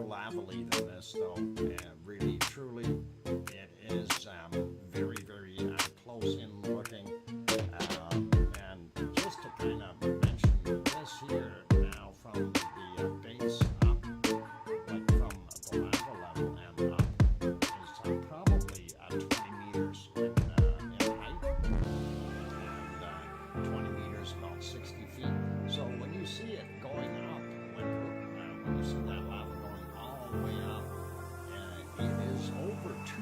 more lavely than this, though. Really, truly, it is very, very close in looking. And just to kind of mention this here now from the base up, like from the lava level and up, is probably 20 meters in height, and 20 meters, about 60 feet. So when you see it going up, when you see that lava going all the way up, it is over 2.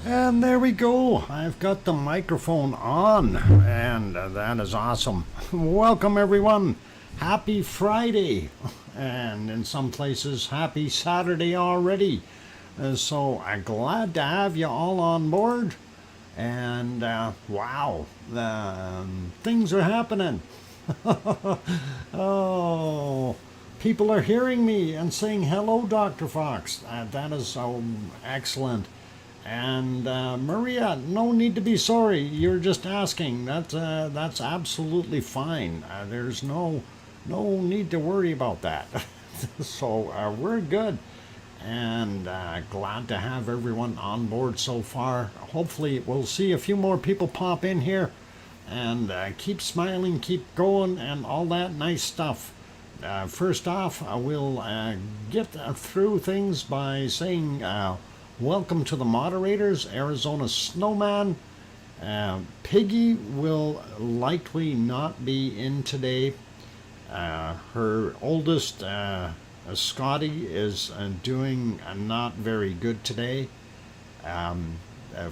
And there we go. I've got the microphone on, and that is awesome. Welcome, everyone. Happy Friday, and in some places, happy Saturday already. So I'm glad to have you all on board. And wow, things are happening. Oh, people are hearing me and saying hello, Dr. Fox. That is excellent. And Maria, no need to be sorry. You're just asking. That's absolutely fine. There's no need to worry about that. So we're good. And glad to have everyone on board so far. Hopefully we'll see a few more people pop in here. And keep smiling, keep going, and all that nice stuff. First off, we'll get through things by saying welcome to the moderators, Arizona Snowman. Piggy will likely not be in today. Her oldest, Scotty, is doing not very good today.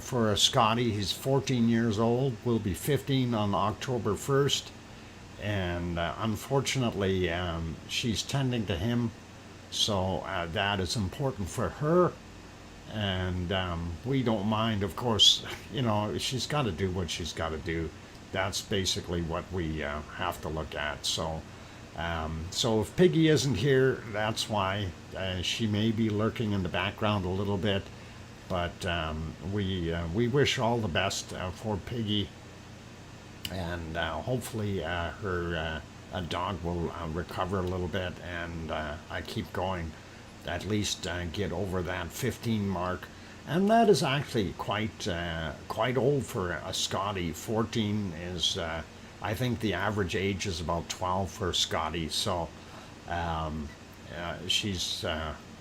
For a Scotty, he's 14 years old, will be 15 on October 1st. And unfortunately, she's tending to him. So that is important for her. And we don't mind, of course. You know, she's got to do what she's got to do. That's basically what we have to look at. So if Piggy isn't here, that's why. She may be lurking in the background a little bit, but we wish all the best for Piggy, and hopefully her dog will recover a little bit, and I keep going. At least get over that 15 mark, and that is actually quite old for a Scotty. 14 is, I think the average age is about 12 for Scotty. So she's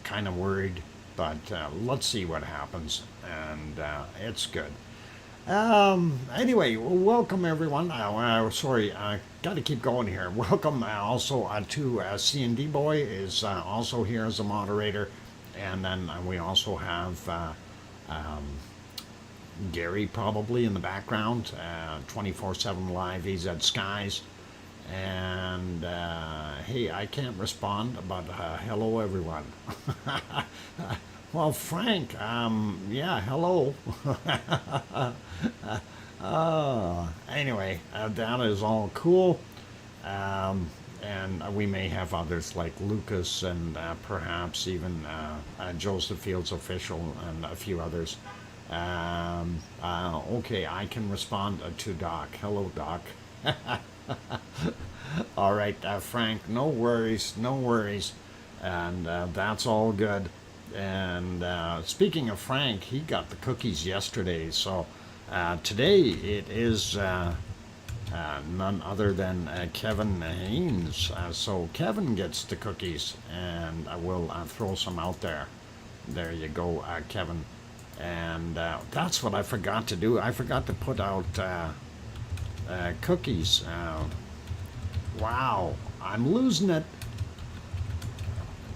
kind of worried, but let's see what happens, and it's good. Anyway, welcome everyone. Sorry, I got to keep going here. Welcome also to C&D Boy is also here as a moderator, and then we also have Gary probably in the background, 24/7 live. He's at Skies, and hey, I can't respond, but hello everyone. Well, Frank, yeah, hello. Anyway, that is all cool. And we may have others like Lucas and perhaps even Joseph Fields Official and a few others. Okay, I can respond to Doc. Hello, Doc. All right, Frank, no worries, no worries. And that's all good. And speaking of Frank, he got the cookies yesterday. So today it is none other than Kevin Haynes. So Kevin gets the cookies, and I will throw some out there. There you go, Kevin. And that's what I forgot to do. I forgot to put out cookies. Wow, I'm losing it.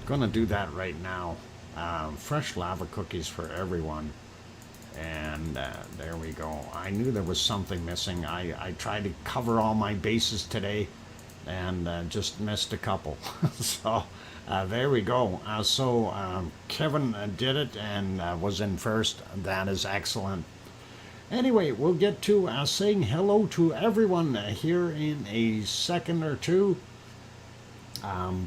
Gonna do that right now. Fresh lava cookies for everyone. And there we go. I knew there was something missing. I tried to cover all my bases today and just missed a couple. So there we go. Kevin did it and was in first. That is excellent. Anyway, we'll get to saying hello to everyone here in a second or two.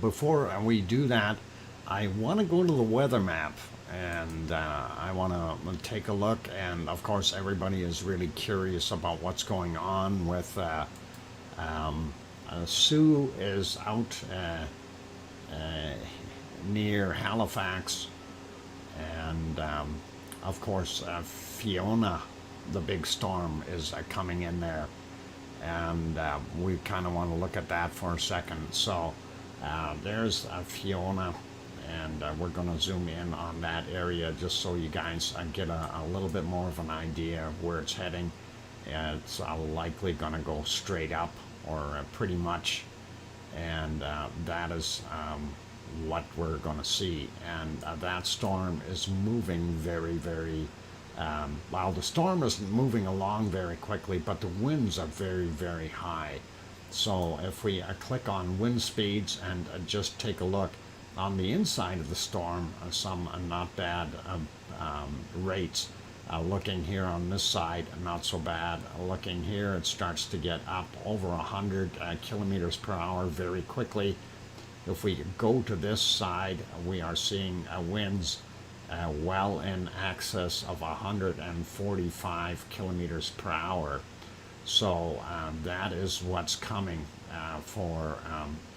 Before we do that, I want to go to the weather map, and I want to take a look. And of course, everybody is really curious about what's going on with Sue is out near Halifax, and of course Fiona, the big storm, is coming in there, and we kind of want to look at that for a second. So there's Fiona. And we're going to zoom in on that area just so you guys get a little bit more of an idea of where it's heading. It's likely going to go straight up, or pretty much, and that is what we're going to see. And that storm is moving very, very While the storm is moving along very quickly, but the winds are very, very high. So if we click on wind speeds and just take a look on the inside of the storm, some not bad rates. Looking here on this side, not so bad. Looking here, it starts to get up over 100 kilometers per hour very quickly. If we go to this side, we are seeing winds well in excess of 145 kilometers per hour. So that is what's coming for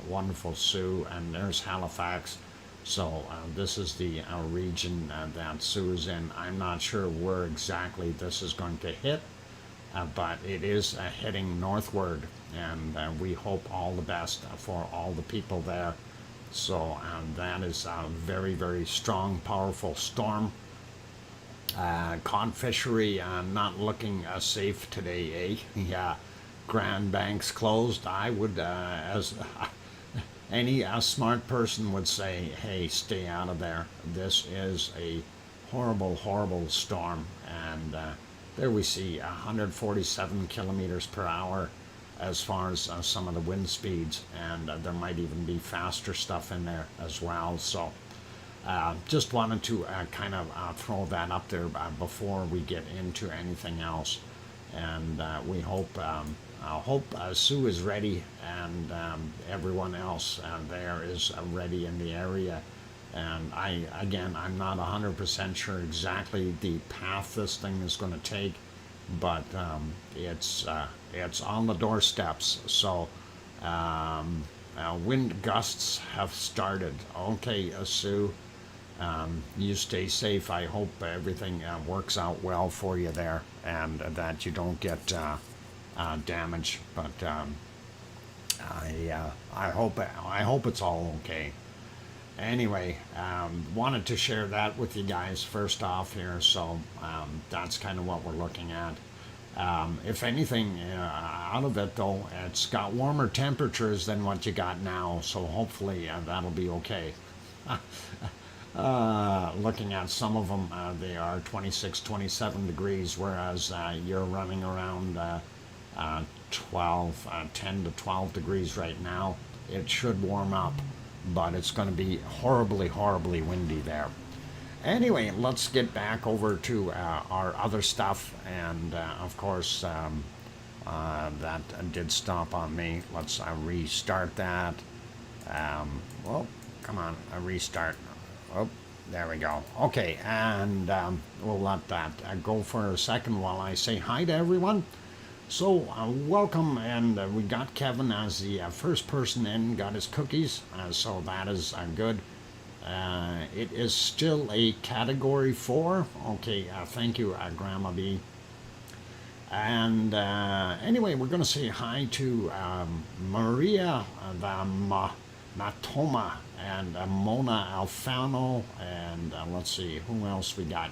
wonderful Sue. And there's Halifax. So this is the region that Sue is in. I'm not sure where exactly this is going to hit, but it is heading northward, and we hope all the best for all the people there. So that is a very, very strong, powerful storm. Cod fishery not looking safe today, eh? Yeah, Grand Banks closed. I would, as any smart person would say, hey, stay out of there. This is a horrible, horrible storm. And there we see 147 kilometers per hour as far as some of the wind speeds. And there might even be faster stuff in there as well. So just wanted to kind of throw that up there before we get into anything else. And we hope Sue is ready, and everyone else there is ready in the area. And I'm not 100% sure exactly the path this thing is going to take, but it's on the doorsteps. So wind gusts have started. Okay, Sue, you stay safe. I hope everything works out well for you there, and that you don't get damage. But I hope it's all okay. Anyway, wanted to share that with you guys first off here. So that's kind of what we're looking at. If anything out of it though, it's got warmer temperatures than what you got now. So hopefully that'll be okay. Looking at some of them, they are 26, 27 degrees, whereas you're running around 10 to 12 degrees right now. It should warm up, but it's going to be horribly, horribly windy there. Anyway, let's get back over to our other stuff, and of course that did stop on me. Let's restart that. Well, come on, a restart. Oh, there we go. Okay, and we'll let that go for a second while I say hi to everyone. So welcome, and we got Kevin as the first person in, got his cookies, so that is good. It is still a category 4. Okay, thank you, Grandma B. And anyway, we're going to say hi to Maria the Matoma and Mona Alfano, and let's see who else we got.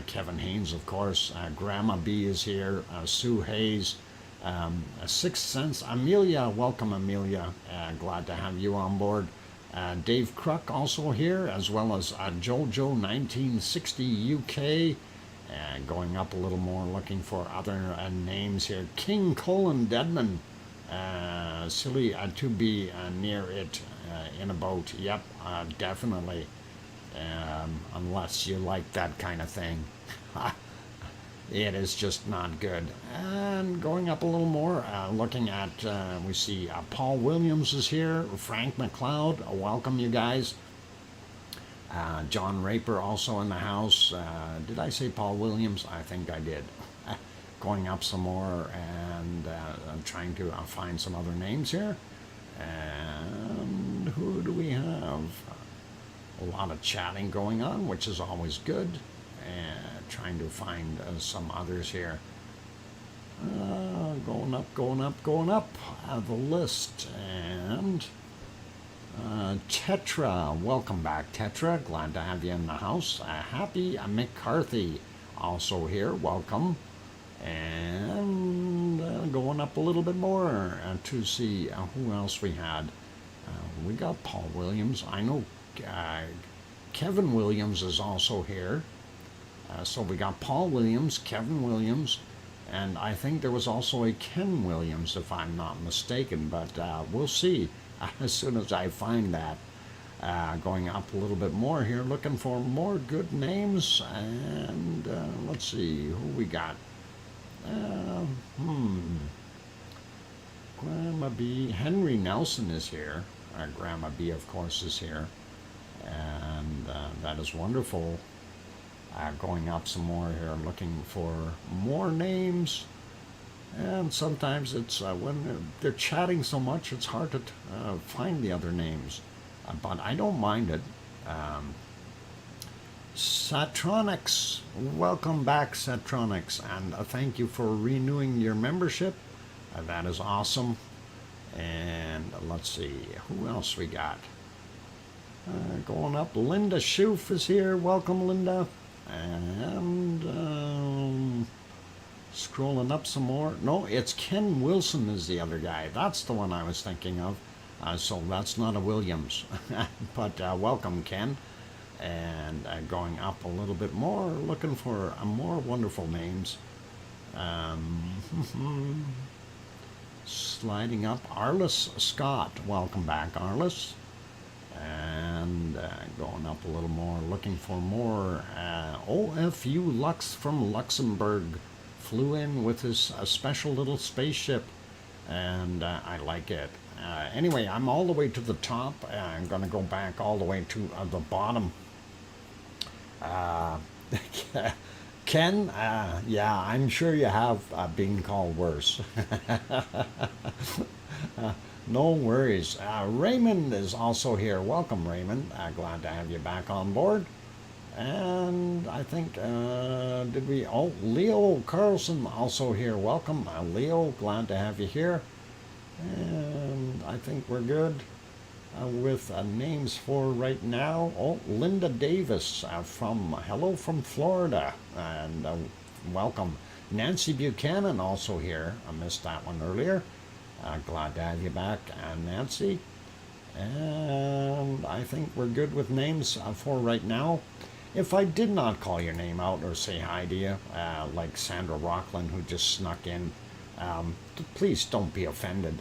Kevin Haynes, of course. Grandma B is here. Sue Hayes. Sixth Sense. Amelia, welcome Amelia. Glad to have you on board. Dave Kruk also here, as well as Jojo 1960 UK. Going up a little more, looking for other names here. King Colin Deadman. Silly to be near it in a boat. Yep, definitely. Unless you like that kind of thing. It is just not good. And going up a little more, looking at, we see Paul Williams is here, Frank McLeod, welcome you guys. John Raper also in the house. Did I say Paul Williams? I think I did. Going up some more, and I'm trying to find some other names here. And who do we have? A lot of chatting going on, which is always good. And trying to find some others here. Going up, going up, going up the list. And Tetra, welcome back, Tetra. Glad to have you in the house. Happy McCarthy also here. Welcome. And going up a little bit more to see who else we had. We got Paul Williams. I know Kevin Williams is also here. so we got Paul Williams, Kevin Williams, and I think there was also a Ken Williams, if I'm not mistaken, but we'll see as soon as I find that. Going up a little bit more here, looking for more good names, and let's see who we got. Grandma B, Henry Nelson is here. Grandma B, of course, is here, and that is wonderful. Going up some more here, I'm looking for more names, and sometimes it's when they're chatting so much, it's hard to find the other names. But I don't mind it. Satronix, welcome back, Satronix, and thank you for renewing your membership. That is awesome. And let's see, who else we got? Going up, Linda Schoof is here. Welcome, Linda. And scrolling up some more. No, it's Ken Wilson is the other guy. That's the one I was thinking of. So that's not a Williams, but welcome, Ken. And going up a little bit more, looking for more wonderful names. Sliding up, Arliss Scott. Welcome back, Arliss. And going up a little more, looking for more. OFU Lux from Luxembourg flew in with his special little spaceship, and I like it. Anyway, I'm all the way to the top. I'm going to go back all the way to the bottom. Ken, yeah, I'm sure you have been called worse. No worries. Raymond is also here. Welcome, Raymond. Glad to have you back on board. And I think, Leo Carlson also here. Welcome, Leo. Glad to have you here. And I think we're good with names for right now. Linda Davis hello from Florida, and welcome. Nancy Buchanan also here. I missed that one earlier. Glad to have you back, Nancy. And I think we're good with names for right now. If I did not call your name out or say hi to you, like Sandra Rockland, who just snuck in, please don't be offended.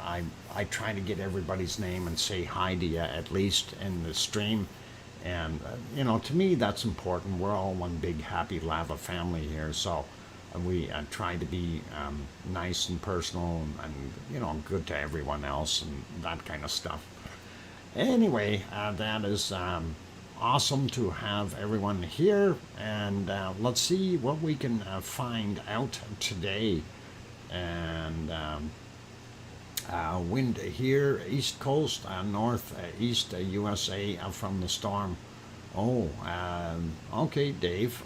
I try to get everybody's name and say hi to you at least in the stream, and to me that's important. We're all one big happy lava family here, so we try to be nice and personal and good to everyone else and that kind of stuff. Anyway, that is awesome to have everyone here, and let's see what we can find out today. And wind here, east coast, northeast USA from the storm. Okay, Dave.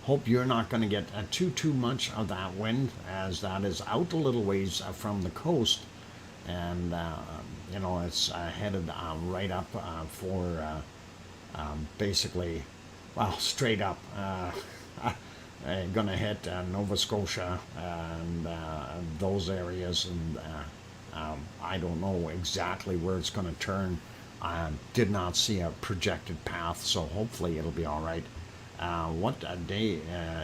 Hope you're not going to get too much of that wind, as that is out a little ways from the coast, and it's headed right up for basically, well, straight up. Going to hit Nova Scotia and those areas, and I don't know exactly where it's going to turn. I did not see a projected path, so hopefully it'll be all right. What day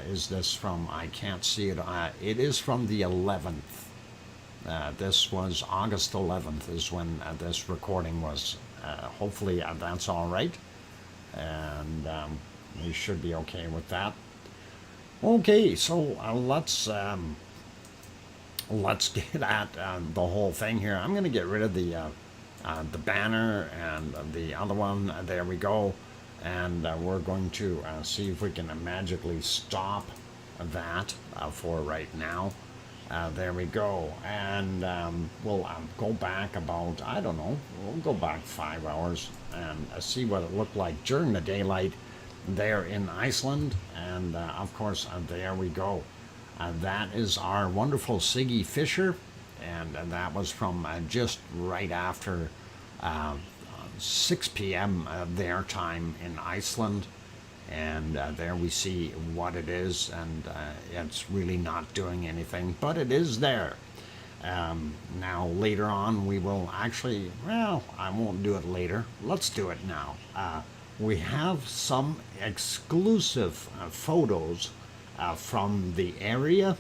is this from? I can't see it. It is from the 11th. This was August 11th is when this recording was. Hopefully that's all right, and we should be okay with that. Okay, so let's get at the whole thing here. I'm going to get rid of the banner and the other one. There we go. And we're going to see if we can magically stop that for right now. There we go. And we'll go back about, I don't know, we'll go back 5 hours and see what it looked like during the daylight there in Iceland. And of course, there we go. That is our wonderful Siggy Fisher. And that was from just right after 6 p.m. Their time in Iceland, and there we see what it is, and it's really not doing anything, but it is there. Now later on we will actually, well, I won't do it later, let's do it now. we have some exclusive photos from the area,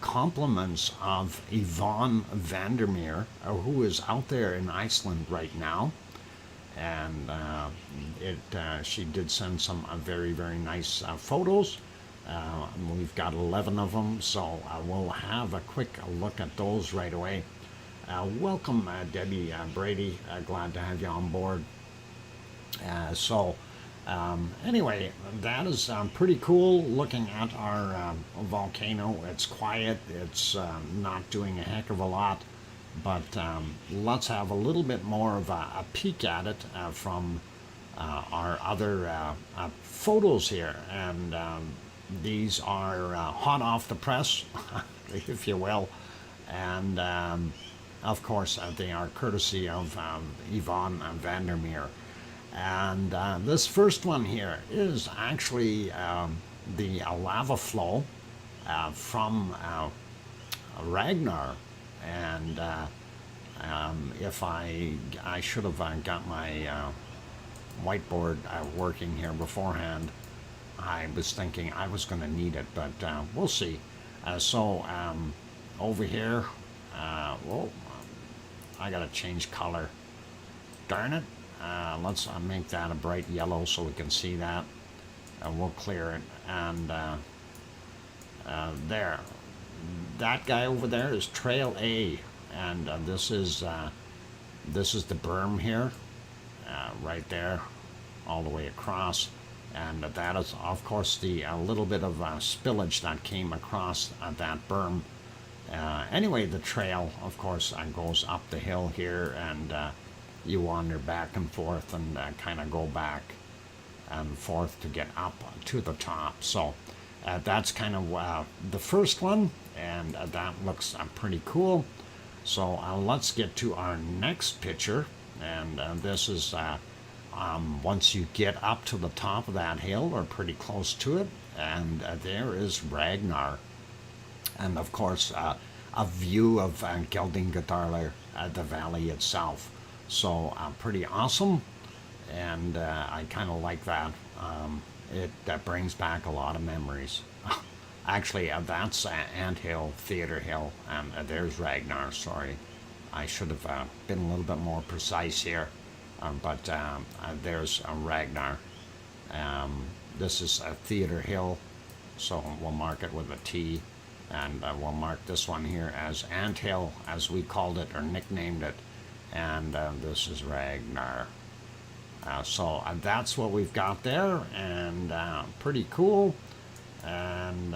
compliments of Yvonne Vandermeer, who is out there in Iceland right now. And she did send some very, very nice photos. We've got 11 of them, so we'll have a quick look at those right away. Welcome, Debbie Brady. Glad to have you on board. Anyway, that is pretty cool looking at our volcano. It's quiet, it's not doing a heck of a lot, but let's have a little bit more of a peek at it from our other photos here. And these are hot off the press, if you will. And of course, they are courtesy of Yvonne Vandermeer. And this first one here is actually the lava flow from Ragnar. And if I should have got my whiteboard working here beforehand. I was thinking I was going to need it, but we'll see. Over here, whoa, I got to change color. Darn it. Let's make that a bright yellow so we can see that. We'll clear it. And there. That guy over there is Trail A. And this is the berm here. Right there. All the way across. And that is, of course, the little bit of spillage that came across that berm. Anyway, the trail, of course, goes up the hill here, and you wander back and forth and kind of go back and forth to get up to the top. So that's kind of the first one, and that looks pretty cool. So let's get to our next picture, and this is once you get up to the top of that hill, or pretty close to it, and there is Ragnar. And of course, a view of Geldingadalur, the valley itself. So pretty awesome, and I kind of like that. That brings back a lot of memories. Actually, that's Anthill, Theater Hill, and there's Ragnar. Sorry, I should have been a little bit more precise here. But there's Ragnar. This is Theater Hill, so we'll mark it with a T, and we'll mark this one here as Anthill, as we called it or nicknamed it, and this is Ragnar. So that's what we've got there, and pretty cool. And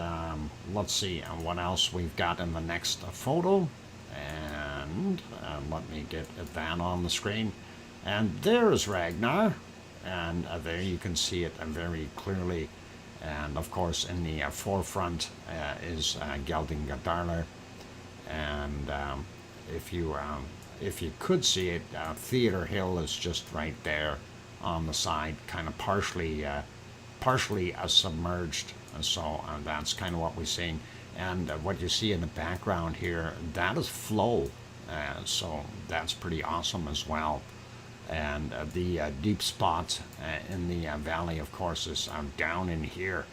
let's see what else we've got in the next photo, and let me get that on the screen. And there's Ragnar, and there you can see it very clearly. And of course, in the forefront is Geldingadalur. And if you could see it, Theater Hill is just right there on the side, kind of partially submerged. So that's kind of what we're seeing. And what you see in the background here, that is flow. So that's pretty awesome as well. And the deep spot in the valley, of course, is down in here,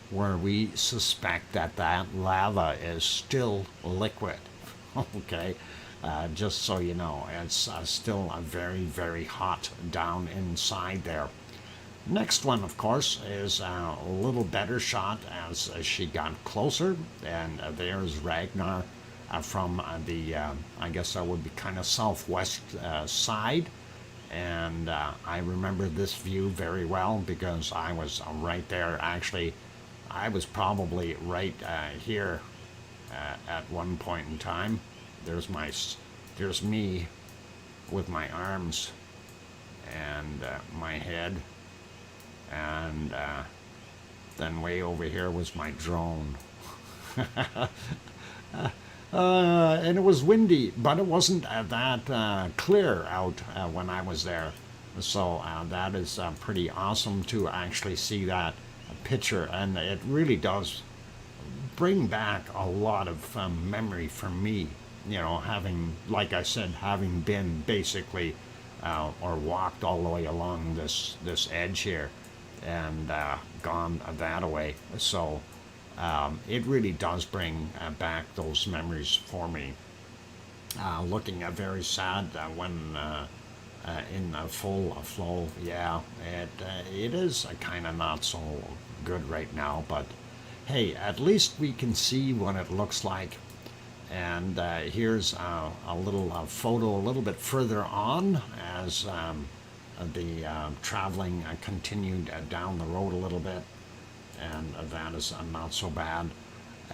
where we suspect that lava is still liquid. Okay, just so you know, it's still very, very hot down inside there. Next one, of course, is a little better shot as she got closer, and there's Ragnar from the, I guess that would be kind of southwest side. And I remember this view very well because I was right there. Actually, I was probably right here at one point in time. There's me with my arms and my head, and then way over here was my drone. And it was windy, but it wasn't that clear out when I was there. So that is pretty awesome to actually see that picture, and it really does bring back a lot of memory for me. You know, having, like I said, having been basically or walked all the way along this edge here and gone that way. So it really does bring back those memories for me. Looking very sad when in full flow. Yeah, it is kind of not so good right now, but hey, at least we can see what it looks like. And here's a little photo a little bit further on as the traveling continued down the road a little bit, and that is not so bad.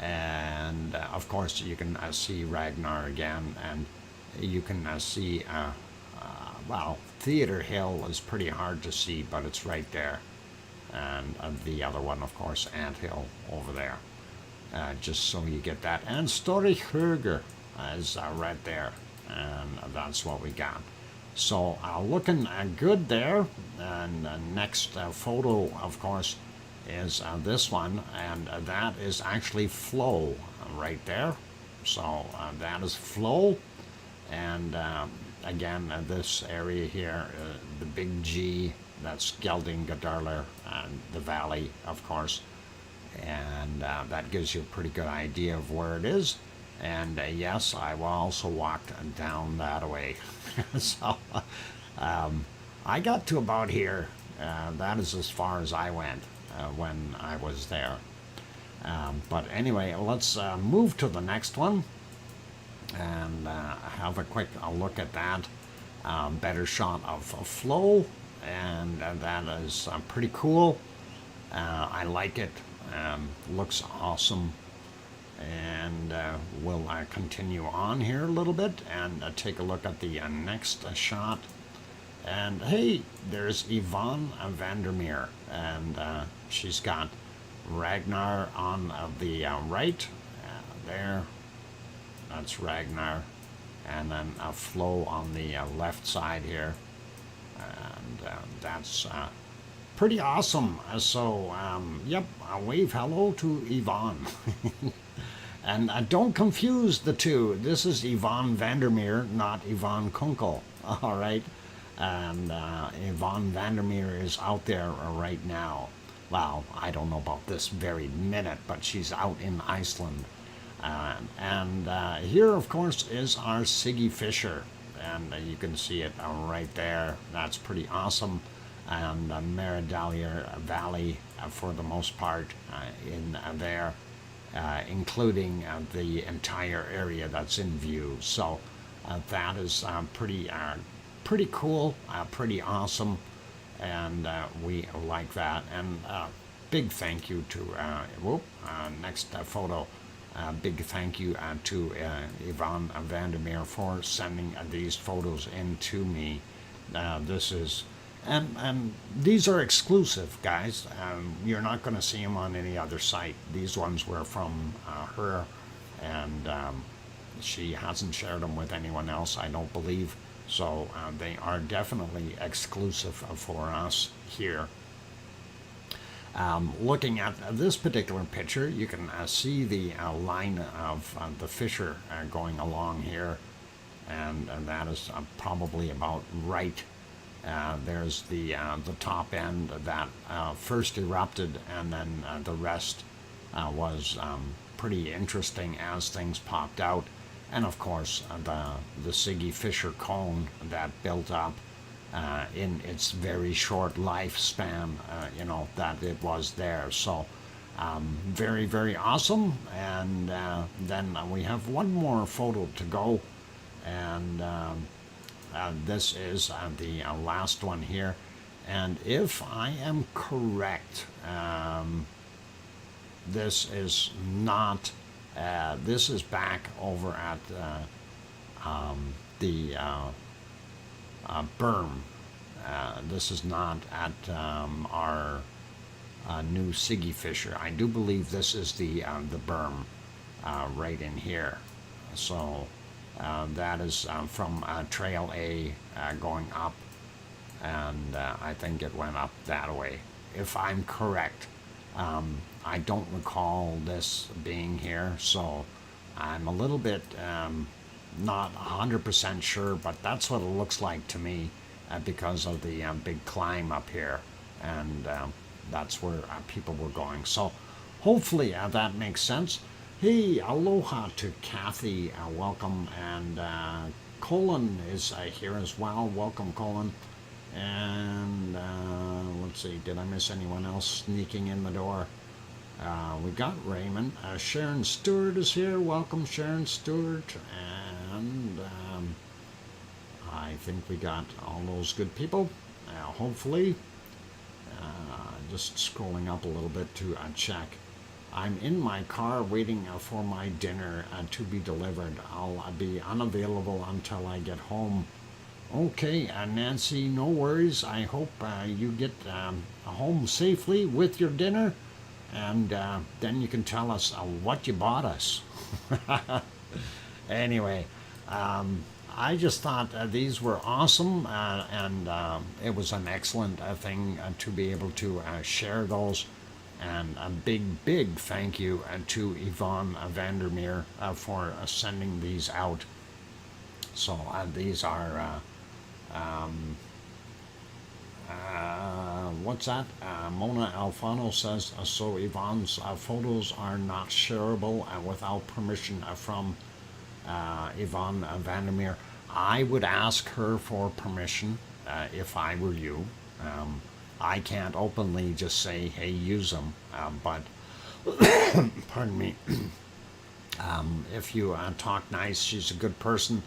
And of course you can see Ragnar again, and you can see well, Theater Hill is pretty hard to see, but it's right there. And the other one, of course, Ant Hill over there. Just so you get that. And Storihöger is right there. And that's what we got. So looking good there. And the next photo, of course, is this one. And that is actually flow right there. So that is flow. And again, this area here, the big G, that's Geldingadarler, and the valley, of course. And that gives you a pretty good idea of where it is. And yes, I also walked down that way. So I got to about here. That is as far as I went when I was there. But anyway, let's move to the next one and have a quick look at that. Better shot of flow, and that is pretty cool. I like it. Looks awesome. And we'll continue on here a little bit and take a look at the next shot. And hey, there's Yvonne Vandermeer, and she's got Ragnar on the right there. That's Ragnar, and then a flow on the left side here, and that's pretty awesome. So yep, a wave hello to Yvonne. And don't confuse the two. This is Yvonne Vandermeer, not Yvonne Kunkel. All right, and Yvonne Vandermeer is out there right now. Well, I don't know about this very minute, but she's out in Iceland. And here, of course, is our Siggy Fisher, and you can see it right there. That's pretty awesome. And Meridalia Valley, for the most part, in there, including the entire area that's in view. So that is pretty cool, pretty awesome, and we like that. And big thank you to next photo. Big thank you to Yvonne Vandermeer for sending these photos in to me. This is, and these are exclusive, guys. You're not going to see them on any other site. These ones were from her, and she hasn't shared them with anyone else, I don't believe. So they are definitely exclusive for us here. Looking at this particular picture, you can see the line of the fissure going along here, and that is probably about right. There's the top end that first erupted, and then the rest was pretty interesting as things popped out. And of course, the Siggy Fisher cone that built up in its very short lifespan, that it was there. So very, very awesome. And then we have one more photo to go, and this is the last one here. And if I am correct, this is not, this is back over at the berm. This is not at our new Siggy Fisher. I do believe this is the berm right in here. So that is from Trail A going up, and I think it went up that way, if I'm correct. I don't recall this being here, so I'm a little bit not 100% sure, but that's what it looks like to me. because of the big climb up here, and that's where people were going. So hopefully that makes sense. Hey, aloha to Kathy, welcome, and Colin is here as well. Welcome, Colin. And let's see, did I miss anyone else sneaking in the door? We got Raymond. Sharon Stewart is here. Welcome, Sharon Stewart. And I think we got all those good people. Hopefully, just scrolling up a little bit to check. I'm in my car waiting for my dinner to be delivered. I'll be unavailable until I get home. Okay, Nancy, no worries. I hope you get home safely with your dinner, and then you can tell us what you bought us. Anyway, I just thought these were awesome, and it was an excellent thing to be able to share those. And a big thank you to Yvonne Vandermeer for sending these out. So these are, what's that? Mona Alfano says, so Yvonne's photos are not shareable without permission from Yvonne Vandermeer. I would ask her for permission if I were you. I can't openly just say, hey, use them, but, pardon me, if you talk nice, she's a good person,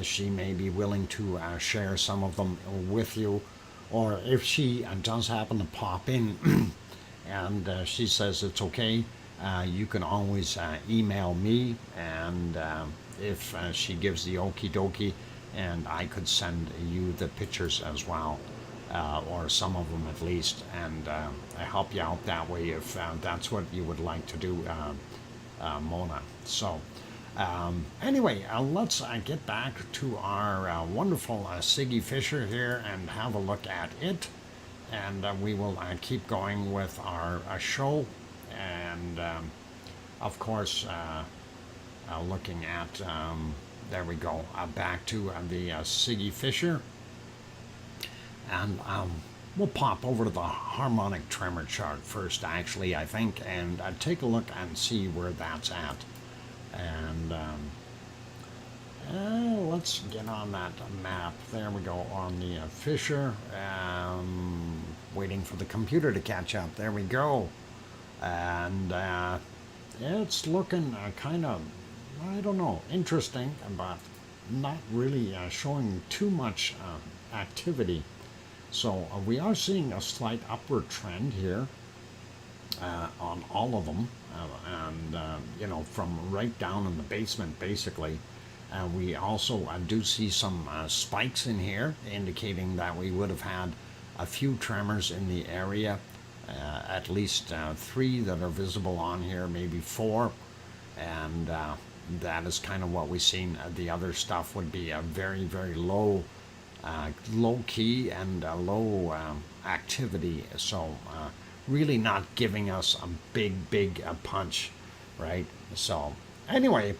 she may be willing to share some of them with you, or if she does happen to pop in and she says it's okay, you can always email me, and if she gives the okie dokie, and I could send you the pictures as well. Or some of them at least, and I help you out that way if that's what you would like to do, Mona. So anyway, let's get back to our wonderful Siggy Fisher here and have a look at it, and we will keep going with our show, and of course looking at, there we go, back to the Siggy Fisher. And we'll pop over to the harmonic tremor chart first, actually, I think, and take a look and see where that's at. And let's get on that map. There we go, on the Fisher. Waiting for the computer to catch up. There we go. And it's looking kind of, I don't know, interesting, but not really showing too much activity. So we are seeing a slight upward trend here on all of them, and you know, from right down in the basement, basically. We also do see some spikes in here, indicating that we would have had a few tremors in the area, at least 3 that are visible on here, maybe 4, and that is kind of what we've seen. The other stuff would be a very, very low key and low activity, so really not giving us a big punch, right? So anyway,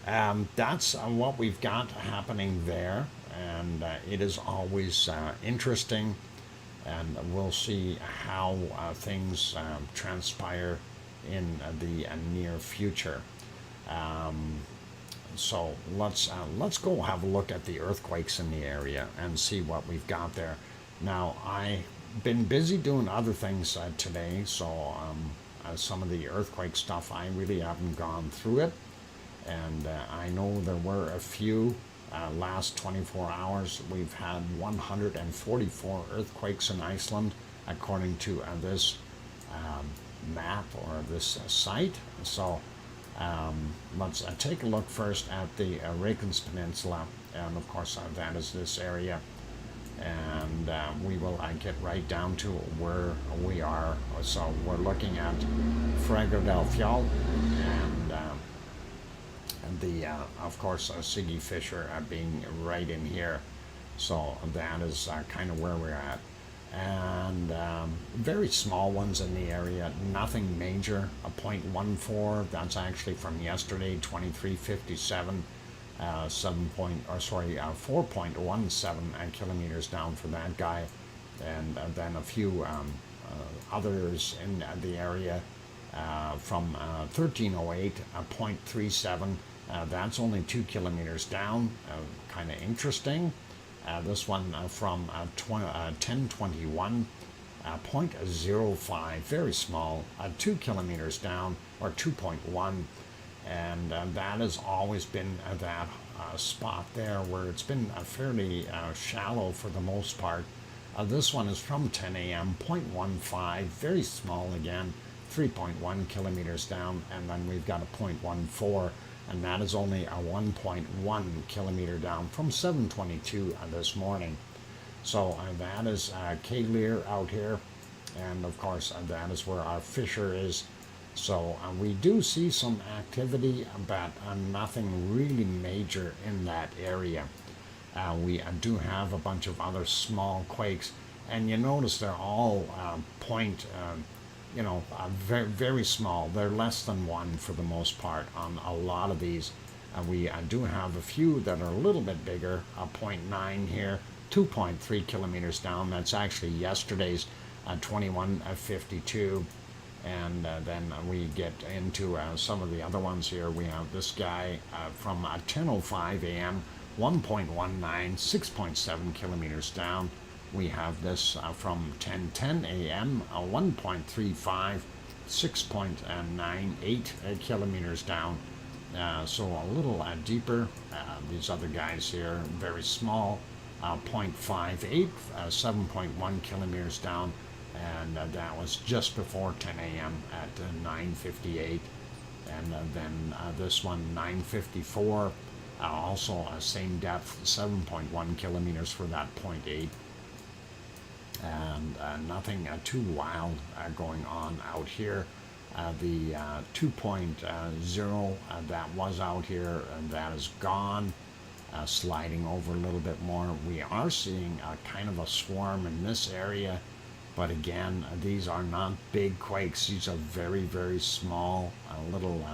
that's what we've got happening there, and it is always interesting, and we'll see how things transpire in the near future. So let's go have a look at the earthquakes in the area and see what we've got there. Now, I've been busy doing other things today, so some of the earthquake stuff, I really haven't gone through it, and I know there were a few. Last 24 hours we've had 144 earthquakes in Iceland, according to this map or this site. So let's take a look first at the Reykjanes Peninsula, and of course that is this area, and we will get right down to where we are. So we're looking at Fregger del Fjall, and the of course Siggy Fisher being right in here. So that is kind of where we're at. And very small ones in the area, nothing major. A 0.14, that's actually from yesterday, 2357. 4.17 kilometers down for that guy, and then a few others in the area from 1308, 0.37. That's only 2 kilometers down, kind of interesting. This one from 1021, 0.05, very small, 2 kilometers down, or 2.1. And that has always been that spot there where it's been fairly shallow for the most part. This one is from 10 a.m., 0.15, very small again, 3.1 kilometers down, and then we've got a 0.14, and that is only a 1.1 kilometer down from 7:22 this morning. So that is Caldera out here, and of course that is where our fissure is. So we do see some activity, but nothing really major in that area. We do have a bunch of other small quakes, and you notice they're all very, very small. They're less than 1 for the most part on a lot of these. We do have a few that are a little bit bigger, 0.9 here, 2.3 kilometers down. That's actually yesterday's 2152. And then we get into some of the other ones here. We have this guy from 10:05 a.m., 1.19, 6.7 kilometers down. We have this from 10:10 a.m., 1.35, 6.98 kilometers down. So a little deeper. These other guys here, very small, 0.58, 7.1 kilometers down. And that was just before 10 a.m. at 9:58. And then this one, 9:54, also same depth, 7.1 kilometers for that 0.8. And nothing too wild going on out here. The 2.0 that was out here, that is gone, sliding over a little bit more. We are seeing kind of a swarm in this area. But again, these are not big quakes. These are very, very small little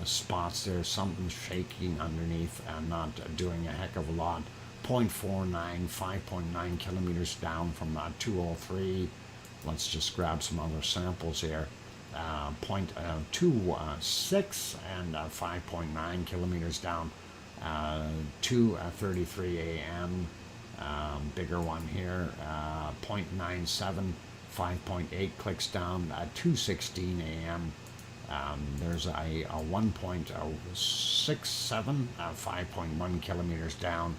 spots there. Something shaking underneath and not doing a heck of a lot. 0.49, 5.9 kilometers down from 203. Let's just grab some other samples here. 0.26 and 5.9 kilometers down. 2:33 a.m. Bigger one here, 0.97, 5.8 clicks down, 2:16 a.m. There's a 1.67, 5.1 kilometers down,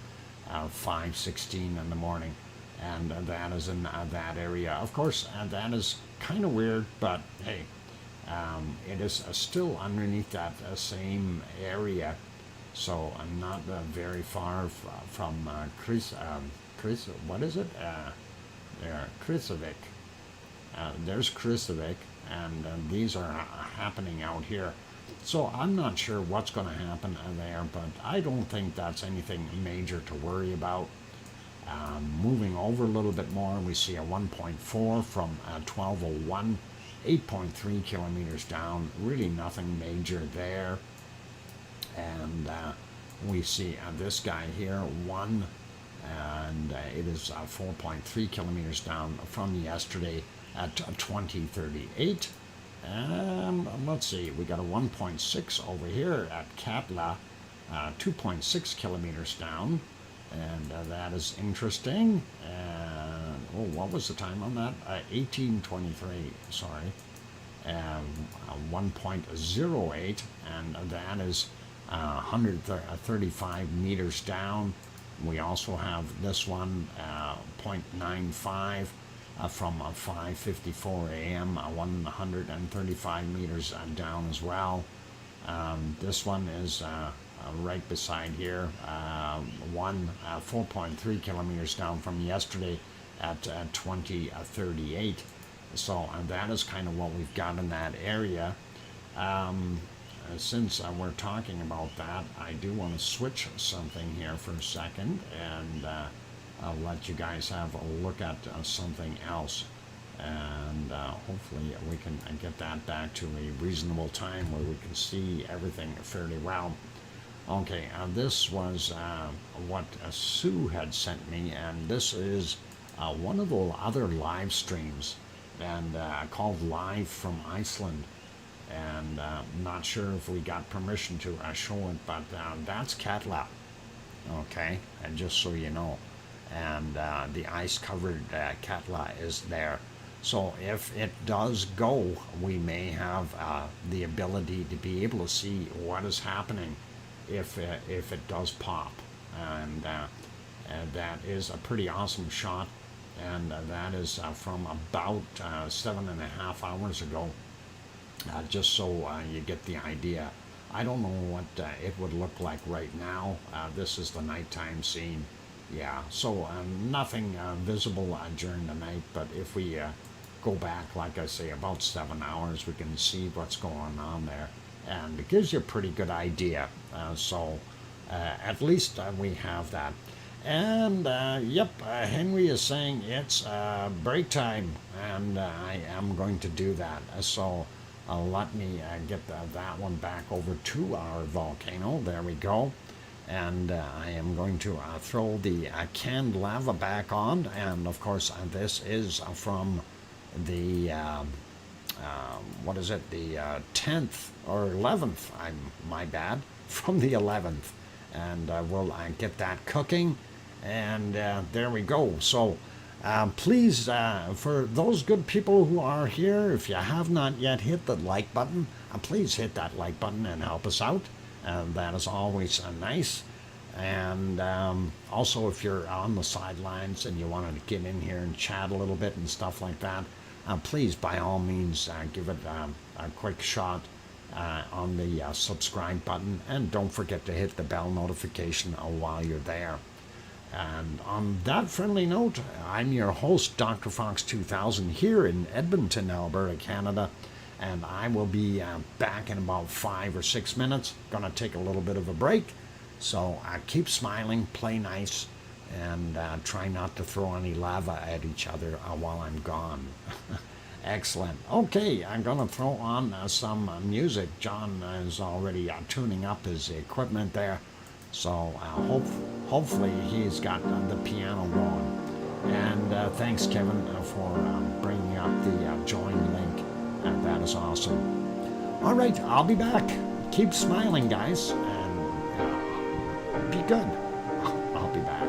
5:16 in the morning, and that is in that area. Of course, that is kind of weird, but hey, it is still underneath that same area. So I'm not very far from what is it? Krusevik. There's Krusevik, and these are happening out here. So I'm not sure what's going to happen there, but I don't think that's anything major to worry about. Moving over a little bit more, we see a 1.4 from 1201, 8.3 kilometers down. Really nothing major there. And we see this guy here, 1, and it is 4.3 kilometers down from yesterday at 2038. And let's see, we got a 1.6 over here at Katla, 2.6 kilometers down, and that is interesting. And what was the time on that? 1823, sorry. 1.08, and that is 135 meters down. We also have this one, 0.95 from 5:54 a.m., 135 meters down as well. This one is right beside here, 4.3 kilometers down from yesterday at 2038. So that is kind of what we've got in that area. Since we're talking about that, I do want to switch something here for a second, and I'll let you guys have a look at something else, and hopefully we can get that back to a reasonable time where we can see everything fairly well. Okay, this was what Sue had sent me, and this is one of the other live streams, and called Live from Iceland. And not sure if we got permission to show it, but that's Katla. Okay, and just so you know, and the ice-covered Katla is there. So if it does go, we may have the ability to be able to see what is happening if it does pop, and that is a pretty awesome shot, and that is from about 7.5 hours ago. Just so you get the idea. I don't know what it would look like right now. This is the nighttime scene. Yeah, so nothing visible during the night, but if we go back, like I say, about 7 hours, we can see what's going on there. And it gives you a pretty good idea. So at least we have that. And yep, Henry is saying it's break time, and I am going to do that. So let me get that one back over to our volcano. There we go. And I am going to throw the canned lava back on. And of course, this is from the, what is it, the 10th or 11th, my bad, from the 11th. And we'll get that cooking. And there we go. So please, for those good people who are here, if you have not yet hit the like button, please hit that like button and help us out. That is always nice. And also, if you're on the sidelines and you wanted to get in here and chat a little bit and stuff like that, please, by all means, give it a quick shot on the subscribe button. And don't forget to hit the bell notification while you're there. And on that friendly note, I'm your host, DrFox2000, here in Edmonton, Alberta, Canada. And I will be back in about 5 or 6 minutes. Gonna take a little bit of a break. So keep smiling, play nice, and try not to throw any lava at each other while I'm gone. Excellent. Okay, I'm gonna throw on some music. John is already tuning up his equipment there. So hopefully he's got the piano going. And thanks, Kevin, for bringing up the join link. That is awesome. All right, I'll be back. Keep smiling, guys, and be good. I'll be back.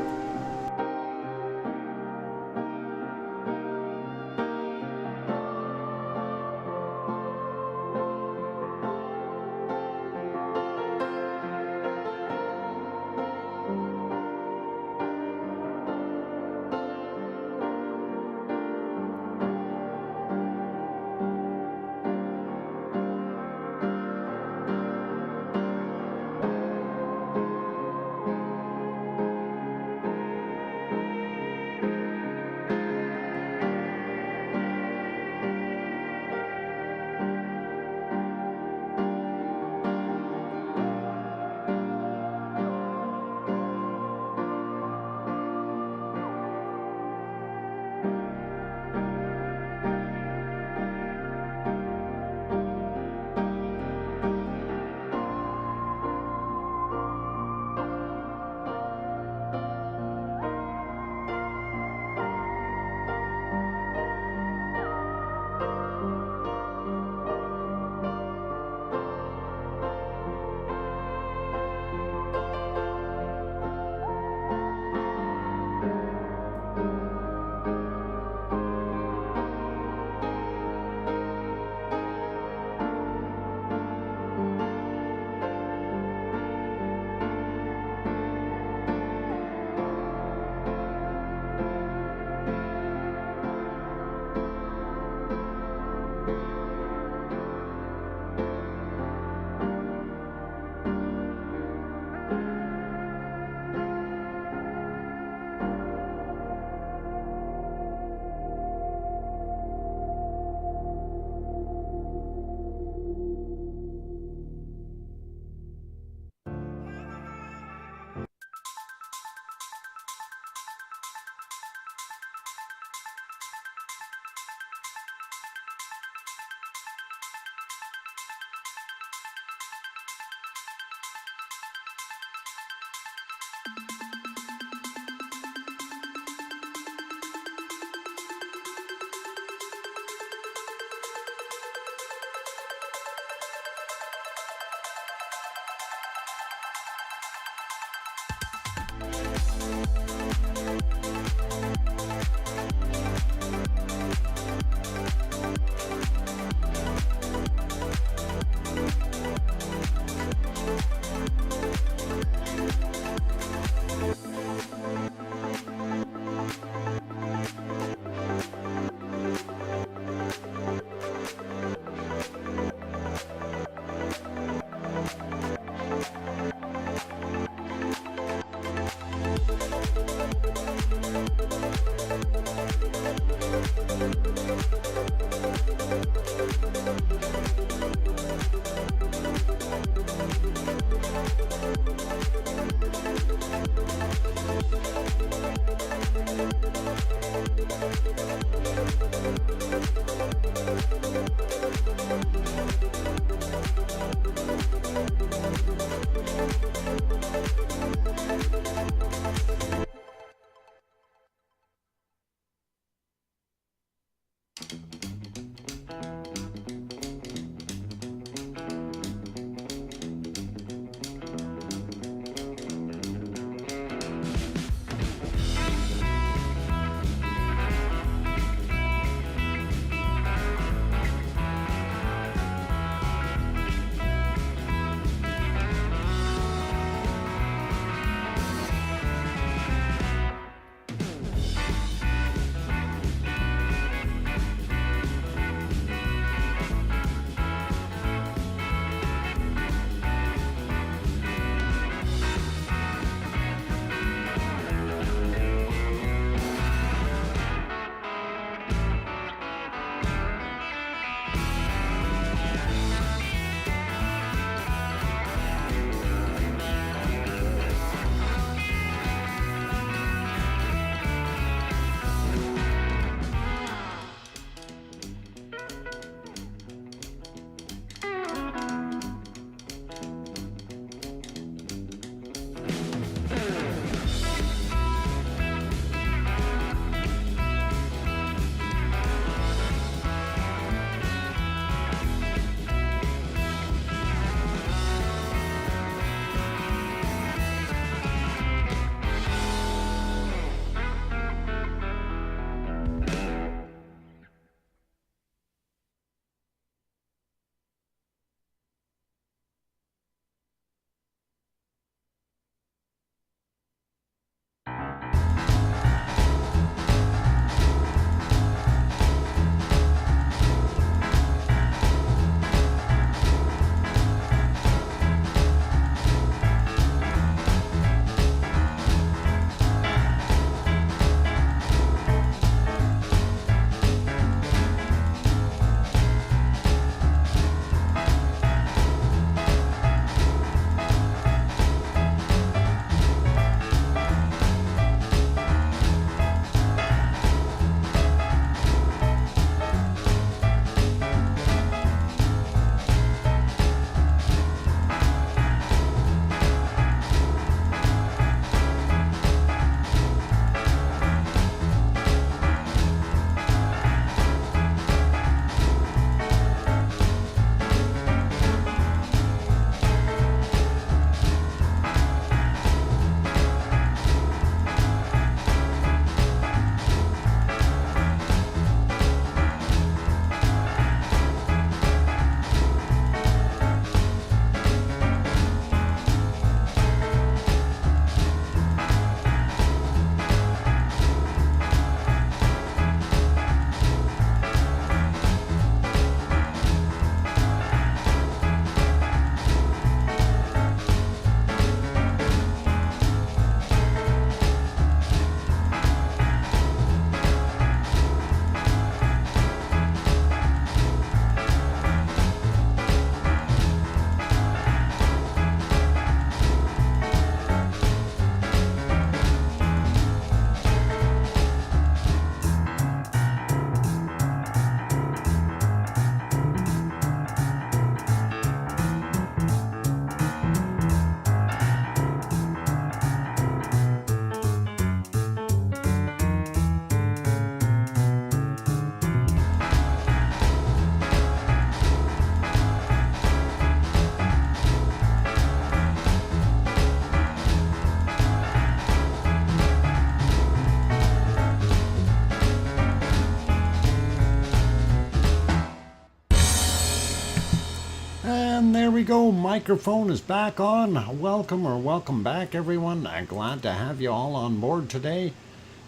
And there we go. Microphone is back on. Welcome back, everyone. Glad to have you all on board today.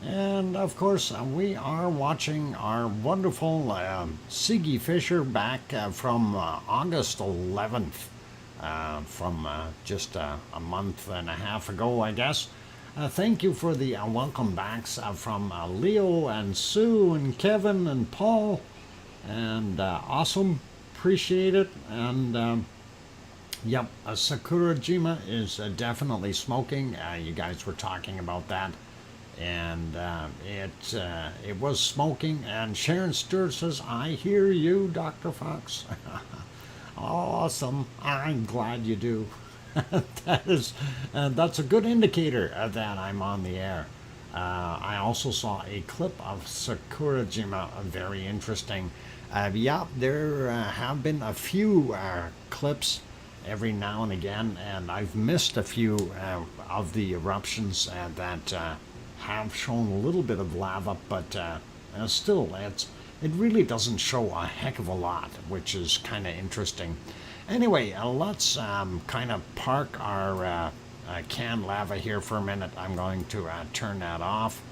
And of course, we are watching our wonderful Siggy Fisher back from August 11th, from just a month and a half ago, I guess. Thank you for the welcome backs from Leo and Sue and Kevin and Paul. And awesome. Appreciate it. And yep, Sakurajima is definitely smoking. You guys were talking about that. And it was smoking. And Sharon Stewart says, I hear you, Dr. Fox. Awesome. I'm glad you do. That's a good indicator that I'm on the air. I also saw a clip of Sakurajima, very interesting. Yeah, there have been a few clips every now and again, and I've missed a few of the eruptions that have shown a little bit of lava, but still, it really doesn't show a heck of a lot, which is kind of interesting. Anyway, let's kind of park our canned lava here for a minute. I'm going to turn that off,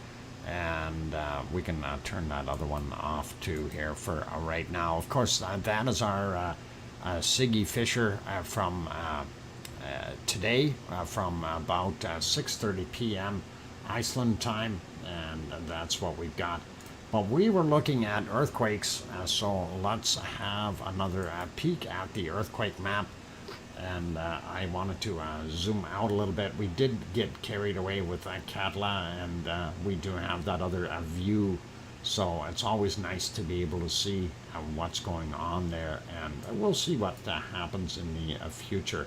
and we can turn that other one off too here for right now. Of course, that is our Siggy Fisher from today, from about 6:30 p.m. Iceland time, and that's what we've got. But we were looking at earthquakes, so let's have another peek at the earthquake map. And I wanted to zoom out a little bit. We did get carried away with Katla, and we do have that other view. So it's always nice to be able to see what's going on there, and we'll see what happens in the future.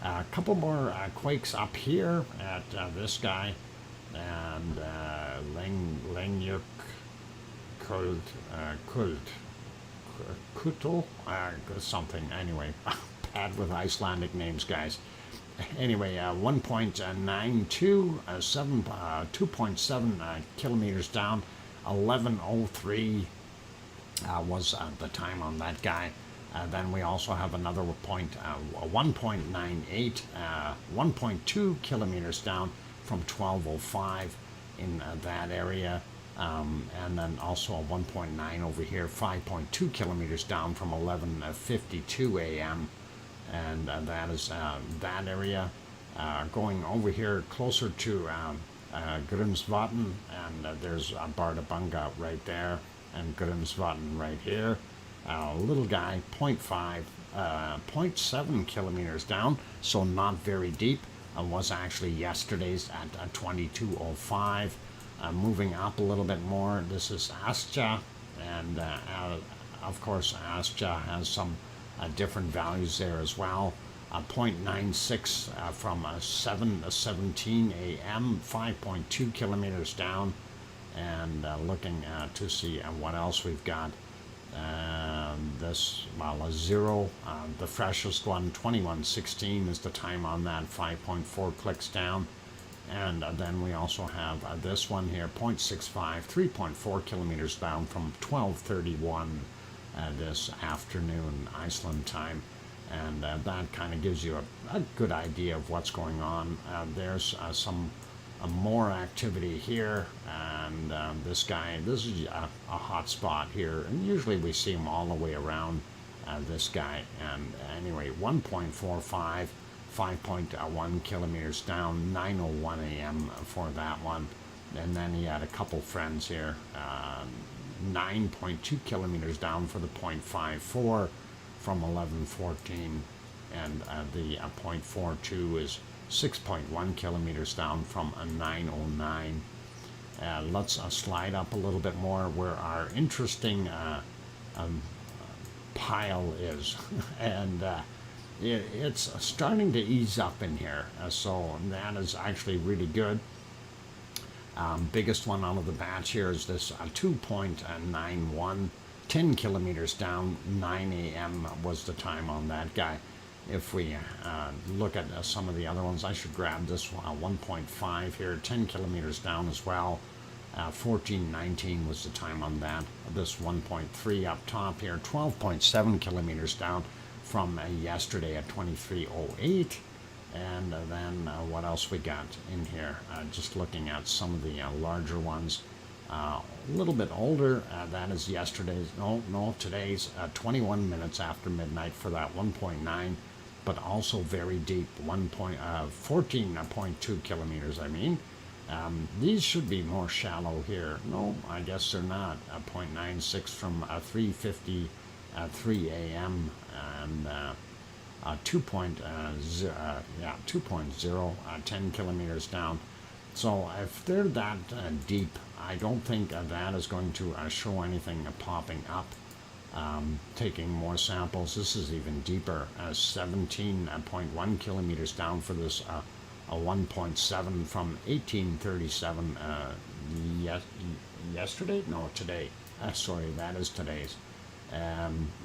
A couple more quakes up here at this guy, and Lengyuk Kutul, something, anyway. Bad with Icelandic names, guys. Anyway, 1.92, 2.7 kilometers down, 11:03 was the time on that guy. Then we also have another 1.98, 1.2 kilometers down from 12:05 in that area. And then also a 1.9 over here, 5.2 kilometers down from 11:52 a.m. And that is that area. Going over here closer to Grimsvatn, and there's Bardabunga right there, and Grimsvatn right here. Little guy, 0.7 kilometers down, so not very deep. Was actually yesterday's at 22:05. Moving up a little bit more, this is Astja, and of course Astja has some different values there as well. 0.96 from 7:17 a.m., 5.2 kilometers down, and looking to see what else we've got. This, well, a zero, the freshest one, 21:16 is the time on that, 5.4 clicks down. And then we also have this one here, 0.65, 3.4 kilometers down from 12:31 this afternoon, Iceland time. And that kind of gives you a good idea of what's going on. There's some more activity here, and this guy, this is a hot spot here, and usually we see him all the way around this guy. And anyway, 1.45, 5.1 kilometers down, 9:01 a.m. for that one. And then he had a couple friends here, 9.2 kilometers down for the 0.54 from 11:14, and the 0.42 is 6.1 kilometers down from 9:09. Let's slide up a little bit more where our interesting pile is, and it's starting to ease up in here, so that is actually really good. Biggest one out of the batch here is this 2.91, 10 kilometers down, 9 a.m. was the time on that guy. If we look at some of the other ones, I should grab this 1.5 here, 10 kilometers down as well. 14:19 was the time on that. This 1.3 up top here, 12.7 kilometers down, from yesterday at 2308. And then what else we got in here? Just looking at some of the larger ones. A little bit older, that is yesterday's, no, today's 21 minutes after midnight for that 1.9, but also very deep, 14.2 kilometers, I mean. These should be more shallow here. No, I guess they're not. 0.96 from 3:53 a.m. and 2.0, 10 kilometers down. So if they're that deep, I don't think that is going to show anything popping up. Taking more samples, this is even deeper, 17.1 kilometers down for this a 1.7 from 1837 yesterday? No, today. Sorry, that is today's.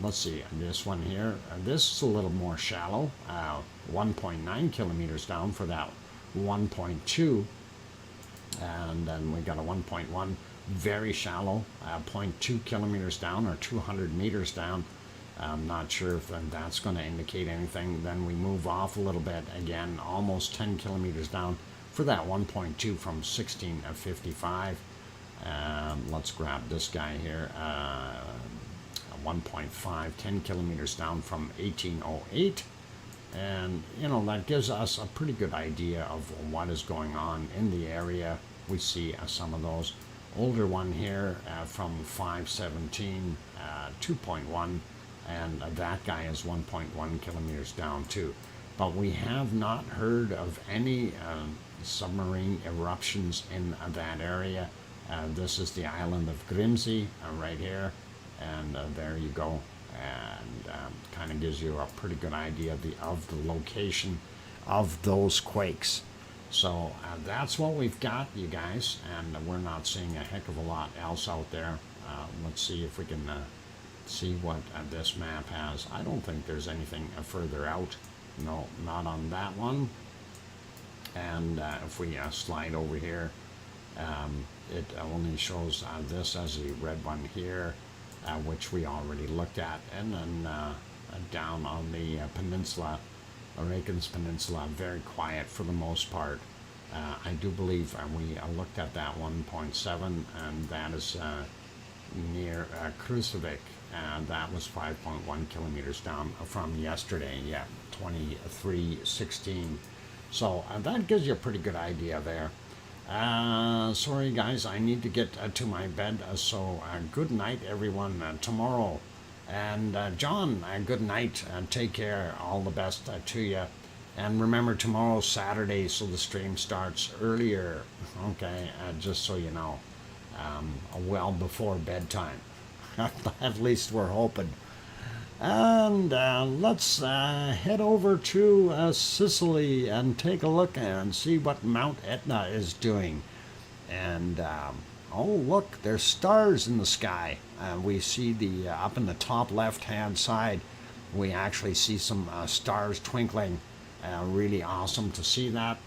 Let's see, this one here, this is a little more shallow, 1.9 kilometers down for that 1.2, and then we got a 1.1, very shallow, 0.2 kilometers down, or 200 meters down. I'm not sure if that's going to indicate anything. Then we move off a little bit, again, almost 10 kilometers down for that 1.2 from 1655. Let's grab this guy here. 1.5, 10 kilometers down from 1808. And, you know, that gives us a pretty good idea of what is going on in the area. We see some of those. Older one here from 517, 2.1, and that guy is 1.1 kilometers down too. But we have not heard of any submarine eruptions in that area. This is the island of Grimsey right here. And there you go, and kind of gives you a pretty good idea of the location of those quakes. So that's what we've got, you guys, and we're not seeing a heck of a lot else out there. Let's see if we can see what this map has. I don't think there's anything further out. No, not on that one. And if we slide over here, it only shows this as the red one here. Which we already looked at, and then down on the peninsula, Reykjanes Peninsula, very quiet for the most part. I do believe we looked at that 1.7, and that is near Krusevik, and that was 5.1 kilometers down from yesterday, 23:16. So that gives you a pretty good idea there. Sorry guys, I need to get to my bed, so good night everyone tomorrow. And John, good night, and take care, all the best to you. And remember, tomorrow's Saturday, so the stream starts earlier, okay, just so you know, well before bedtime. At least we're hoping. And let's head over to Sicily and take a look and see what Mount Etna is doing. And oh look, there's stars in the sky. We see the up in the top left hand side, we actually see some stars twinkling. Really awesome to see that.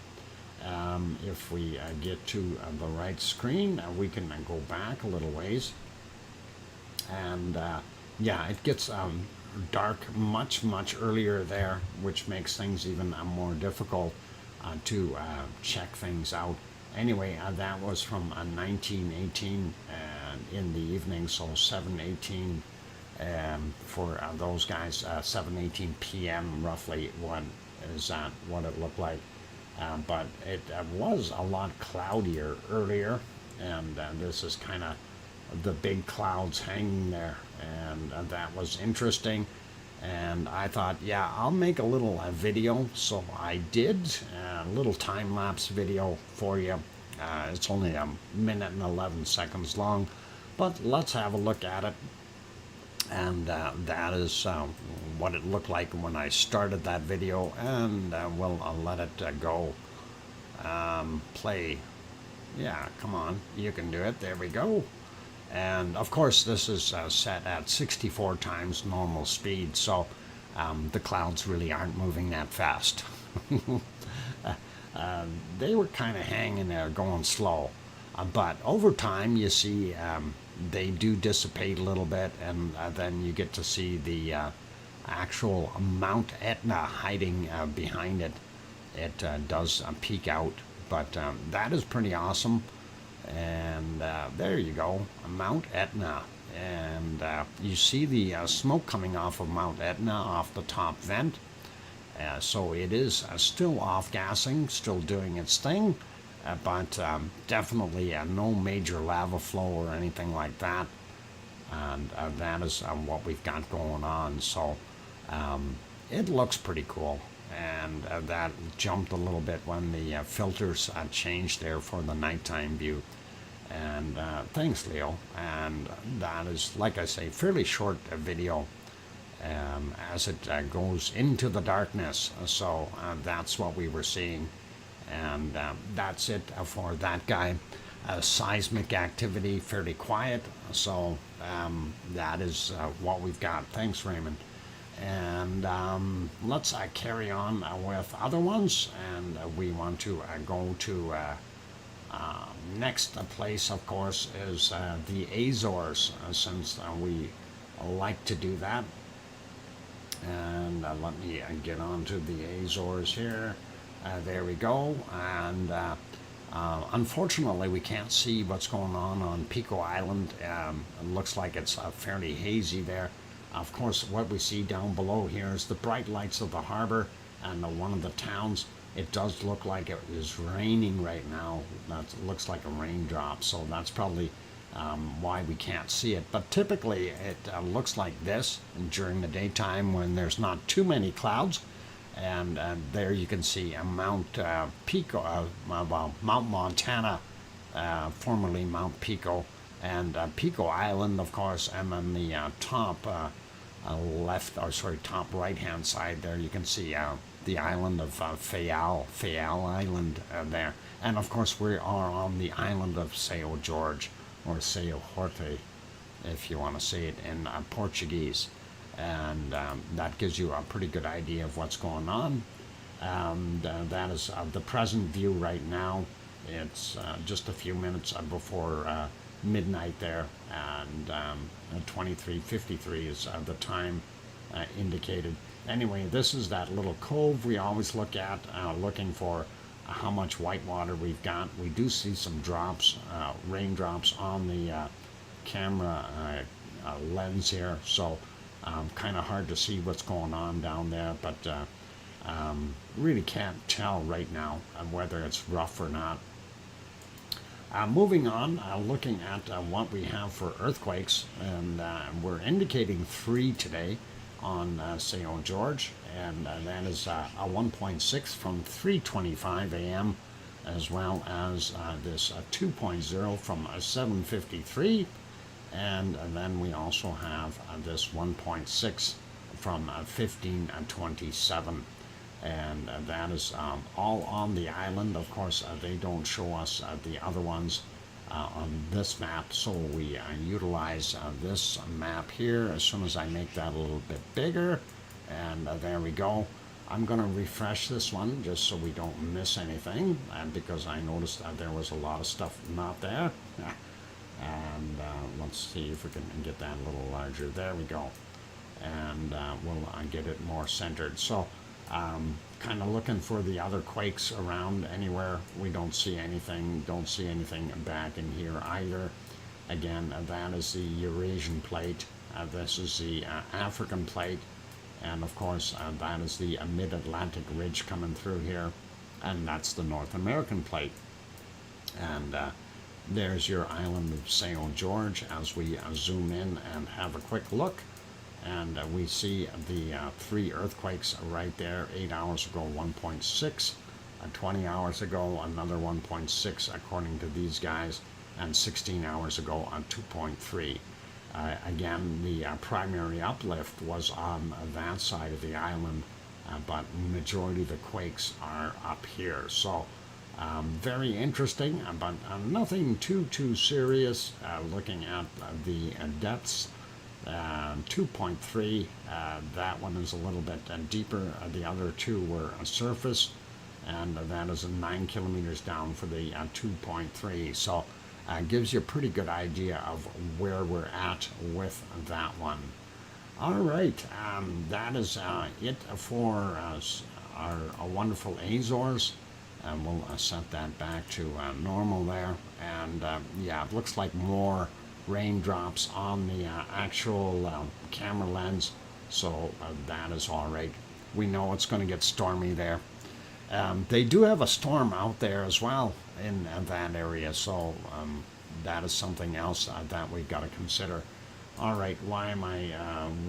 If we get to the right screen, we can go back a little ways. And yeah, it gets dark much earlier there, which makes things even more difficult to check things out. Anyway, that was from 1918 in the evening, so 7:18 for those guys, 7:18 p.m. roughly. What is that? What it looked like? But it was a lot cloudier earlier, and this is kind of the big clouds hanging there, and that was interesting. And I thought, yeah, I'll make a little video, so I did a little time-lapse video for you. It's only 1 minute and 11 seconds long, but let's have a look at it. And that is what it looked like when I started that video, and we'll let it go. Play. Yeah, come on, you can do it. There we go. And of course this is set at 64 times normal speed, so the clouds really aren't moving that fast. They were kind of hanging there, going slow, but over time you see they do dissipate a little bit, and then you get to see the actual Mount Etna hiding behind it. It does peek out, but that is pretty awesome. And there you go, Mount Etna. And you see the smoke coming off of Mount Etna off the top vent. So it is still off-gassing, still doing its thing, but definitely no major lava flow or anything like that. And that is what we've got going on. So it looks pretty cool. And that jumped a little bit when the filters changed there for the nighttime view. And thanks, Leo. And that is, like I say, fairly short video as it goes into the darkness. So that's what we were seeing. And that's it for that guy. Seismic activity, fairly quiet. So that is what we've got. Thanks, Raymond. And let's carry on with other ones. And we want to go to next place, of course, is the Azores, since we like to do that. And let me get on to the Azores here. There we go. And unfortunately, we can't see what's going on Pico Island. It looks like it's fairly hazy there. Of course, what we see down below here is the bright lights of the harbor and one of the towns. It does look like it is raining right now. That looks like a raindrop, so that's probably why we can't see it. But typically, it looks like this during the daytime when there's not too many clouds. And there you can see Mount Pico, Mount Montana, formerly Mount Pico, and Pico Island, of course, and then the top top right-hand side there, you can see the island of Fayal Island there. And of course, we are on the island of São Jorge, or São Jorge, if you want to say it in Portuguese. And that gives you a pretty good idea of what's going on. And that is the present view right now. It's just a few minutes before midnight there, and 23:53 is the time indicated. Anyway, this is that little cove we always look at, looking for how much white water we've got. We do see some drops, raindrops on the camera lens here, so kind of hard to see what's going on down there, but really can't tell right now whether it's rough or not. Moving on, looking at what we have for earthquakes, and we're indicating 3 today on São Jorge, and that is a 1.6 from 3:25 a.m., as well as this 2.0 from 7:53. And then we also have this 1.6 from 15:27, and that is all on the island. Of course, they don't show us the other ones on this map, so we utilize this map here. As soon as I make that a little bit bigger, and there we go. I'm going to refresh this one just so we don't miss anything, because I noticed there was a lot of stuff not there. And let's see if we can get that a little larger. There we go. And we'll get it more centered. So kind of looking for the other quakes around anywhere. We don't see anything. Don't see anything back in here either. Again, that is the Eurasian plate. This is the African plate. And of course, that is the mid-Atlantic ridge coming through here. And that's the North American plate. And there's your island of São Jorge as we zoom in and have a quick look. And we see the 3 earthquakes right there. 8 hours ago, 1.6. 20 hours ago, another 1.6 according to these guys. And 16 hours ago, 2.3. Again, the primary uplift was on that side of the island, but majority of the quakes are up here. So very interesting, but nothing too serious. Looking at the depths, 2.3, that one is a little bit deeper. The other 2 were surface, and that is 9 kilometers down for the 2.3. So gives you a pretty good idea of where we're at with that one. All right, that is it for our wonderful Azores. We'll set that back to normal there. And yeah, it looks like more raindrops on the actual camera lens. So that is all right. We know it's going to get stormy there. They do have a storm out there as well in that area. So that is something else that we've got to consider. All right, why am I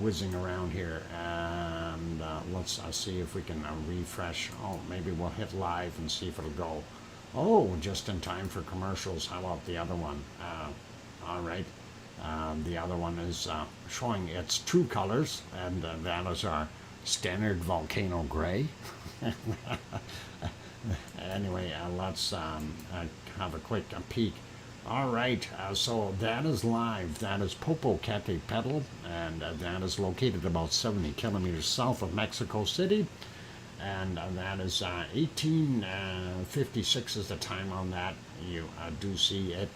whizzing around here? And let's see if we can refresh. Oh, maybe we'll hit live and see if it'll go. Oh, just in time for commercials. How about the other one? All right. The other one is showing its true colors, and that is our standard volcano gray. Anyway, let's have a quick peek. All right, so that is live. That is Popocatepetl, and that is located about 70 kilometers south of Mexico City. And that is 1856 is the time on that. You do see it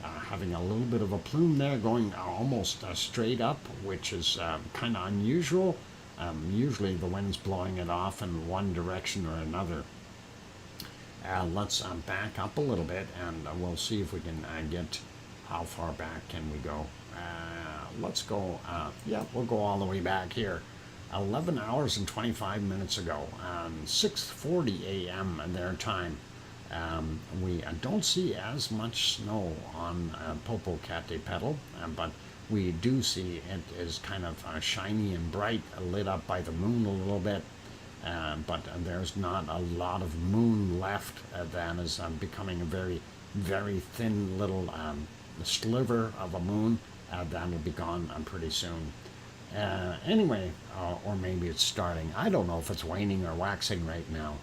having a little bit of a plume there, going almost straight up, which is kind of unusual. Usually the wind's blowing it off in one direction or another. Let's back up a little bit, and we'll see if we can get how far back can we go. Let's go, yeah, we'll go all the way back here. 11 hours and 25 minutes ago, 6:40 a.m. their time. We don't see as much snow on Popocatepetl, but we do see it is kind of shiny and bright, lit up by the moon a little bit. But there's not a lot of moon left. That is becoming a very, very thin little sliver of a moon. That will be gone pretty soon. Anyway, or maybe it's starting. I don't know if it's waning or waxing right now.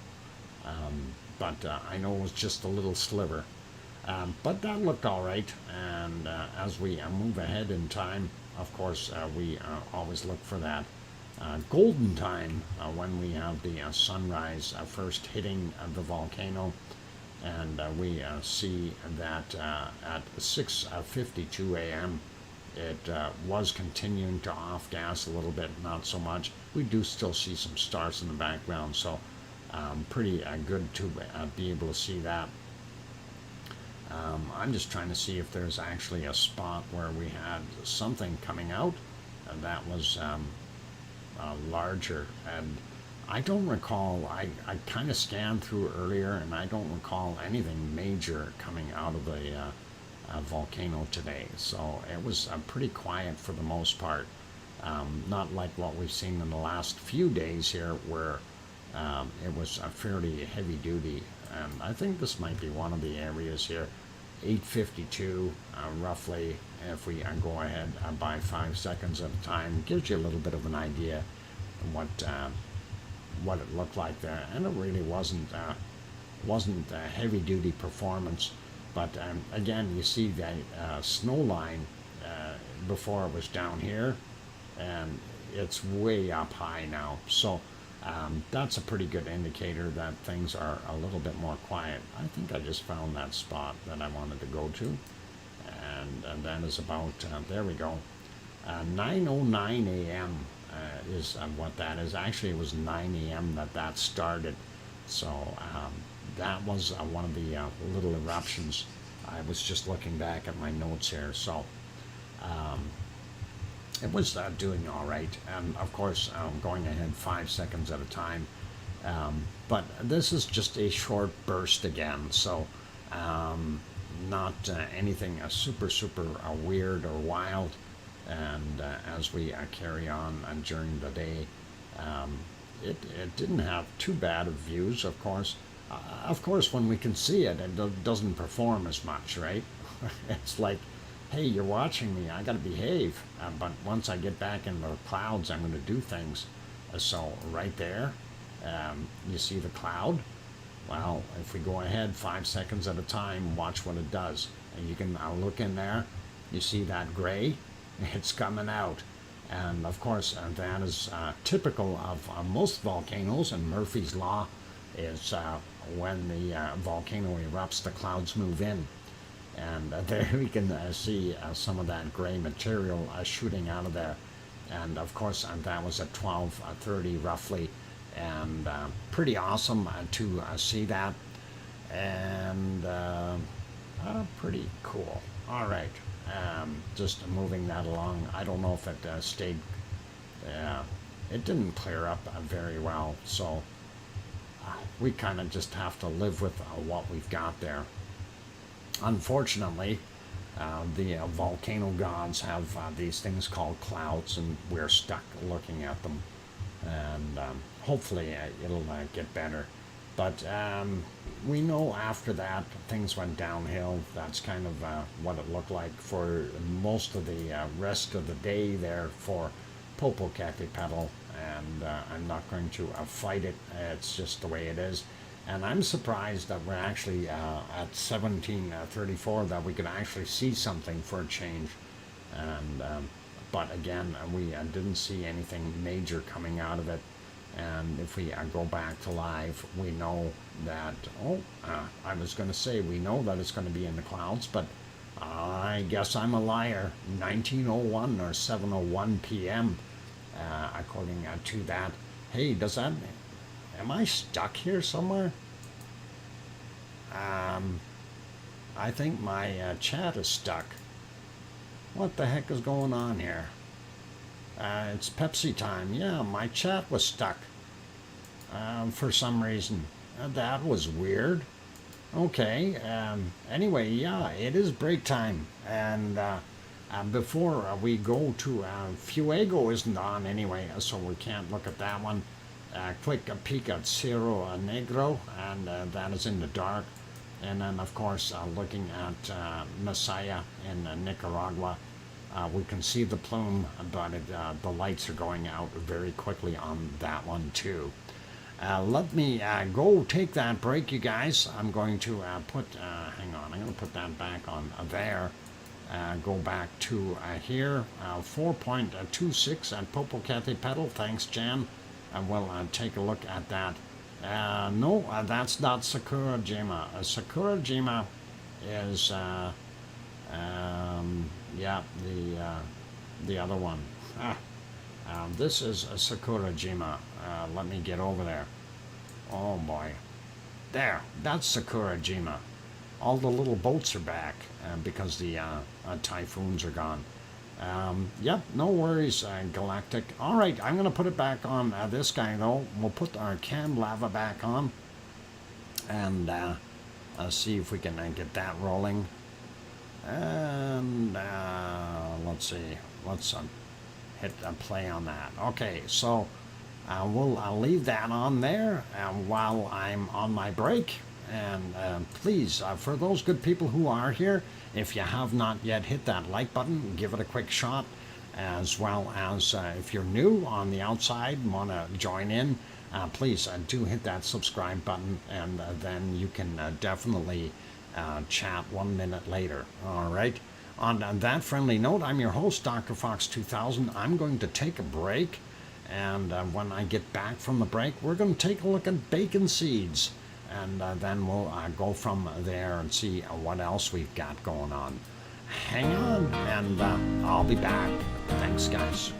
But I know it was just a little sliver. But that looked all right. And as we move ahead in time, of course, we always look for that golden time when we have the sunrise first hitting the volcano, and we see that at 6:52 a.m. it was continuing to off gas a little bit, not so much. We do still see some stars in the background, so pretty good to be able to see that. I'm just trying to see if there's actually a spot where we had something coming out that was larger, and I don't recall. I kind of scanned through earlier, and I don't recall anything major coming out of the volcano today. So it was pretty quiet for the most part. Not like what we've seen in the last few days here, where it was fairly heavy duty. And I think this might be one of the areas here. 8:52 roughly, if we go ahead by 5 seconds at a time, gives you a little bit of an idea of what it looked like there. And it really wasn't a heavy duty performance, but again, you see the snow line before it was down here, and it's way up high now. So that's a pretty good indicator that things are a little bit more quiet. I think I just found that spot that I wanted to go to, and that is about, there we go, 9:09 a.m. Is what that is. Actually, it was 9 a.m. that started, so that was one of the little eruptions. I was just looking back at my notes here, so it was doing all right, and of course going ahead 5 seconds at a time, but this is just a short burst again, so not anything super weird or wild. And as we carry on during the day, it didn't have too bad of views, of course. Of course, when we can see it, it doesn't perform as much, right? It's like, hey, you're watching me, I gotta behave. But once I get back in the clouds, I'm gonna do things. So right there, you see the cloud? Well, if we go ahead 5 seconds at a time, watch what it does. And you can look in there, you see that gray? It's coming out. And of course, that is typical of most volcanoes, and Murphy's Law is when the volcano erupts, the clouds move in. And there we can see some of that gray material shooting out of there. And of course, that was at 12:30 roughly, and pretty awesome to see that, and pretty cool. All right, just moving that along. I don't know if it stayed. It didn't clear up very well, so we kind of just have to live with what we've got there. Unfortunately, the volcano gods have these things called clouds, and we're stuck looking at them. And hopefully it'll get better. But we know after that things went downhill. That's kind of what it looked like for most of the rest of the day there for Popocatepetl. And I'm not going to fight it. It's just the way it is. And I'm surprised that we're actually at 1734 that we could actually see something for a change. And but again, we didn't see anything major coming out of it. And if we go back to live, we know that, I was going to say we know that it's going to be in the clouds, but I guess I'm a liar. 1901 or 7:01 p.m. According to that. Hey, does that... Am I stuck here somewhere? I think my chat is stuck. What the heck is going on here? It's Pepsi time. Yeah, my chat was stuck for some reason. That was weird. Okay. Anyway, yeah, it is break time. And before we go to Fuego isn't on anyway, so we can't look at that one. Quick peek at Cerro Negro, and that is in the dark. And then, of course, looking at Masaya in Nicaragua, we can see the plume, but the lights are going out very quickly on that one, too. Let me go take that break, you guys. I'm going to hang on, I'm going to put that back on there. Go back to here, 4.26 at Popocatepetl. Thanks, Jan. And we'll take a look at that. No, that's not Sakurajima. Sakurajima is, yeah, the other one. This is Sakurajima. Let me get over there. Oh boy. There, that's Sakurajima. All the little boats are back because the typhoons are gone. Yep, no worries, Galactic. All right, I'm going to put it back on this guy, though. We'll put our canned lava back on and see if we can get that rolling. And let's see. Let's hit play on that. Okay, so I'll leave that on there while I'm on my break. And please, for those good people who are here, if you have not yet hit that like button, give it a quick shot, as well as if you're new on the outside and want to join in, please do hit that subscribe button, and then you can definitely chat 1 minute later. All right. On that friendly note, I'm your host, DrFox2000. I'm going to take a break, and when I get back from the break, we're going to take a look at bacon seeds. And then we'll go from there and see what else we've got going on. Hang on, and I'll be back. Thanks, guys.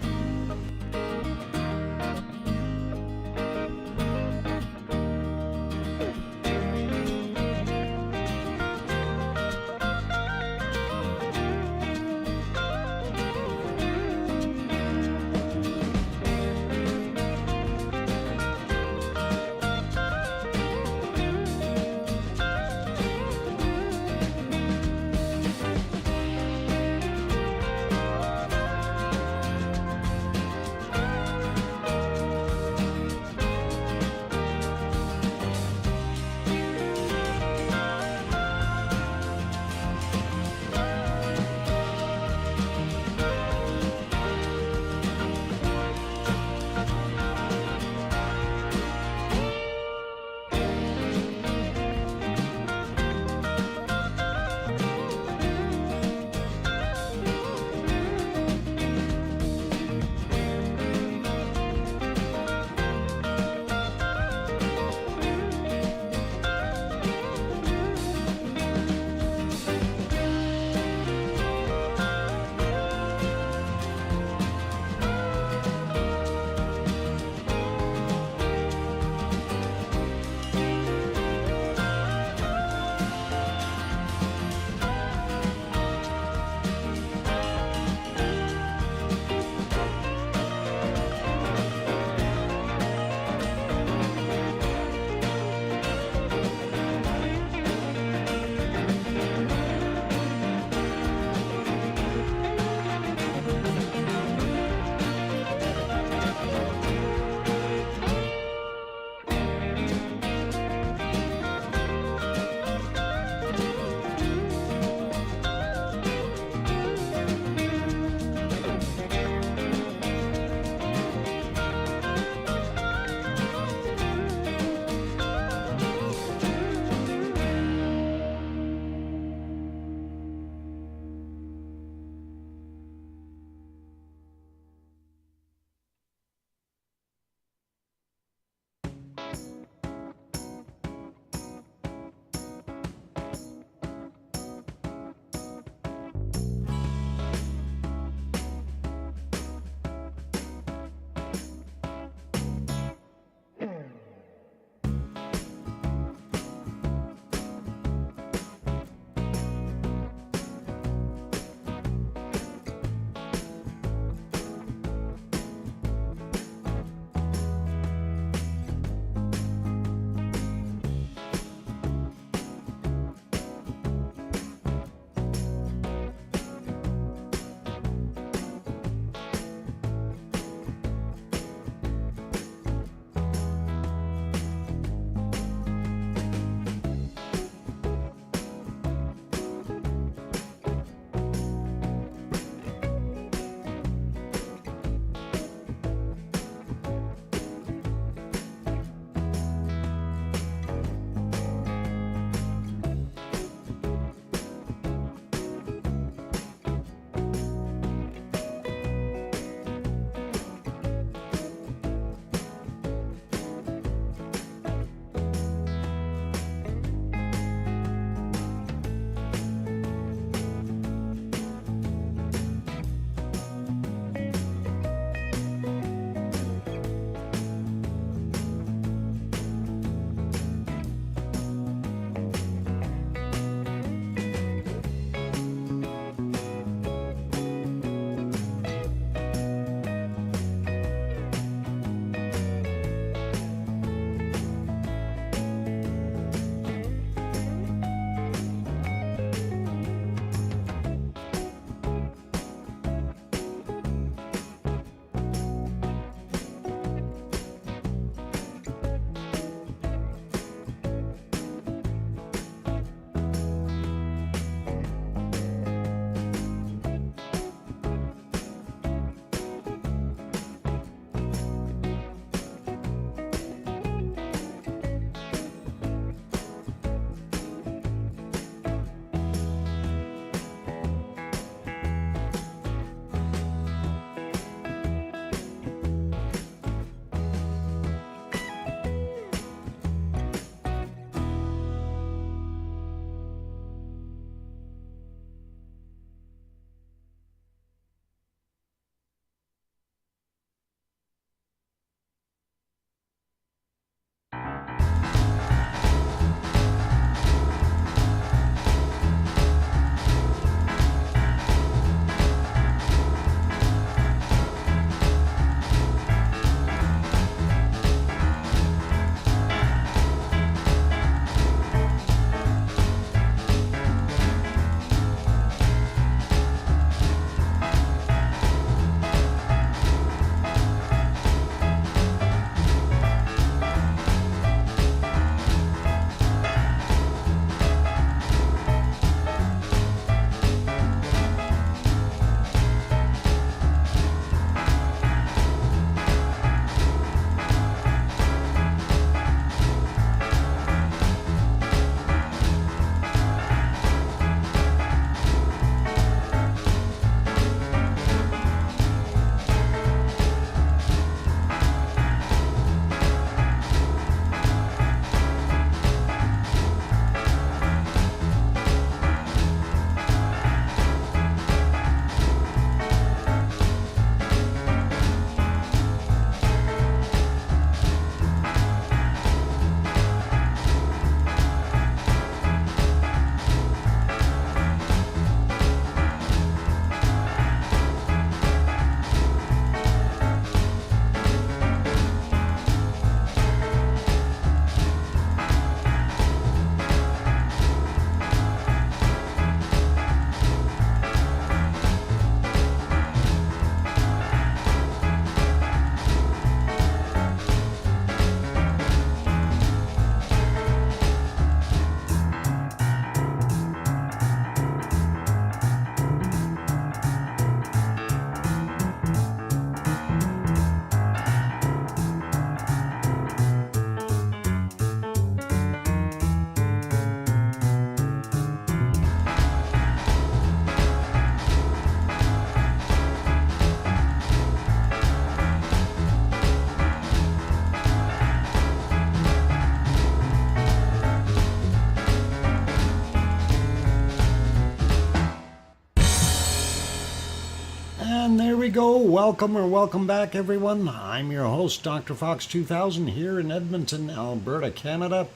we go. Welcome or welcome back, everyone. I'm your host, DrFox2000, here in Edmonton, Alberta, Canada.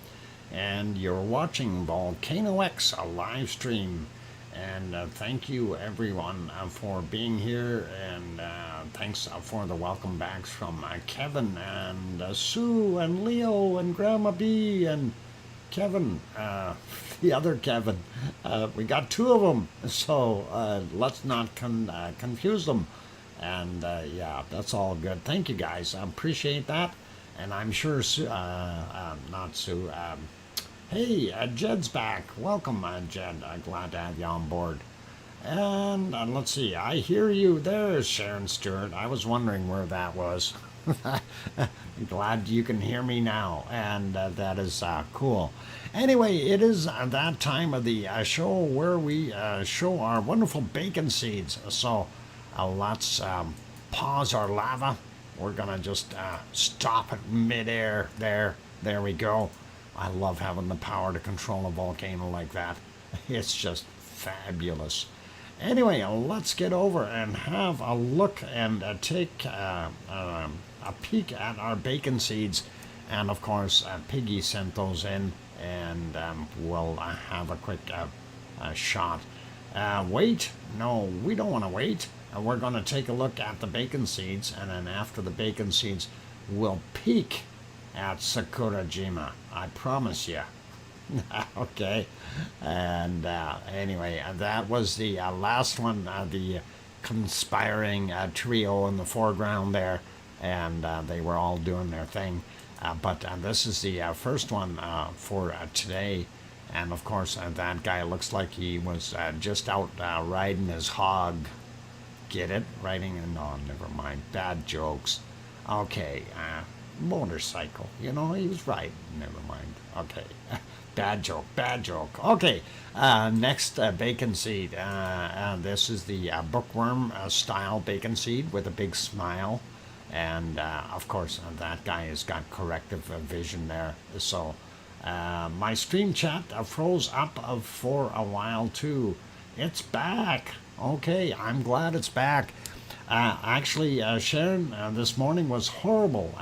And you're watching VolcanoX, a live stream. And thank you, everyone, for being here. And thanks for the welcome backs from Kevin and Sue and Leo and Grandma B and Kevin, the other Kevin. We got two of them, so let's not confuse them. And yeah, that's all good. Thank you, guys. I appreciate that. And I'm sure not Sue. Hey, Jed's back. Welcome, Jed. Glad to have you on board. And let's see. I hear you. There's Sharon Stewart. I was wondering where that was. Glad you can hear me now, and that is cool. Anyway, it is that time of the show where we show our wonderful bacon seeds. So let's pause our lava. We're gonna just stop it midair. There we go. I love having the power to control a volcano like that. It's just fabulous. Anyway, let's get over and have a look and take a peek at our bacon seeds. And of course, Piggy sent those in, and we'll have a quick shot. Wait? No, we don't want to wait. We're going to take a look at the bacon seeds, and then after the bacon seeds, we'll peek at Sakurajima. I promise you. Okay. And anyway, that was the last one, the conspiring trio in the foreground there, and they were all doing their thing. But this is the first one for today. And of course, that guy looks like he was just out riding his hog. Get it? Riding? No, never mind. Bad jokes. Okay. Motorcycle. You know, he was riding. Never mind. Okay. Bad joke. Okay. Next bacon seed. This is the bookworm style bacon seed with a big smile. And of course, that guy has got corrective vision there. So my stream chat froze up for a while too. It's back. Okay, I'm glad it's back. Actually, Sharon, this morning was horrible.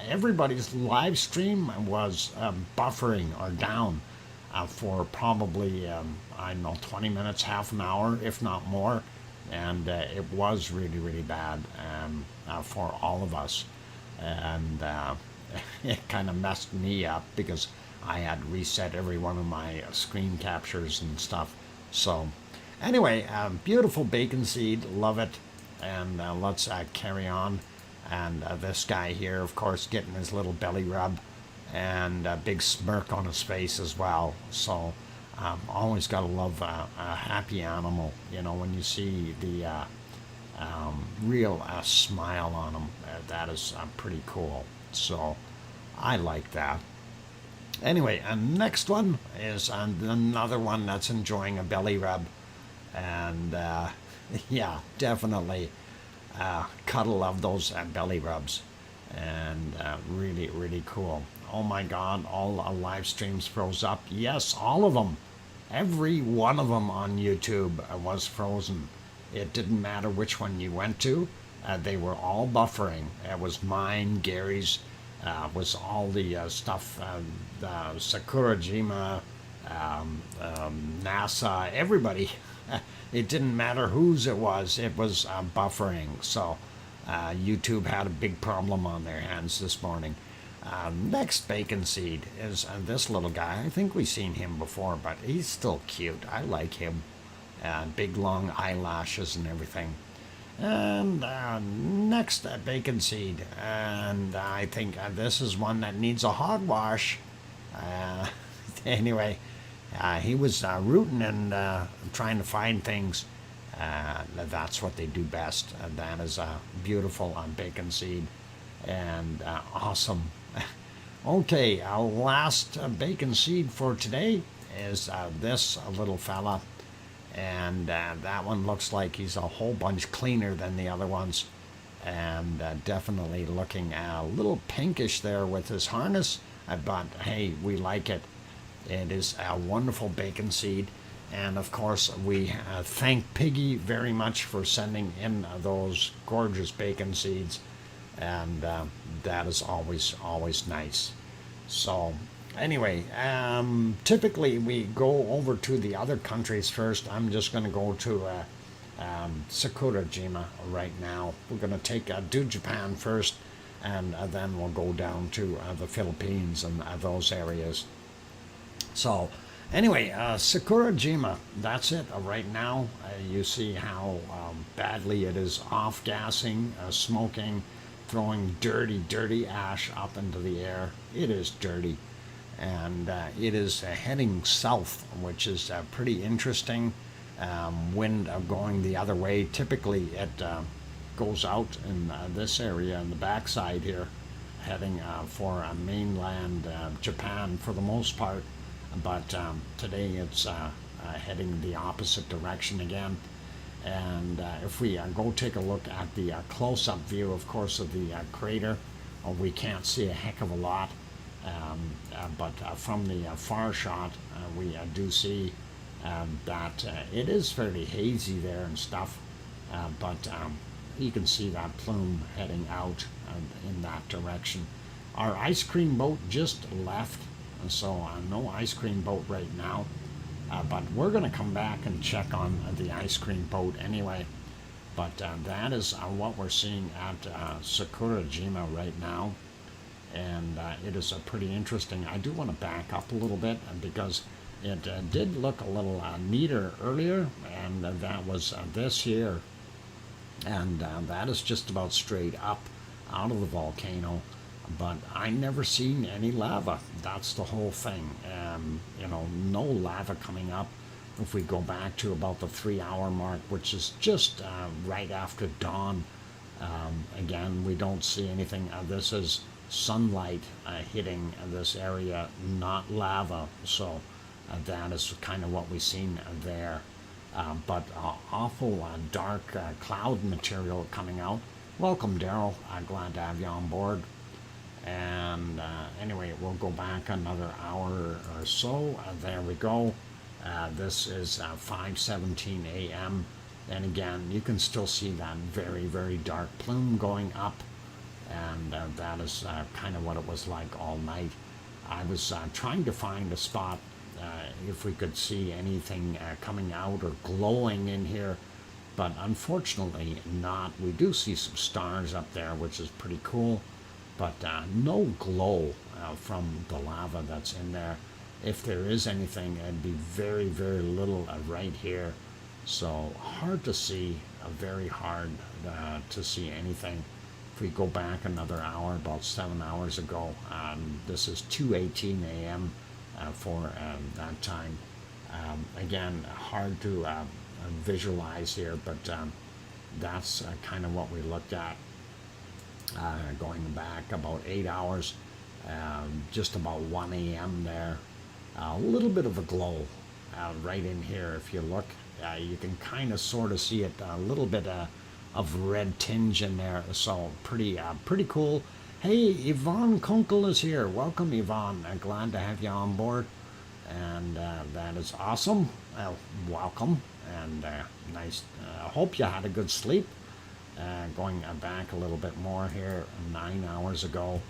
Everybody's live stream was buffering or down for probably, I don't know, 20 minutes, half an hour, if not more. And it was really, really bad for all of us. And it kind of messed me up because I had reset every one of my screen captures and stuff. So anyway, beautiful bacon seed, love it. And let's carry on. And this guy here, of course, getting his little belly rub and a big smirk on his face as well. So always got to love a happy animal, you know, when you see the real smile on him. That is pretty cool. So I like that. Anyway, next one is another one that's enjoying a belly rub. And yeah, definitely gotta love those belly rubs. And really, really cool. Oh my God, all live streams froze up. Yes, all of them. Every one of them on YouTube was frozen. It didn't matter which one you went to. They were all buffering. It was mine, Gary's, was all the stuff, Sakurajima, NASA, everybody. It didn't matter whose it was buffering. So YouTube had a big problem on their hands this morning. Next bacon seed is this little guy. I think we've seen him before, but he's still cute. I like him. Big long eyelashes and everything. And next bacon seed. And I think this is one that needs a hogwash. Anyway, he was rooting and trying to find things. That's what they do best. That is a beautiful bacon seed. And awesome. Okay, our last bacon seed for today is this little fella. And that one looks like he's a whole bunch cleaner than the other ones. And definitely looking a little pinkish there with his harness. But hey, we like it. It is a wonderful bacon seed. And of course, we thank Piggy very much for sending in those gorgeous bacon seeds, and that is always nice. So anyway, typically we go over to the other countries first. I'm just going to go to Sakurajima right now. We're going to do Japan first, and then we'll go down to the Philippines and those areas. So anyway, Sakurajima, that's it right now. You see how badly it is off-gassing, smoking, throwing dirty ash up into the air. It is dirty. And it is heading south, which is pretty interesting. Wind going the other way. Typically it goes out in this area in the backside here, heading for mainland Japan for the most part. But today it's heading the opposite direction again. And if we go take a look at the close-up view, of course, of the crater, we can't see a heck of a lot. But from the far shot, we do see that it is fairly hazy there and stuff. But you can see that plume heading out in that direction. Our ice cream boat just left. So no ice cream boat right now, but we're going to come back and check on the ice cream boat anyway. But that is what we're seeing at Sakurajima right now, and it is pretty interesting. I do want to back up a little bit because it did look a little neater earlier, and that was this here, and that is just about straight up out of the volcano. But I never seen any lava. That's the whole thing. You know, no lava coming up. If we go back to about the 3-hour mark, which is just right after dawn, again, we don't see anything. This is sunlight hitting this area, not lava. So that is kind of what we've seen there. But awful dark cloud material coming out. Welcome, Daryl. Glad to have you on board. And anyway, we'll go back another hour or so. There we go. This is 5:17 a.m. And again, you can still see that very dark plume going up. And that is kind of what it was like all night. I was trying to find a spot if we could see anything coming out or glowing in here. But unfortunately not. We do see some stars up there, which is pretty cool. But no glow from the lava that's in there. If there is anything, it'd be very little right here. So hard to see, very hard to see anything. If we go back another hour, about 7 hours ago, this is 2:18 a.m. For that time. Again, hard to visualize here, but that's kind of what we looked at. Going back about 8 hours, just about 1 a.m. there. A little bit of a glow right in here. If you look, you can kind of sort of see it, a little bit of red tinge in there. So pretty cool. Hey, Yvonne Kunkel is here. Welcome, Yvonne. Glad to have you on board. And that is awesome. Welcome. And nice. Hope you had a good sleep. Going back a little bit more here, 9 hours ago,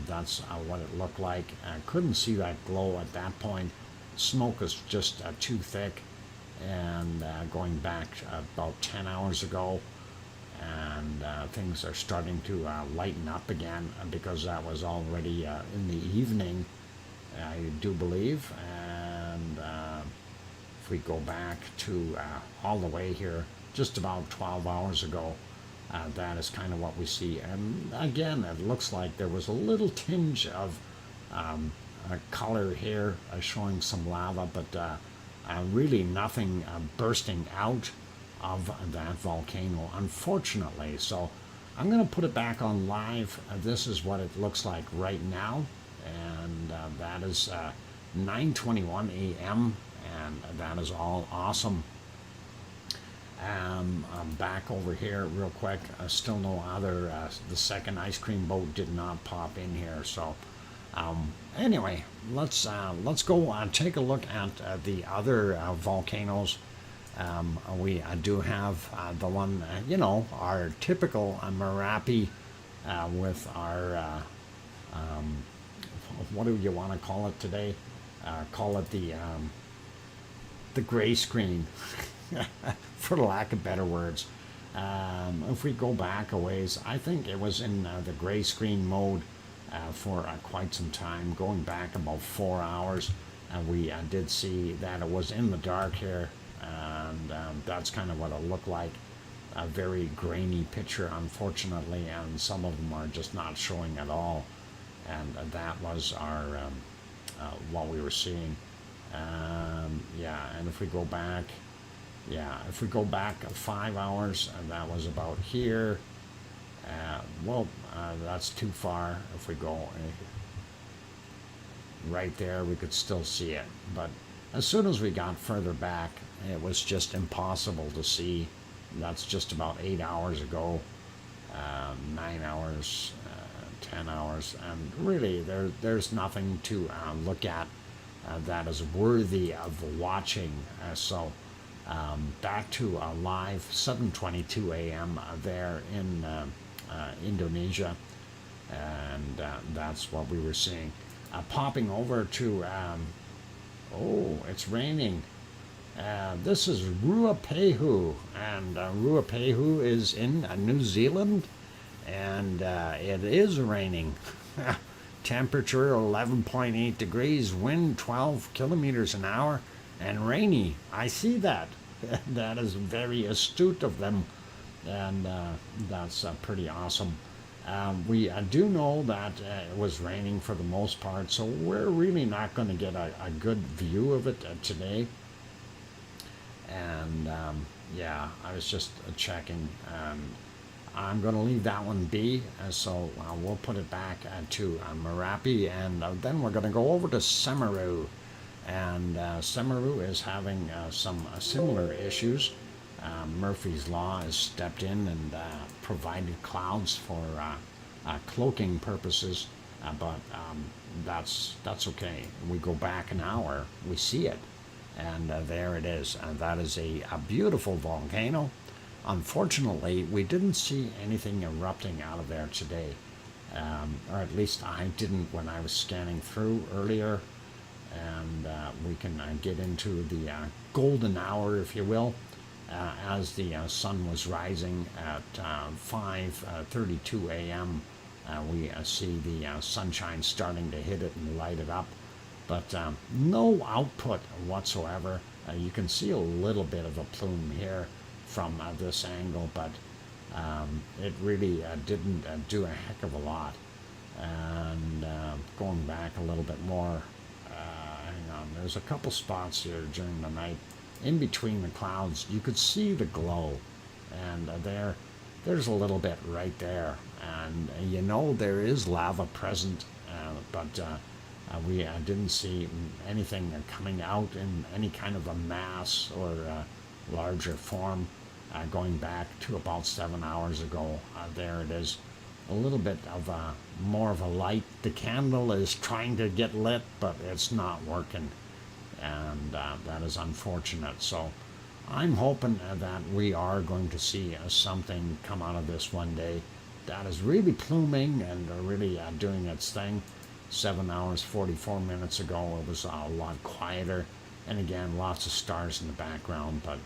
that's what it looked like. I couldn't see that glow at that point. Smoke is just too thick. And going back about 10 hours ago, and things are starting to lighten up again because that was already in the evening, I do believe. And if we go back to all the way here, just about 12 hours ago, that is kind of what we see. And again, it looks like there was a little tinge of color here showing some lava, but really nothing bursting out of that volcano, unfortunately. So I'm going to put it back on live. This is what it looks like right now, and that is 9:21 a.m. and that is all awesome. I'm back over here real quick. Still no other, the second ice cream boat did not pop in here, so Anyway, let's go take a look at the other volcanoes. We do have the one, our typical Merapi with our, what do you want to call it today? Call it the gray screen, for lack of better words. If we go back a ways, I think it was in the gray screen mode for quite some time, going back about 4 hours. We did see that it was in the dark here, and that's kind of what it looked like. A very grainy picture, unfortunately, and some of them are just not showing at all. And that was our what we were seeing. Yeah, and if we go back, if we go back 5 hours, and that was about here. That's too far. If we go right there, we could still see it. But as soon as we got further back, it was just impossible to see. That's just about 8 hours ago, 9 hours, 10 hours, and really there's nothing to look at that is worthy of watching. So back to live 7:22 a.m. There in Indonesia, and that's what we were seeing. Popping over to, oh, it's raining. This is Ruapehu, and Ruapehu is in New Zealand, and it is raining. Temperature 11.8 degrees, wind 12 kilometers an hour, and rainy. I see that. That is very astute of them, and that's pretty awesome. We do know that it was raining for the most part, so we're really not going to get a good view of it today. And yeah, I was just checking. I'm going to leave that one be, so we'll put it back to Merapi, and then we're going to go over to Semeru. And Semeru is having some similar issues. Murphy's Law has stepped in and provided clouds for cloaking purposes, but that's okay. We go back an hour, we see it, and there it is. And that is a beautiful volcano. Unfortunately, we didn't see anything erupting out of there today, or at least I didn't when I was scanning through earlier. And we can get into the golden hour, if you will, as the sun was rising at 5:32 a.m. We see the sunshine starting to hit it and light it up, but no output whatsoever. You can see a little bit of a plume here from this angle, but it really didn't do a heck of a lot. And going back a little bit more, there's a couple spots here during the night in between the clouds. You could see the glow, and there's a little bit right there, and there is lava present, but we didn't see anything coming out in any kind of a mass or larger form. Going back to about 7 hours ago, there it is. A little bit of more of a light. The candle is trying to get lit, but it's not working, and that is unfortunate. So I'm hoping that we are going to see something come out of this one day that is really pluming and really doing its thing. 7 hours 44 minutes ago, it was a lot quieter, and again, lots of stars in the background, but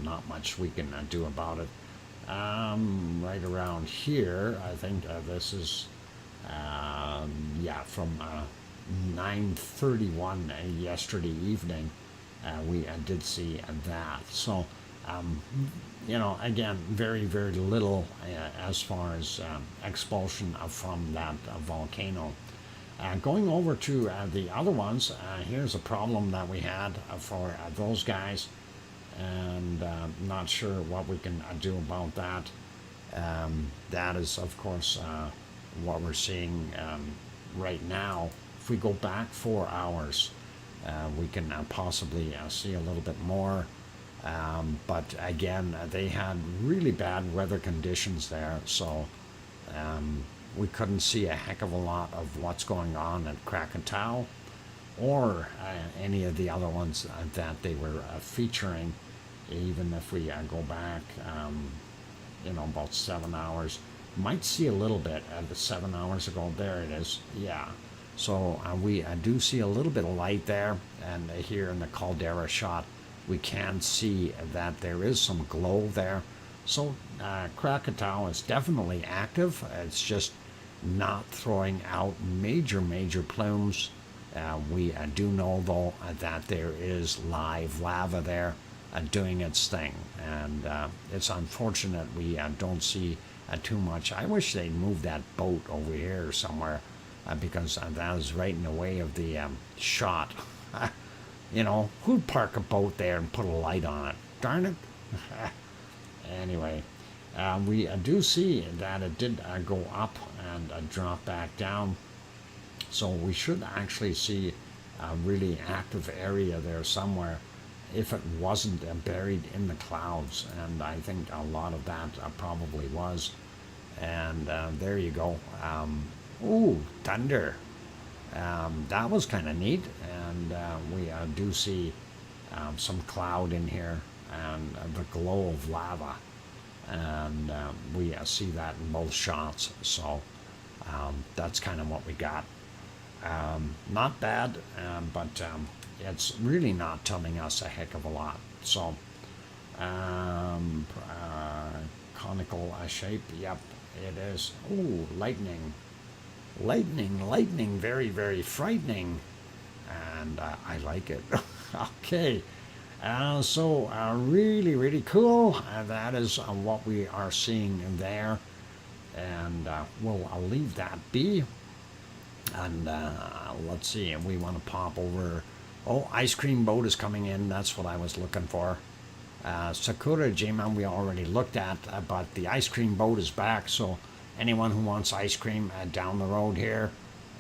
not much we can do about it. Right around here, I think this is, from 9:31 yesterday evening, we did see that. So, again, very, very little as far as expulsion from that volcano. Going over to the other ones, here's a problem that we had for those guys. And not sure what we can do about that. That is, of course, what we're seeing right now. If we go back 4 hours, we can possibly see a little bit more. But again, they had really bad weather conditions there. So we couldn't see a heck of a lot of what's going on at Krakatoa or any of the other ones that they were featuring. Even if we go back, about 7 hours, might see a little bit at the 7 hours ago. There it is. Yeah. So we do see a little bit of light there, and here in the Caldera shot, we can see that there is some glow there. So Krakatoa is definitely active. It's just not throwing out major plumes. We do know, though, that there is live lava there doing its thing, and it's unfortunate we don't see too much. I wish they'd move that boat over here somewhere, because that is right in the way of the shot. Who'd park a boat there and put a light on it? Darn it. Anyway, we do see that it did go up and drop back down. So we should actually see a really active area there somewhere if it wasn't buried in the clouds. And I think a lot of that probably was. And there you go. Ooh, thunder. That was kind of neat. And we do see some cloud in here and the glow of lava. And we see that in both shots. So that's kind of what we got. Not bad, but it's really not telling us a heck of a lot. So conical shape, yep, it is. Ooh, lightning, very, very frightening, and I like it. Okay, so really cool. That is what we are seeing there, and I'll leave that be. And let's see, we want to pop over. Oh, ice cream boat is coming in. That's what I was looking for. Sakura J-Man we already looked at, but the ice cream boat is back. So anyone who wants ice cream down the road here,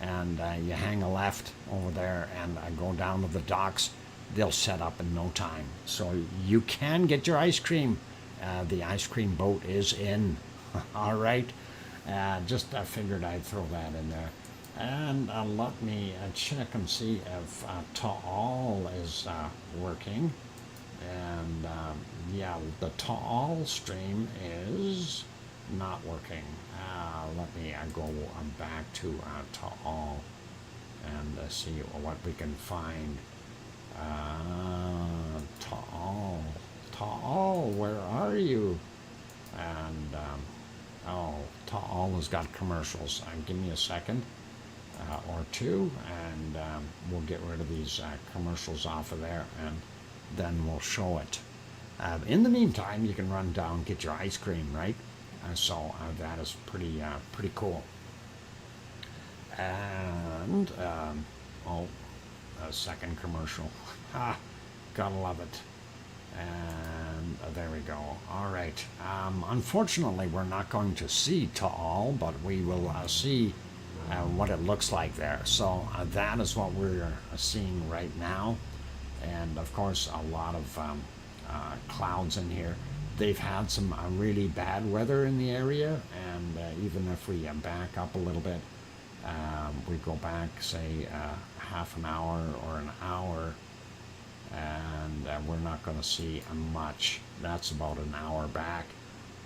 and you hang a left over there and go down to the docks, they'll set up in no time. So you can get your ice cream. The ice cream boat is in. All right. Just figured I'd throw that in there. And let me check and see if Taal is working. And yeah, the Taal stream is not working. Let me go back to Taal and see what we can find. Taal, where are you? And Taal has got commercials. Give me a second. Or two, and we'll get rid of these commercials off of there, and then we'll show it. In the meantime, you can run down and get your ice cream, right? So that is pretty cool. And a second commercial. Gotta love it. And there we go. All right. Unfortunately, we're not going to see Taal, but we will see what it looks like there. So that is what we're seeing right now. And of course, a lot of clouds in here. They've had some really bad weather in the area, and even if we back up a little bit, we go back, say, half an hour or an hour, and we're not going to see much. That's about an hour back.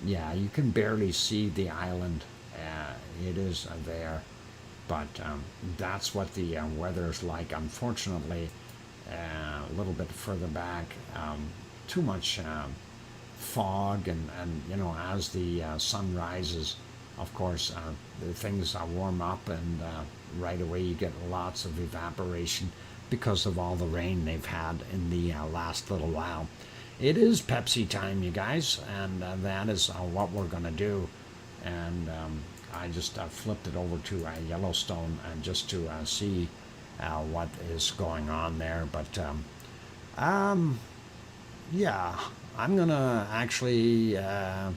Yeah, you can barely see the island. It is there. But that's what the weather's like. Unfortunately, a little bit further back, too much fog, and as the sun rises, of course, the things warm up, and right away you get lots of evaporation because of all the rain they've had in the last little while. It is Pepsi time, you guys, and that is what we're going to do. And I just flipped it over to Yellowstone just to see what is going on there. But yeah, I'm gonna actually do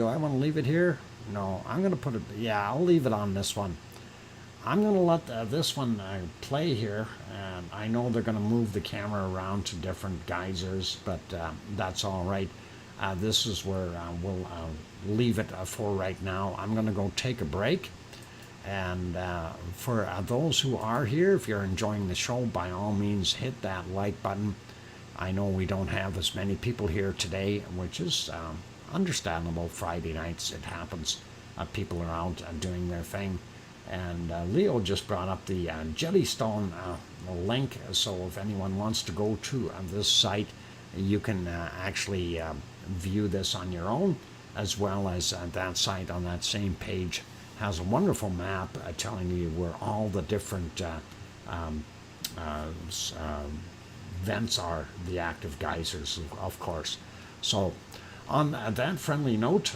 I want to leave it here? No, I'm gonna put it, yeah, I'll leave it on this one. I'm gonna let this one play here, and I know they're gonna move the camera around to different geysers, but that's all right. this is where we'll leave it for right now. I'm going to go take a break. And for those who are here, if you're enjoying the show, by all means, hit that like button. I know we don't have as many people here today, which is understandable. Friday nights, it happens. People are out doing their thing. And Leo just brought up the Jellystone link, so if anyone wants to go to this site, you can actually view this on your own, as well as that site on that same page has a wonderful map telling you where all the different vents are, the active geysers, of course. So on that friendly note,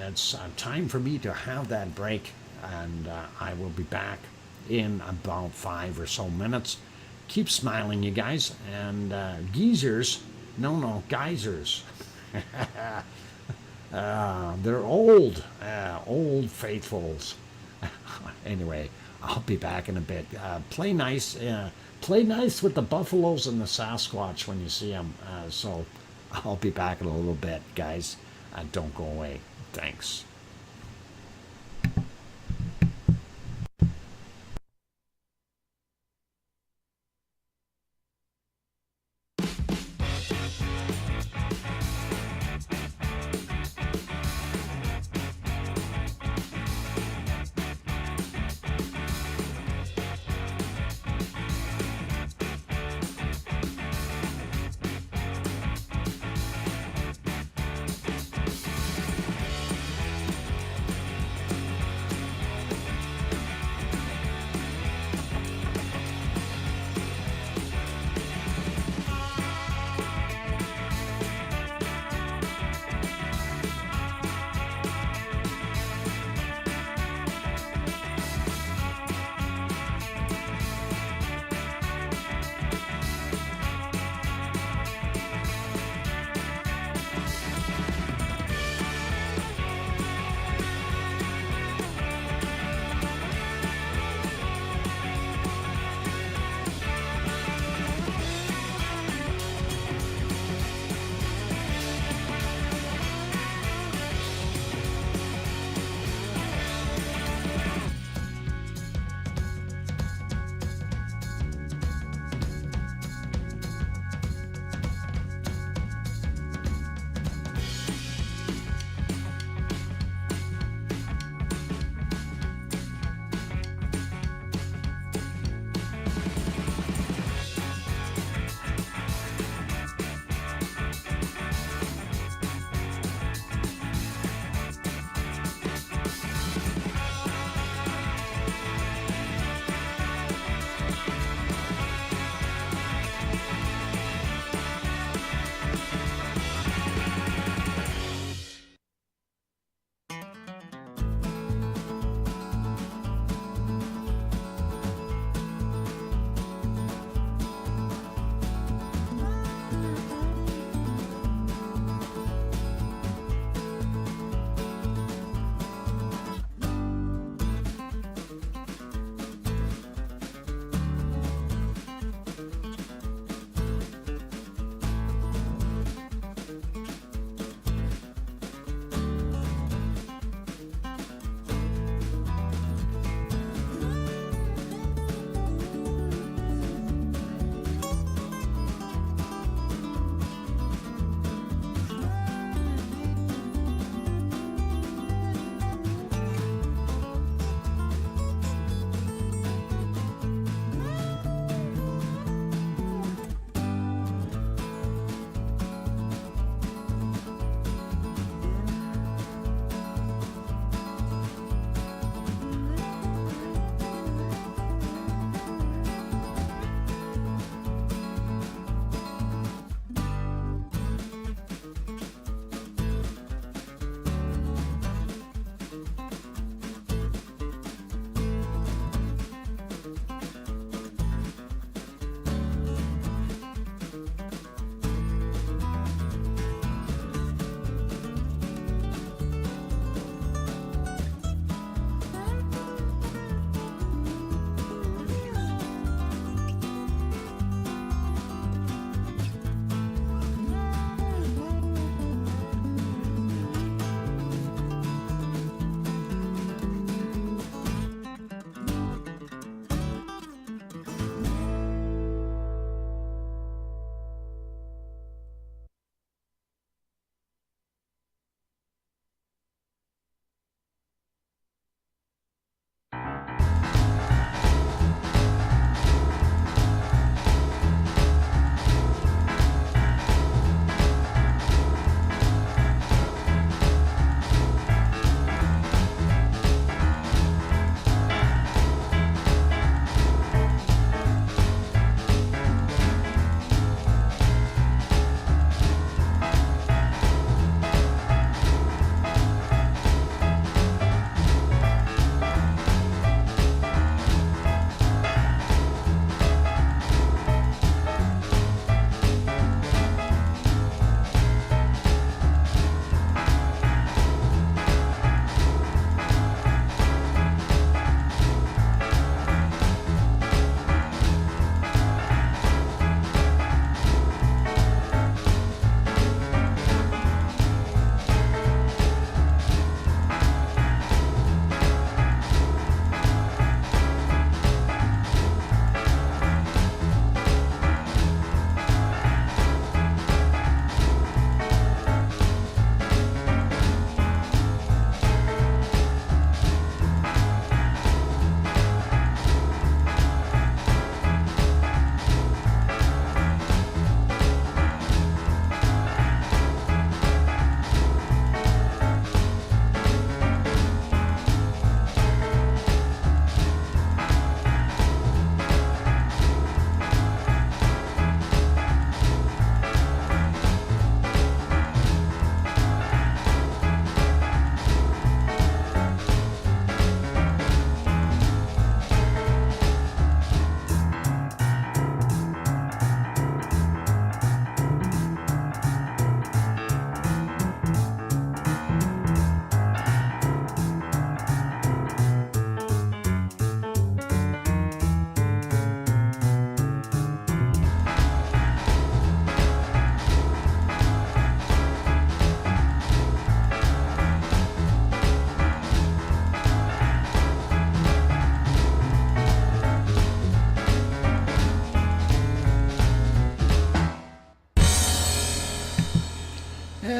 it's time for me to have that break, and I will be back in about 5 or so minutes. Keep smiling, you guys. And geysers, geysers. They're old faithfuls. Anyway, I'll be back in a bit. Play nice with the buffaloes and the Sasquatch when you see them. So I'll be back in a little bit, guys. Don't go away. Thanks.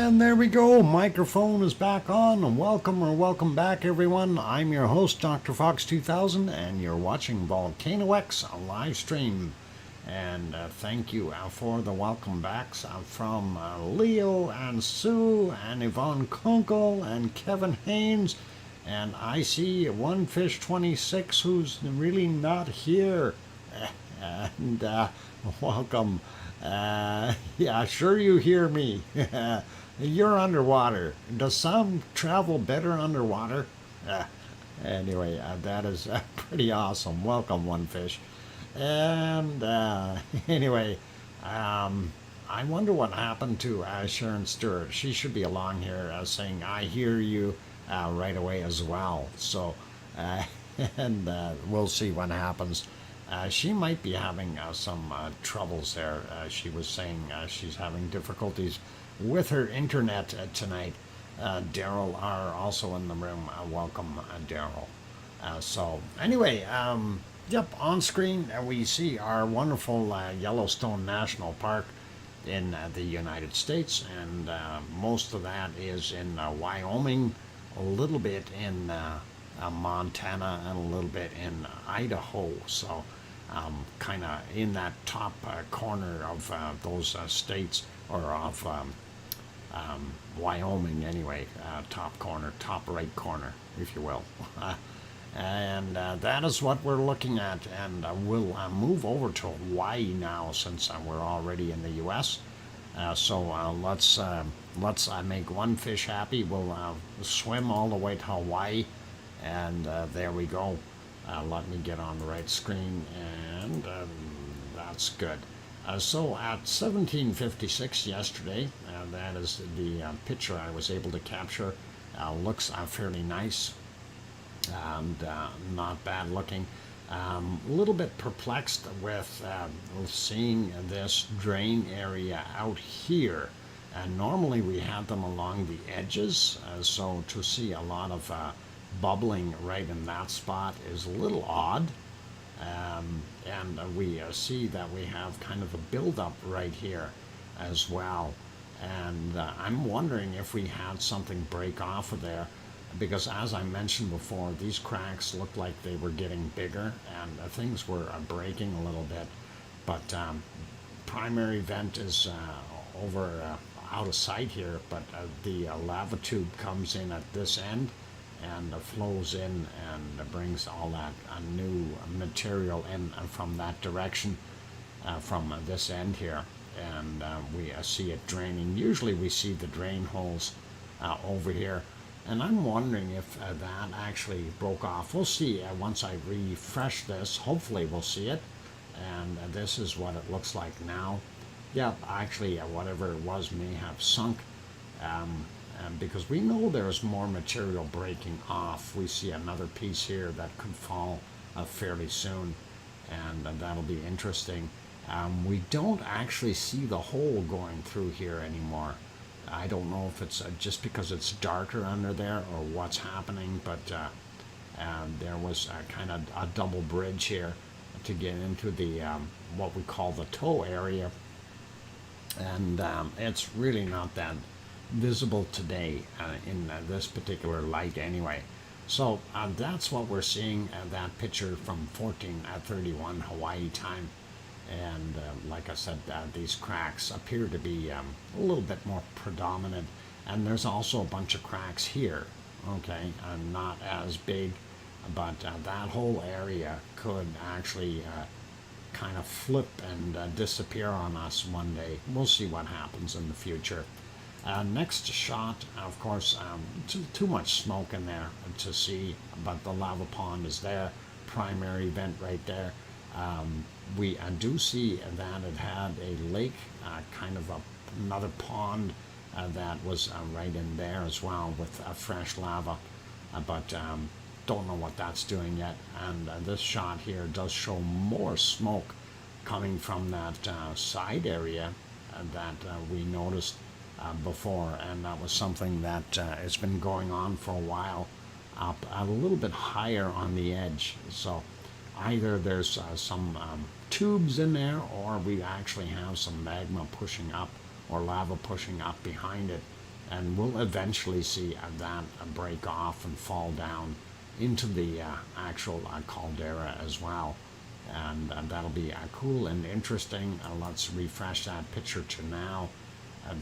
And there we go. Microphone is back on. And welcome back, everyone. I'm your host, DrFox2000, and you're watching VolcanoX live stream. And thank you for the welcome backs from Leo and Sue and Yvonne Kunkel and Kevin Haynes. And I see One Fish 26 who's really not here. And welcome. Yeah, sure you hear me. You're underwater. Does sound travel better underwater? Anyway, that is pretty awesome. Welcome, One Fish. And anyway, I wonder what happened to Sharon Stewart. She should be along here saying, I hear you right away as well. So, and we'll see what happens. She might be having some troubles there. She was saying she's having difficulties with her internet tonight. Daryl are also in the room. Welcome, Daryl. So anyway, yep, on screen we see our wonderful Yellowstone National Park in the United States, and most of that is in Wyoming, a little bit in Montana, and a little bit in Idaho. So kind of in that top corner of those states, or of Wyoming anyway, top corner, top right corner, if you will. And that is what we're looking at, and we'll move over to Hawaii now, since we're already in the U.S. So let's make One Fish happy. We'll swim all the way to Hawaii, and there we go. Let me get on the right screen, and that's good. So at 1756 yesterday, that is the picture I was able to capture. Looks fairly nice, and not bad looking. A little bit perplexed with seeing this drain area out here. And normally we have them along the edges, so to see a lot of bubbling right in that spot is a little odd. And we see that we have kind of a buildup right here as well. And I'm wondering if we had something break off of there, because as I mentioned before, these cracks looked like they were getting bigger, and things were breaking a little bit. But primary vent is over out of sight here, but the lava tube comes in at this end and flows in and brings all that new material in from that direction, from this end here. And we see it draining. Usually we see the drain holes over here, and I'm wondering if that actually broke off. We'll see once I refresh this. Hopefully we'll see it, and this is what it looks like now. Yeah, actually whatever it was may have sunk, because we know there's more material breaking off. We see another piece here that could fall fairly soon, and that'll be interesting. We don't actually see the hole going through here anymore. I don't know if it's just because it's darker under there or what's happening, but there was kind of a double bridge here to get into the what we call the toe area, and it's really not that visible today in this particular light anyway. So that's what we're seeing, that picture from 14:31 Hawaii time. And like I said, these cracks appear to be a little bit more predominant, and there's also a bunch of cracks here, okay, not as big, but that whole area could actually kind of flip and disappear on us one day. We'll see what happens in the future. Next shot, of course, too much smoke in there to see, but the lava pond is there, primary vent right there. We do see that it had a lake, kind of another pond that was right in there as well with fresh lava, but don't know what that's doing yet. And this shot here does show more smoke coming from that side area that we noticed before, and that was something that has been going on for a while, up a little bit higher on the edge. So either there's some tubes in there, or we actually have some magma pushing up, or lava pushing up behind it, and we'll eventually see that break off and fall down into the actual caldera as well. And that'll be cool and interesting. Let's refresh that picture to now.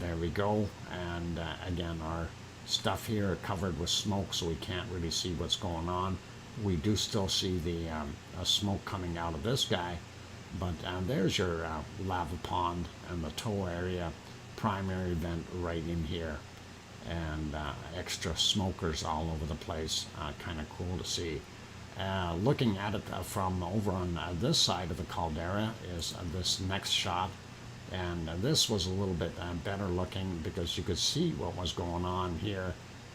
There we go. And again, our stuff here covered with smoke, so we can't really see what's going on. We do still see the smoke coming out of this guy, but there's your lava pond and the tow area, primary vent right in here, and extra smokers all over the place. Kind of cool to see. Looking at it from over on this side of the caldera is this next shot, and this was a little bit better looking because you could see what was going on here.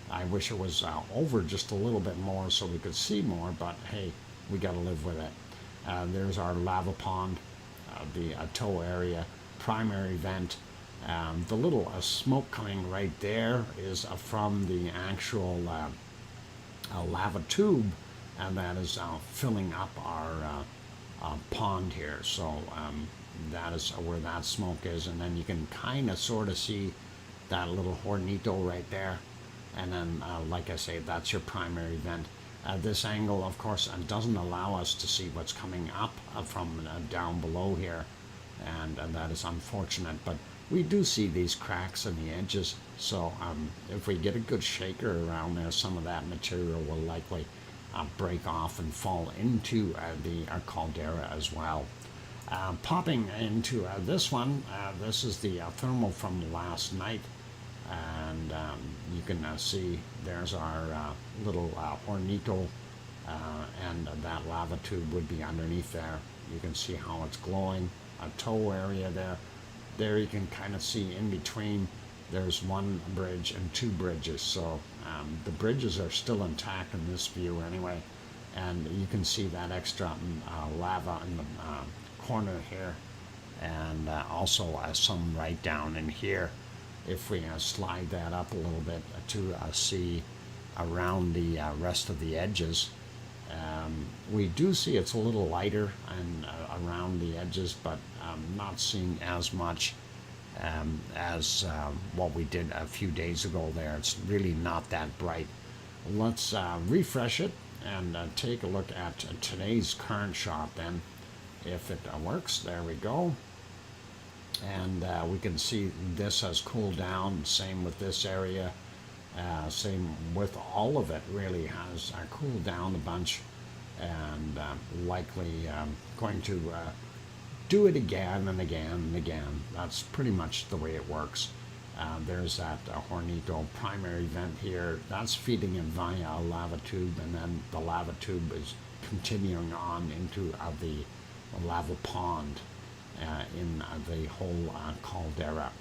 I wish it was over just a little bit more so we could see more, but hey, we got to live with it. There's our lava pond, the tow area, primary vent. The little smoke coming right there is from the actual lava tube, and that is filling up our pond here. So that is where that smoke is, and then you can kind of sort of see that little hornito right there. And then, like I say, that's your primary vent. This angle, of course, doesn't allow us to see what's coming up from down below here, and that is unfortunate. But we do see these cracks in the edges, so if we get a good shaker around there, some of that material will likely break off and fall into the caldera as well. Popping into this one, this is the thermal from last night. And you can see there's our little hornito, and that lava tube would be underneath there. You can see how it's glowing. A tow area there. There you can kind of see in between there's one bridge and two bridges. So the bridges are still intact in this view anyway. And you can see that extra lava in the corner here, and also some right down in here. If we slide that up a little bit to see around the rest of the edges, we do see it's a little lighter and around the edges, but not seeing as much as what we did a few days ago there. It's really not that bright. Let's refresh it and take a look at today's current shot then, if it works. There we go. And we can see this has cooled down. Same with this area. Same with all of it, really has cooled down a bunch, and likely going to do it again and again and again. That's pretty much the way it works. There's that hornito primary vent here. That's feeding in via a lava tube, and then the lava tube is continuing on into the lava pond in the whole caldera.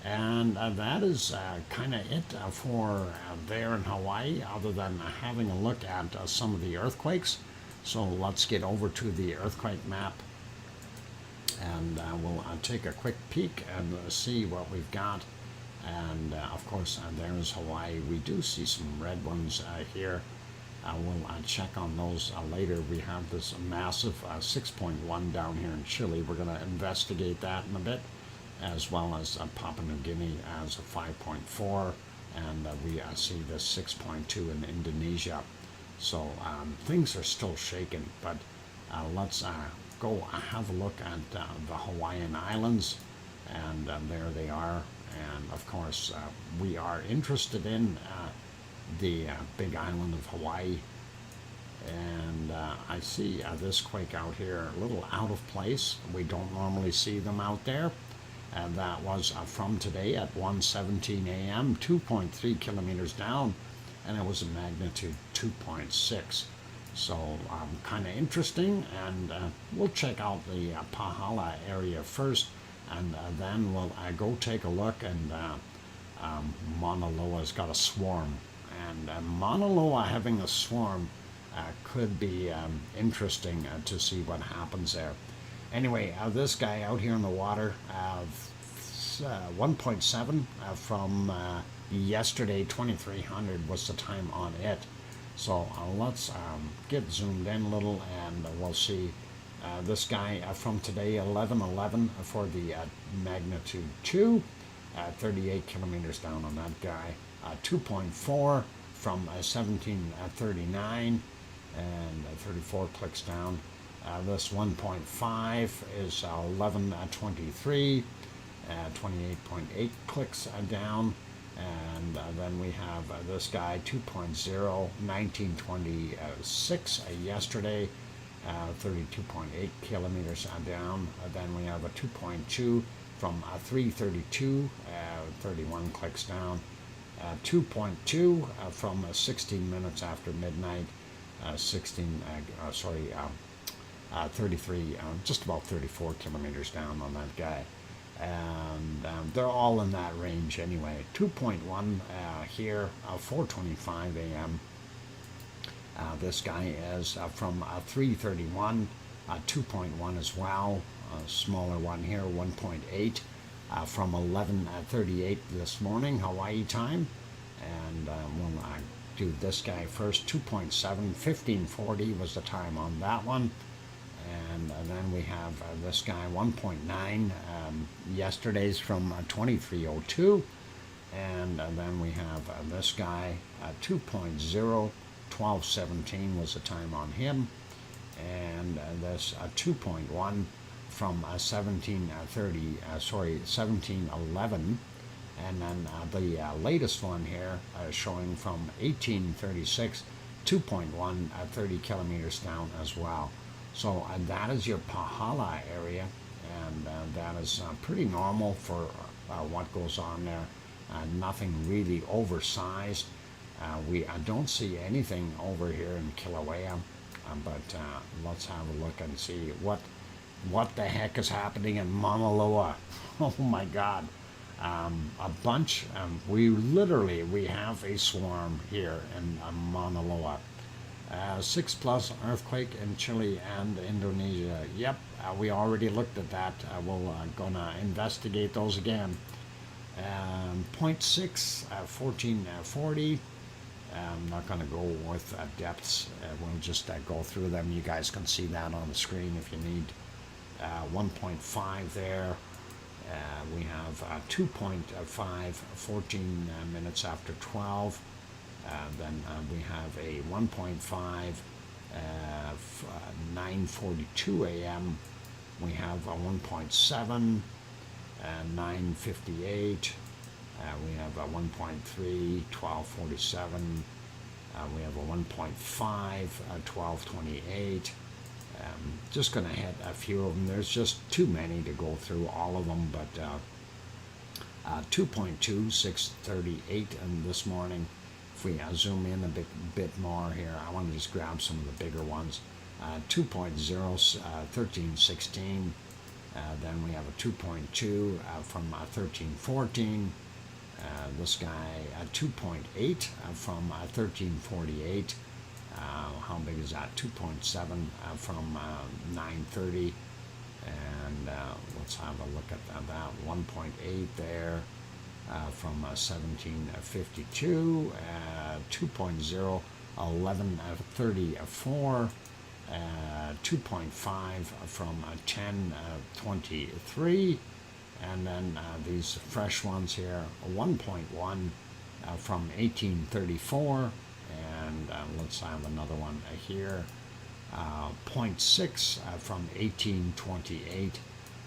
And that is kind of it for there in Hawaii, other than having a look at some of the earthquakes. So let's get over to the earthquake map, and we'll take a quick peek and see what we've got. And of course, there's Hawaii. We do see some red ones here. We'll check on those later. We have this massive 6.1 down here in Chile. We're going to investigate that in a bit, as well as Papua New Guinea as a 5.4, and we see this 6.2 in Indonesia. So things are still shaking, but let's go have a look at the Hawaiian Islands, and there they are. And of course, we are interested in the big island of Hawaii, and I see this quake out here a little out of place. We don't normally see them out there, and that was from today at 1:17 a.m. 2.3 kilometers down, and it was a magnitude 2.6. So kind of interesting, and we'll check out the Pahala area first, and then we'll go take a look. And Mauna Loa's got a swarm, and Mauna Loa having a swarm could be interesting to see what happens there. Anyway, this guy out here in the water, 1.7 from yesterday, 2300 was the time on it. So let's get zoomed in a little, and we'll see this guy from today, 1111 for the magnitude 2. 38 kilometers down on that guy. 2.4 from 1739 and 34 clicks down. This 1.5 is 1123, 28.8 clicks down. And then we have this guy 2.0, 1926 yesterday, 32.8 kilometers down. Then we have a 2.2 from 332, 31 clicks down. 2.2 from 16 minutes after midnight, 33, just about 34 kilometers down on that guy. And they're all in that range anyway. 2.1 here, 4:25 a.m. This guy is from 3:31, 2.1 as well. Smaller one here, 1.8 from 11:38 this morning, Hawaii time. And we'll do this guy first. 2.7, 15:40 was the time on that one. And then we have this guy 1.9, yesterday's from 23:02. And then we have this guy 2.0, 12:17 was the time on him. And this 2.1 from 1711. And then the latest one here showing from 1836, 2.1, 30 kilometers down as well. So that is your Pahala area, and that is pretty normal for what goes on there. Nothing really oversized. I don't see anything over here in Kilauea, but let's have a look and see what the heck is happening in Mauna Loa. Oh my God. A bunch, we have a swarm here in Mauna Loa. 6+ earthquake in Chile and Indonesia. Yep, we already looked at that. We're gonna investigate those again. 0.6, 1440. I'm not gonna go with depths. We'll just go through them. You guys can see that on the screen if you need. 1.5 there. We have 2.5, 14 minutes after 12. Then we have a 1.5, 9:42 a.m. We have a 1.7, 9:58. We have a 1.3, 12:47. We have a 1.5, 12:28. Just going to hit a few of them. There's just too many to go through all of them, but 2.2, 6:38 this morning. If we zoom in a bit more here, I want to just grab some of the bigger ones. 2.0, 13:16. Then we have a 2.2 from 13:14. This guy 2.8 from 13:48. How big is that? 2.7 from 9:30. And let's have a look at that. 1.8 there. From 1752, 2.0, 11:34, 2.5 from 10:23, and then these fresh ones here, 1.1 from 1834, and let's have another one here, 0.6 from 1828.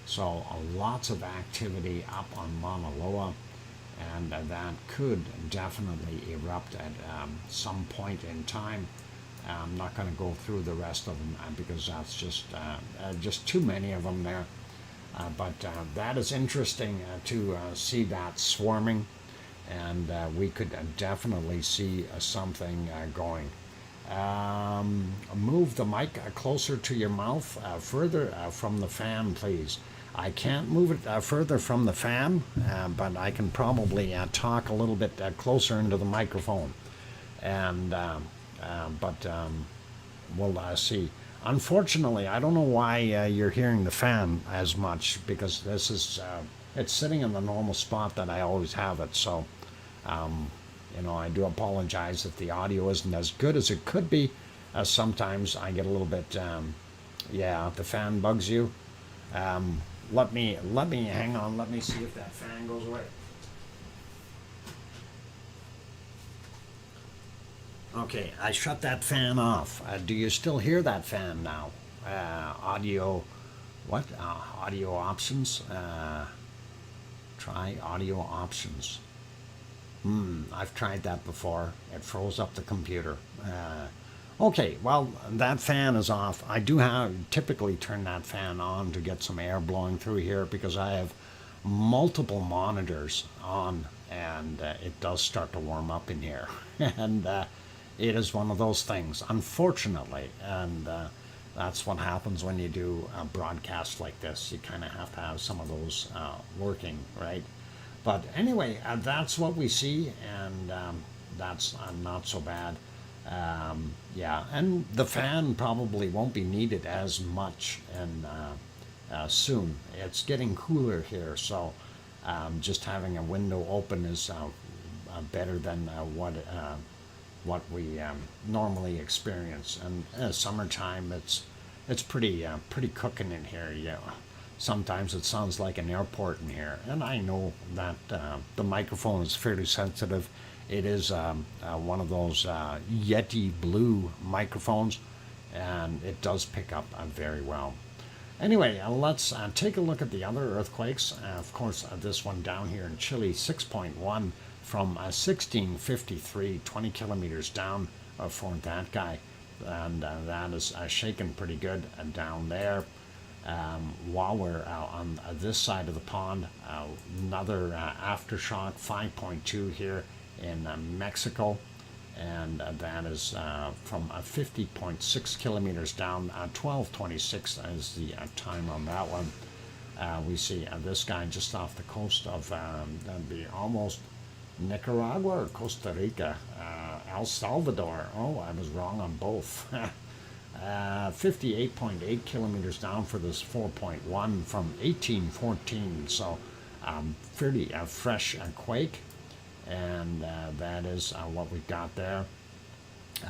So lots of activity up on Mauna Loa. And that could definitely erupt at some point in time. I'm not going to go through the rest of them because that's just too many of them there. But that is interesting to see that swarming, and we could definitely see something going. Move the mic closer to your mouth, further from the fan, please. I can't move it further from the fan, but I can probably talk a little bit closer into the microphone. And we'll see. Unfortunately, I don't know why you're hearing the fan as much, because this is it's sitting in the normal spot that I always have it. So, I do apologize if the audio isn't as good as it could be. Sometimes I get a little bit, the fan bugs you. Let me hang on. Let me see if that fan goes away. Okay, I shut that fan off. Do you still hear that fan now? Audio, what? Audio options? Try audio options. I've tried that before. It froze up the computer. Okay, well, that fan is off. I do have typically turn that fan on to get some air blowing through here because I have multiple monitors on, and it does start to warm up in here. And it is one of those things, unfortunately. And that's what happens when you do a broadcast like this. You kind of have to have some of those working, right? But anyway, that's what we see, and that's not so bad. Yeah, and the fan probably won't be needed as much and soon. It's getting cooler here, so just having a window open is better than what we normally experience. And summertime, it's pretty cooking in here. Yeah, sometimes it sounds like an airport in here, and I know that the microphone is fairly sensitive. It is one of those Yeti Blue microphones, and it does pick up very well. Anyway, let's take a look at the other earthquakes. Of course, this one down here in Chile, 6.1 from 1653, 20 kilometers down for that guy. And that is shaking pretty good down there. While we're on this side of the pond, another aftershock, 5.2 here in Mexico, and that is from 50.6 kilometers down. 12:26 is the time on that one. We see this guy just off the coast of that'd be almost Nicaragua or Costa Rica, El Salvador. Oh, I was wrong on both. 58.8 kilometers down for this 4.1 from 1814. So fairly fresh quake. And that is what we've got there.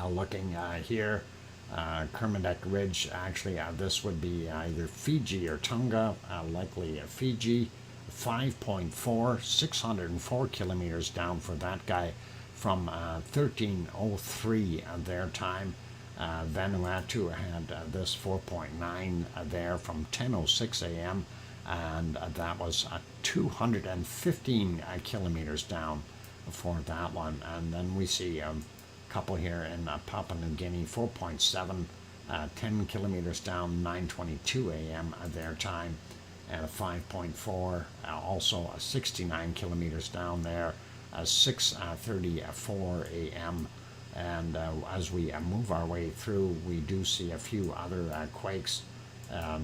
Looking here, Kermadec Ridge, actually this would be either Fiji or Tonga, likely Fiji, 5.4, 604 kilometers down for that guy from 1303 their time. Vanuatu had this 4.9 there from 10:06 a.m. and that was 215 kilometers down for that one. And then we see a couple here in Papua New Guinea, 4.7, 10 kilometers down, 9:22 a.m. their time, and a 5.4, also 69 kilometers down there, 6:34 a.m. And as we move our way through, we do see a few other quakes.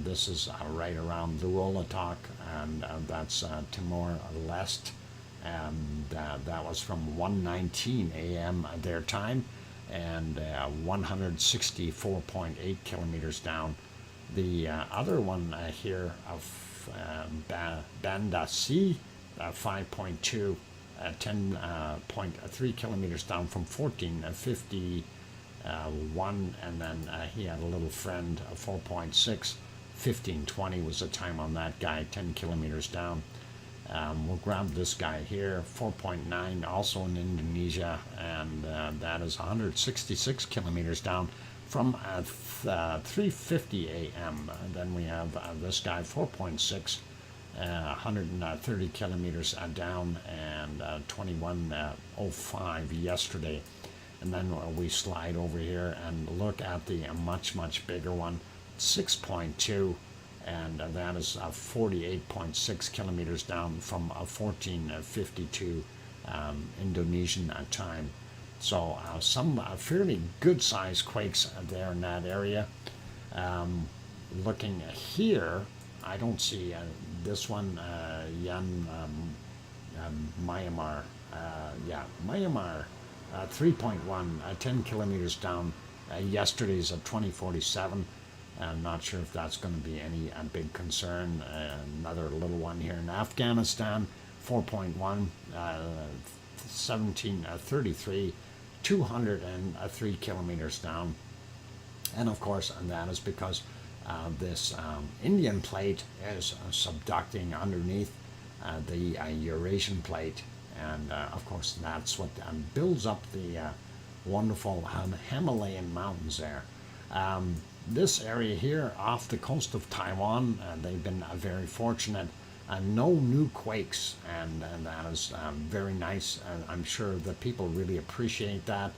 This is right around Luolatok, and that's Timor-Leste. That was from 1:19 a.m. their time, and 164.8 kilometers down. The other one here of Banda C, 5.2, 10.3 kilometers down from 14:51, and then he had a little friend, 4.6, 15:20 was the time on that guy, 10 kilometers down. We'll grab this guy here, 4.9, also in Indonesia, and that is 166 kilometers down from 3:50 a.m. Then we have this guy, 4.6, 130 kilometers down, and 21:05 yesterday. And then we slide over here and look at the much bigger one, 6.2, and that is 48.6 kilometers down from 14:52 Indonesian time. So some fairly good sized quakes there in that area. Looking here, I don't see this one, Myanmar. Myanmar, 3.1, 10 kilometers down. Yesterday's at 2047. I'm not sure if that's going to be any big concern. Another little one here in Afghanistan, 4.1, 1733, 203 kilometers down. And of course, and that is because this Indian plate is subducting underneath the Eurasian plate, and of course that's what builds up the wonderful Himalayan mountains there. This area here off the coast of Taiwan, they've been very fortunate. No new quakes, and that is very nice. I'm sure the people really appreciate that.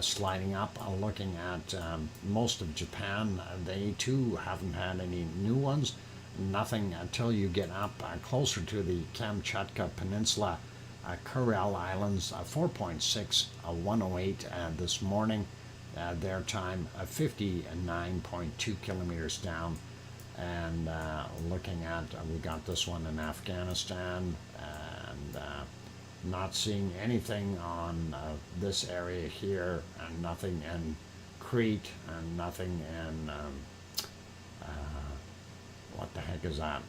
Sliding up, looking at most of Japan, they too haven't had any new ones. Nothing until you get up closer to the Kamchatka Peninsula, Kuril Islands, 4.6, 108 this morning. Their time, 59.2 kilometers down. And looking at, we got this one in Afghanistan, and not seeing anything on this area here, and nothing in Crete, and nothing in, what the heck is that?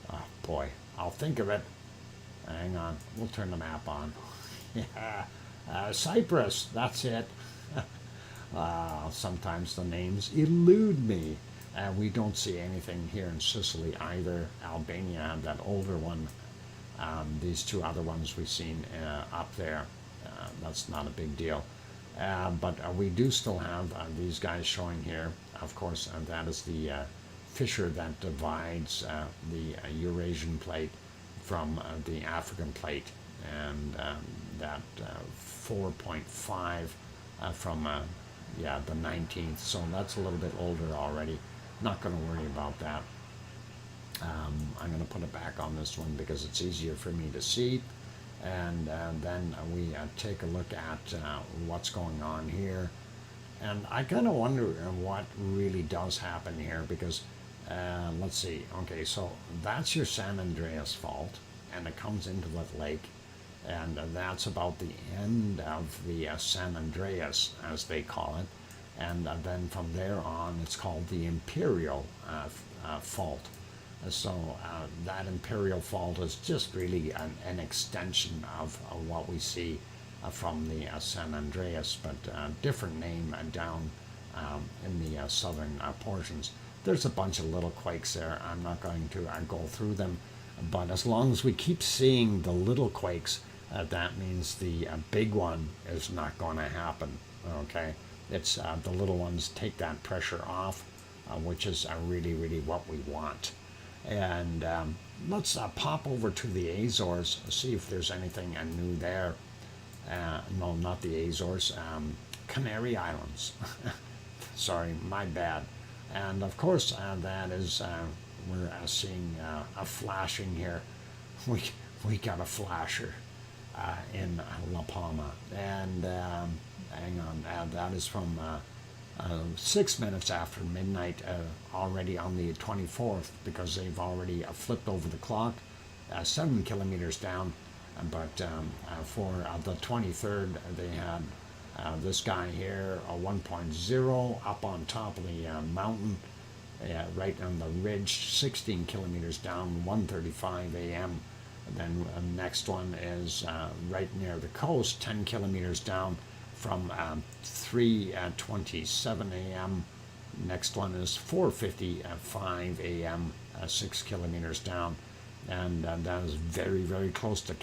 Oh boy, I'll think of it. Hang on, we'll turn the map on. Yeah, Cyprus, that's it. Sometimes the names elude me. We don't see anything here in Sicily either. Albania had that older one. These two other ones we've seen up there. That's not a big deal. But we do still have these guys showing here. Of course, that is the fissure that divides the Eurasian plate from the African plate. And that 4.5 from yeah, the 19th. So that's a little bit older already. Not going to worry about that. I'm going to put it back on this one because it's easier for me to see. And then we take a look at what's going on here. And I kind of wonder what really does happen here because, let's see. Okay, so that's your San Andreas fault, and it comes into that lake. And that's about the end of the San Andreas, as they call it. And then from there on, it's called the Imperial Fault. So that Imperial Fault is just really an extension of what we see from the San Andreas, but different name down in the southern portions. There's a bunch of little quakes there. I'm not going to go through them, but as long as we keep seeing the little quakes, that means the big one is not going to happen, okay? It's the little ones take that pressure off, which is really, really what we want. And let's pop over to the Azores, see if there's anything new there. No, not the Azores, Canary Islands. Sorry, my bad. And of course, that is, we're seeing a flashing here. We got a flasher in La Palma. And hang on, that is from 6 minutes after midnight, already on the 24th, because they've already flipped over the clock, 7 kilometers down. But for the 23rd, they had this guy here, a 1.0 up on top of the mountain, right on the ridge, 16 kilometers down, 1:35 a.m. Then next one is right near the coast, 10 kilometers down from 3:27 a.m. Next one is 4:55 a.m., 6 kilometers down. And that is very, very close to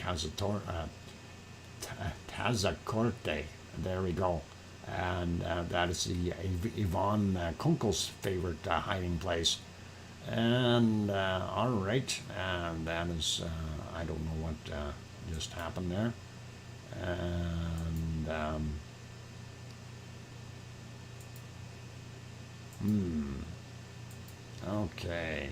Tazacorte. There we go. And that is the Yvonne Kunkel's favorite hiding place. And all right, that is, I don't know what just happened there. And okay,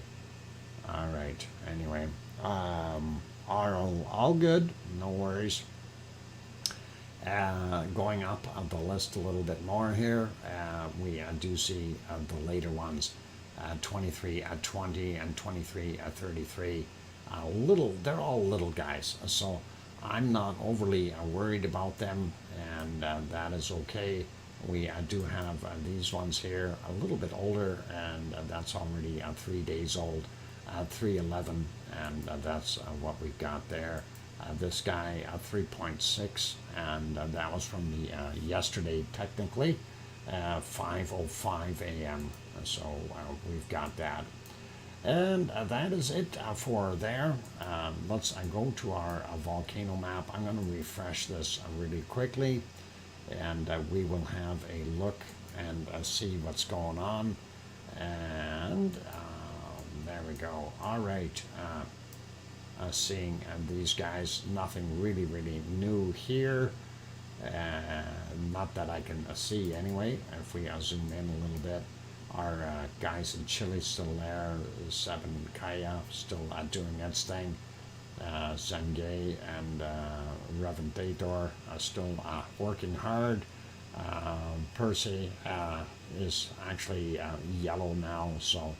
all right. Anyway, all good, no worries. Going up the list a little bit more here, we do see the later ones, 23:20 and 23:33. They're all little guys, so I'm not overly worried about them, and that is okay. We do have these ones here, a little bit older, and that's already 3 days old, 3:11, and that's what we've got there. This guy, 3.6, and that was from the yesterday, technically, 5:05 a.m. So we've got that. And that is it for there. Let's go to our volcano map. I'm going to refresh this really quickly. and we will have a look and see what's going on. And there we go. All right. Seeing these guys, nothing really new here. Not that I can see anyway. If we zoom in a little bit, our guys in Chile still there. Seven Kaya still doing its thing. Zengay and Reventator are still working hard. Percy is actually yellow now, so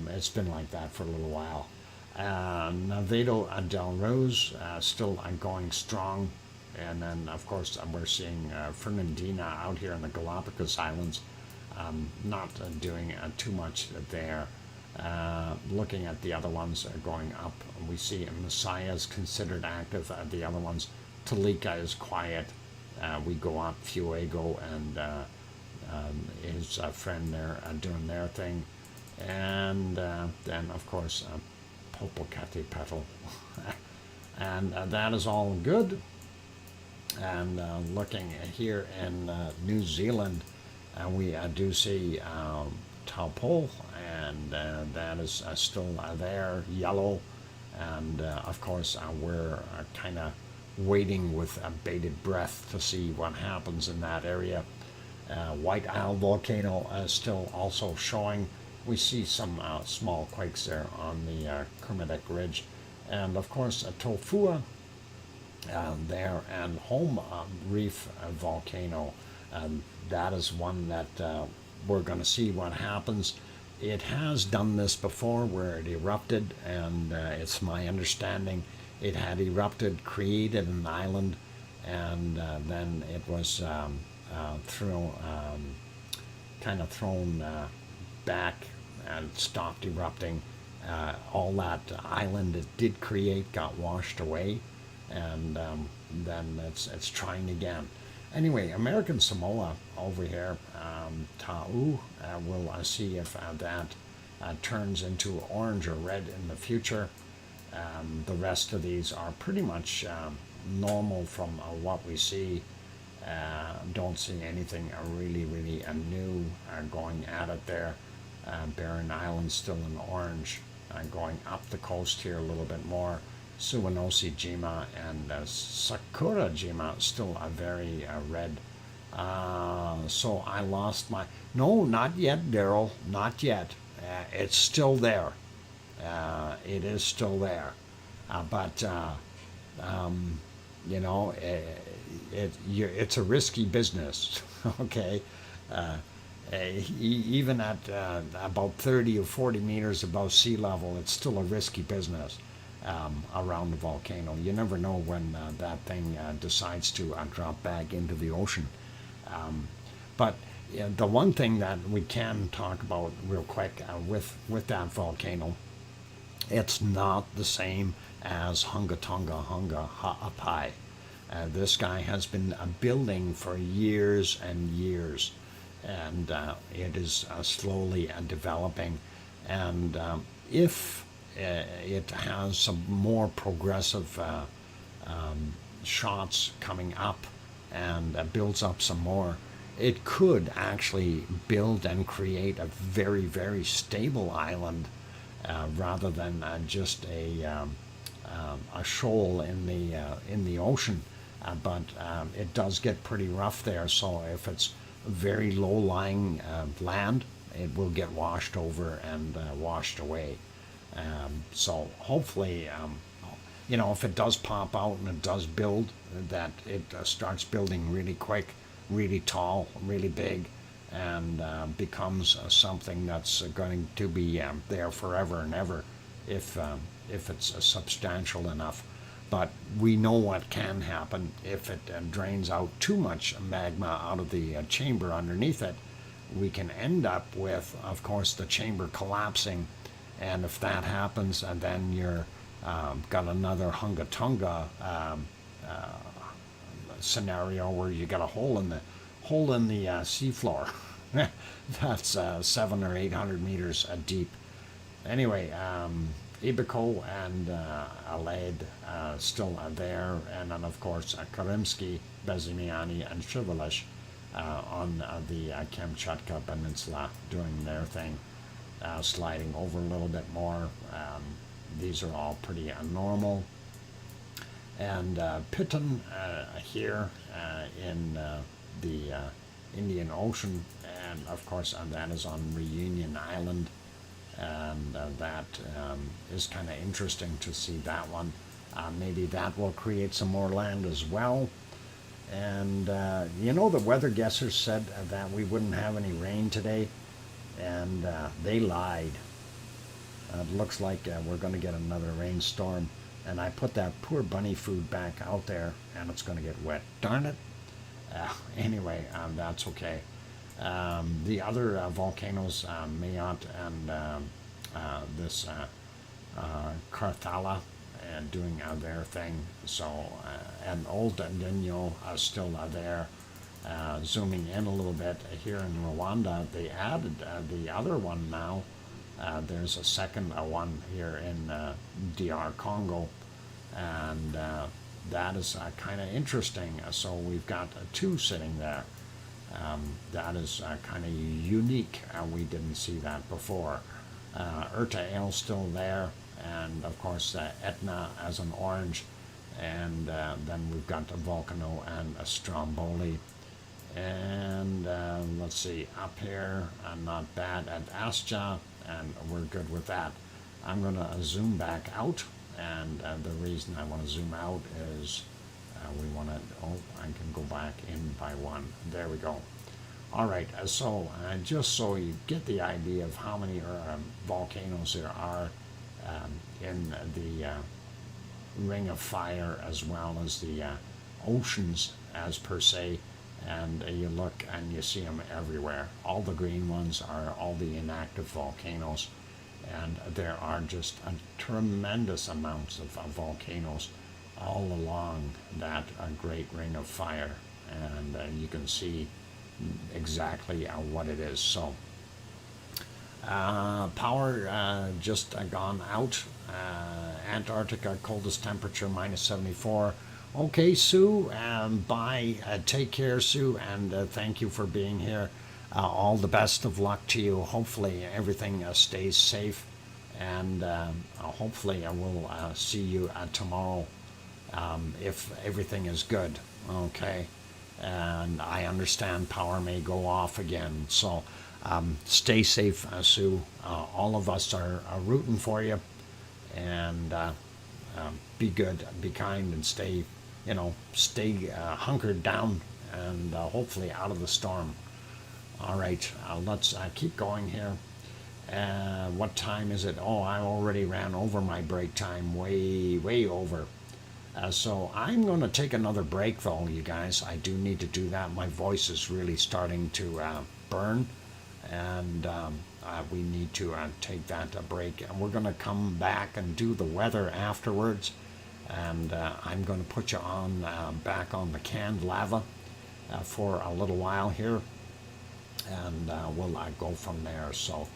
it's been like that for a little while. Navedo del Rose still going strong. And then, of course, we're seeing Fernandina out here in the Galapagos Islands, not doing too much there. Looking at the other ones going up, we see Messiah is considered active. The other ones, Talika is quiet. We go up, Fuego and his friend there doing their thing. And then, of course, Popocatepetl. And that is all good. And looking here in New Zealand, we do see Taupo, and that is still there, yellow. And of course, we're kind of waiting with bated breath to see what happens in that area. White Isle volcano is still also showing. We see some small quakes there on the Kermadec Ridge. And of course, Tofua there, and Home Reef volcano. That is one that we're going to see what happens. It has done this before where it erupted, and it's my understanding it had erupted, created an island, and then it was kind of thrown back and stopped erupting. All that island it did create got washed away, and then it's trying again. Anyway, American Samoa over here, Ta'u, we'll see if that turns into orange or red in the future. The rest of these are pretty much normal from what we see. Don't see anything really new going at it there. Barren Island still in orange. Going up the coast here a little bit more. Suwanosi Jima and Sakura Jima still a very red. So I lost my... No, not yet, Daryl. Not yet. It's still there. It is still there. But, you know, it's a risky business, okay? Even at about 30 or 40 meters above sea level, it's still a risky business around the volcano. You never know when that thing decides to drop back into the ocean. But the one thing that we can talk about real quick with that volcano, it's not the same as Hunga Tonga Hunga Ha'apai. This guy has been building for years and years, and it is slowly developing. And if it has some more progressive shots coming up and builds up some more, it could actually build and create a very stable island rather than just a shoal in the ocean. But it does get pretty rough there, so if it's very low-lying land, it will get washed over and washed away. So hopefully, you know, if it does pop out and it does build, that it starts building really quick, really tall, really big, and becomes something that's going to be there forever and ever if it's substantial enough. But we know what can happen if it drains out too much magma out of the chamber underneath it. We can end up with, of course, the chamber collapsing, and if that happens, and then you're got another Hunga Tonga scenario where you got a hole in the seafloor. That's 700 or 800 meters deep. Anyway, Ibico and Aled still there, and then of course Karimsky, Bezimiani, and Shivalish on the Kamchatka Peninsula doing their thing, sliding over a little bit more. These are all pretty normal. And Pitton here in the Indian Ocean, and of course that is on Reunion Island, and that is kind of interesting to see that one. Maybe that will create some more land as well. And you know, the weather guessers said that we wouldn't have any rain today, and they lied. It looks like we're going to get another rainstorm, and I put that poor bunny food back out there, and it's going to get wet. Darn it. Anyway, that's okay. The other volcanoes, Mayot and this Carthala, doing their thing. So, and Old Dino still there. Zooming in a little bit here in Rwanda, they added the other one now. There's a second one here in DR Congo, and that is kind of interesting. So we've got two sitting there. That is kind of unique. We didn't see that before. Erta still there, and of course Etna as an orange, and then we've got the Volcano and a Stromboli. And let's see, up here, not bad at Asja, and we're good with that. I'm going to zoom back out, and the reason I want to zoom out is we want to, I can go back in by one. There we go. All right, so just so you get the idea of how many volcanoes there are in the Ring of Fire, as well as the oceans as per se, and you look and you see them everywhere. All the green ones are all the inactive volcanoes, and there are just a tremendous amounts of volcanoes all along that Great Ring of Fire, and you can see exactly what it is. So power just gone out. Antarctica, coldest temperature -74. Okay, Sue, bye. Take care, Sue, and thank you for being here. All the best of luck to you. Hopefully everything stays safe, and hopefully I will see you tomorrow if everything is good. Okay, and I understand power may go off again, so stay safe, Sue. All of us are rooting for you, and be good, be kind, and stay hunkered down, and hopefully out of the storm. All right, let's keep going here. What time is it? Oh, I already ran over my break time, way over. So I'm going to take another break, though, you guys. I do need to do that. My voice is really starting to burn, and we need to take that break. And we're going to come back and do the weather afterwards. And I'm going to put you on back on the canned lava for a little while here, and we'll go from there. So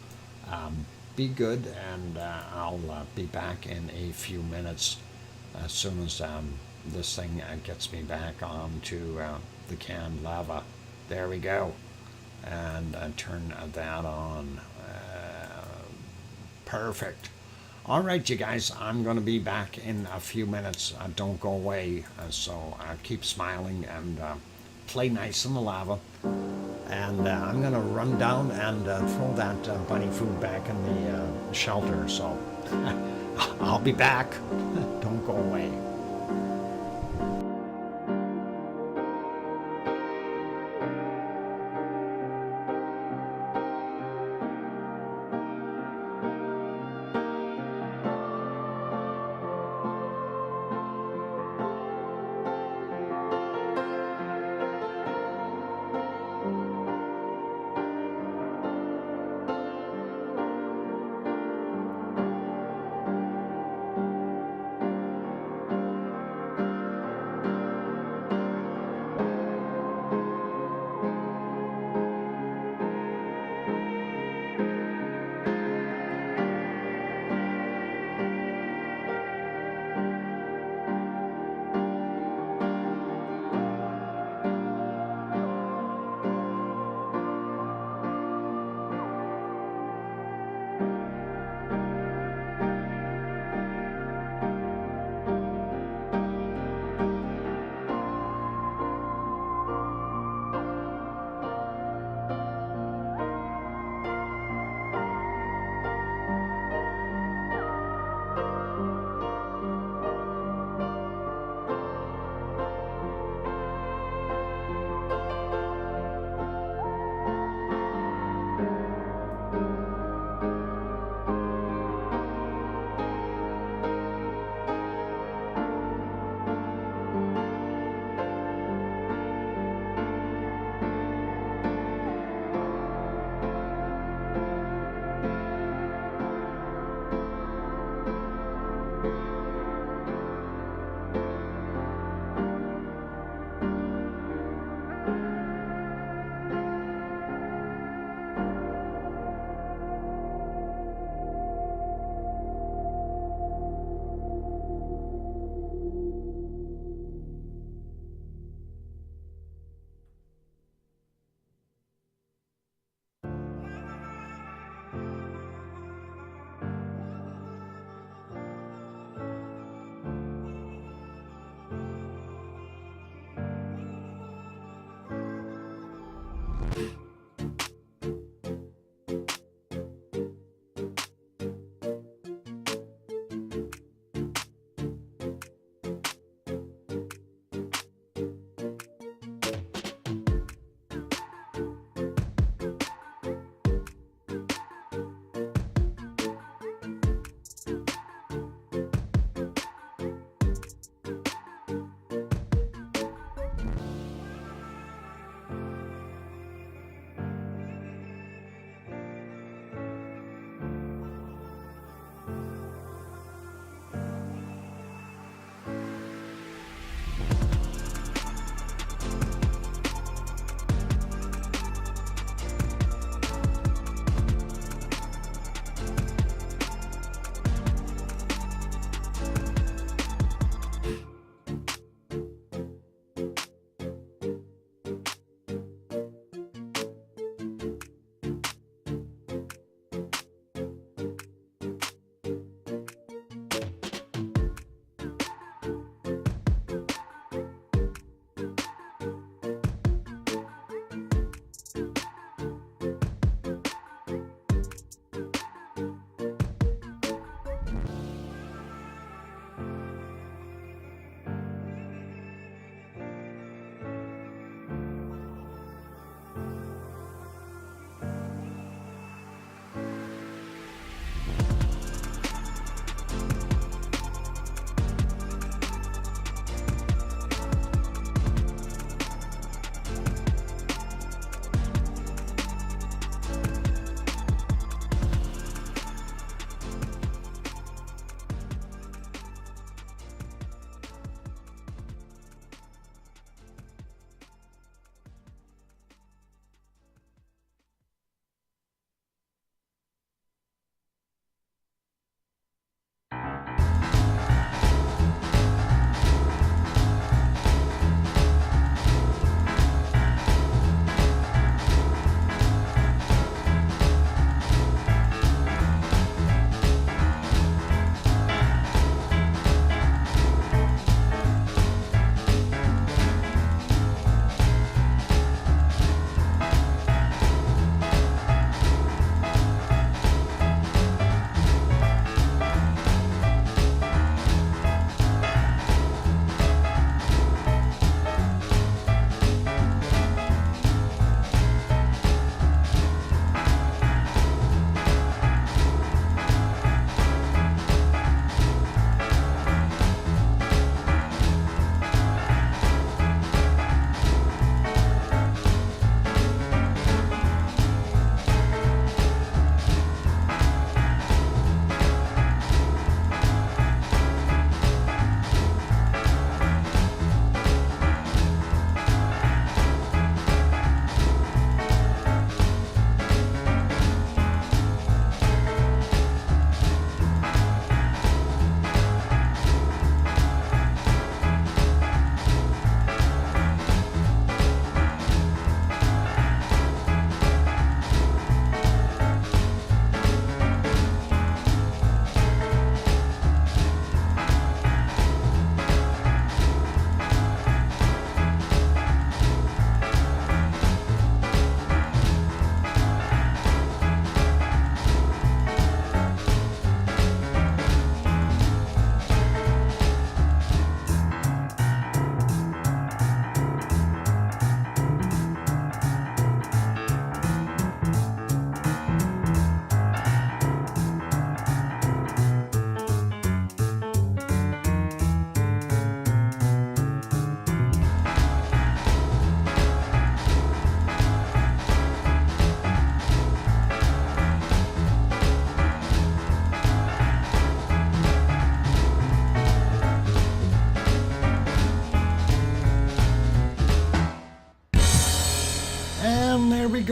be good, and I'll be back in a few minutes as soon as this thing gets me back onto the canned lava. There we go, and turn that on. Perfect. All right, you guys, I'm going to be back in a few minutes. Don't go away. So keep smiling and play nice in the lava. And I'm going to run down and throw that bunny food back in the shelter. So I'll be back. Don't go away.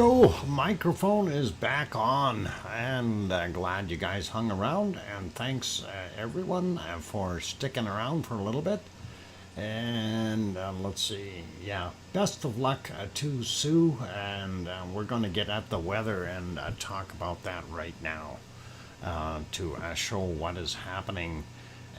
go. Microphone is back on, and glad you guys hung around. And thanks everyone for sticking around for a little bit. And let's see, yeah, best of luck to Sue, and we're going to get at the weather and talk about that right now to show what is happening.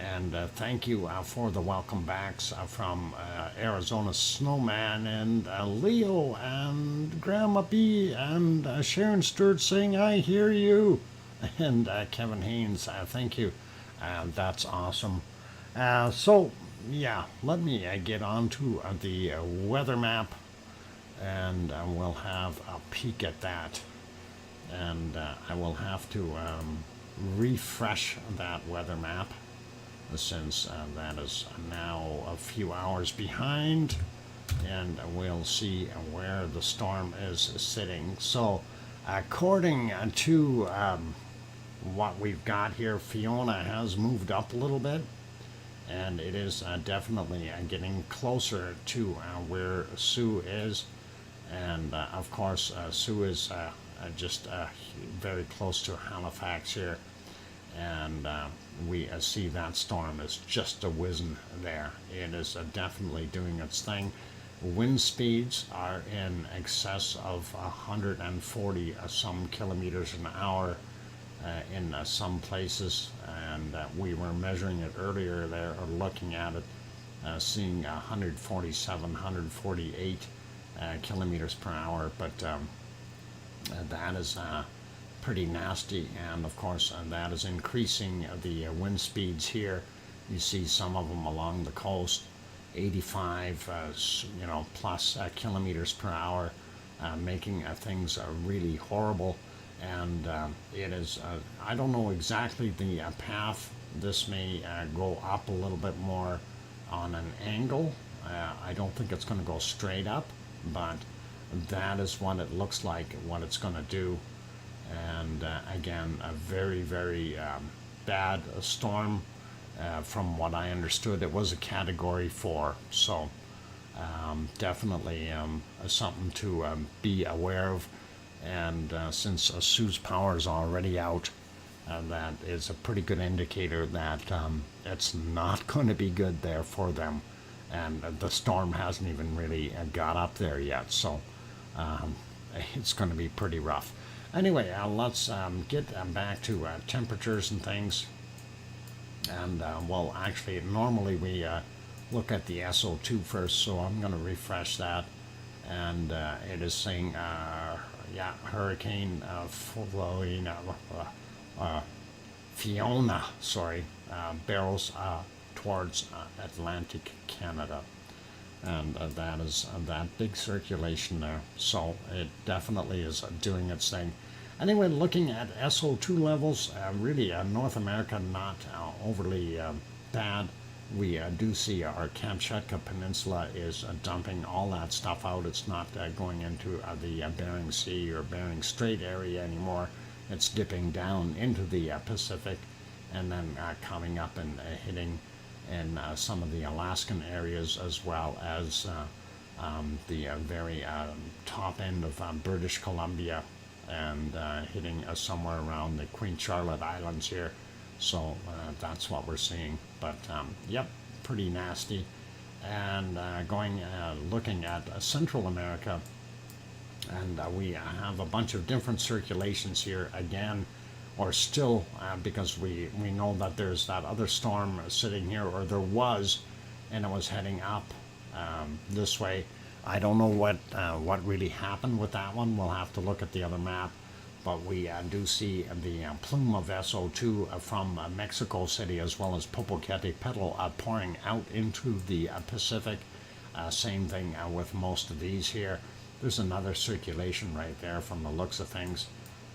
And thank you for the welcome backs from Arizona Snowman and Leo and Grandma B and Sharon Sturt saying I hear you, and Kevin Haynes, thank you. That's awesome. So yeah, let me get on to the weather map, and we'll have a peek at that. And I will have to refresh that weather map, since that is now a few hours behind, and we'll see where the storm is sitting. So according to what we've got here, Fiona has moved up a little bit, and it is definitely getting closer to where Sue is. And of course Sue is just very close to Halifax here, and we see that storm is just a whizzing there. It is definitely doing its thing. Wind speeds are in excess of 140 some kilometers an hour in some places, and we were measuring it earlier there, or looking at it, seeing 147, 148 kilometers per hour, but that is pretty nasty. And of course that is increasing the wind speeds here. You see some of them along the coast, 85 plus kilometers per hour, making things really horrible. And it is I don't know exactly the path. This may go up a little bit more on an angle. I don't think it's going to go straight up, but that is what it looks like, what it's going to do. And again, a very, very bad storm. From what I understood, it was a Category 4. So definitely something to be aware of. And since Sue's power is already out, that is a pretty good indicator that it's not going to be good there for them. And the storm hasn't even really got up there yet. So it's going to be pretty rough. Anyway, let's get back to temperatures and things. And well, actually, normally we look at the SO2 first, so I'm going to refresh that. And it is saying, yeah, Hurricane Fiona, barrels towards Atlantic Canada. And that is that big circulation there. So it definitely is doing its thing. Anyway, looking at SO2 levels, really North America not overly bad. We do see our Kamchatka Peninsula is dumping all that stuff out. It's not going into the Bering Sea or Bering Strait area anymore. It's dipping down into the Pacific, and then coming up and hitting in some of the Alaskan areas, as well as the very top end of British Columbia, and hitting somewhere around the Queen Charlotte Islands here. So that's what we're seeing. But yep, pretty nasty. And looking at Central America, and we have a bunch of different circulations here again, or still, because we know that there's that other storm sitting here, or there was, and it was heading up this way. I don't know what really happened with that one. We'll have to look at the other map. But we do see the plume of SO2 from Mexico City, as well as Popocatepetl, pouring out into the Pacific. Same thing with most of these here. There's another circulation right there from the looks of things.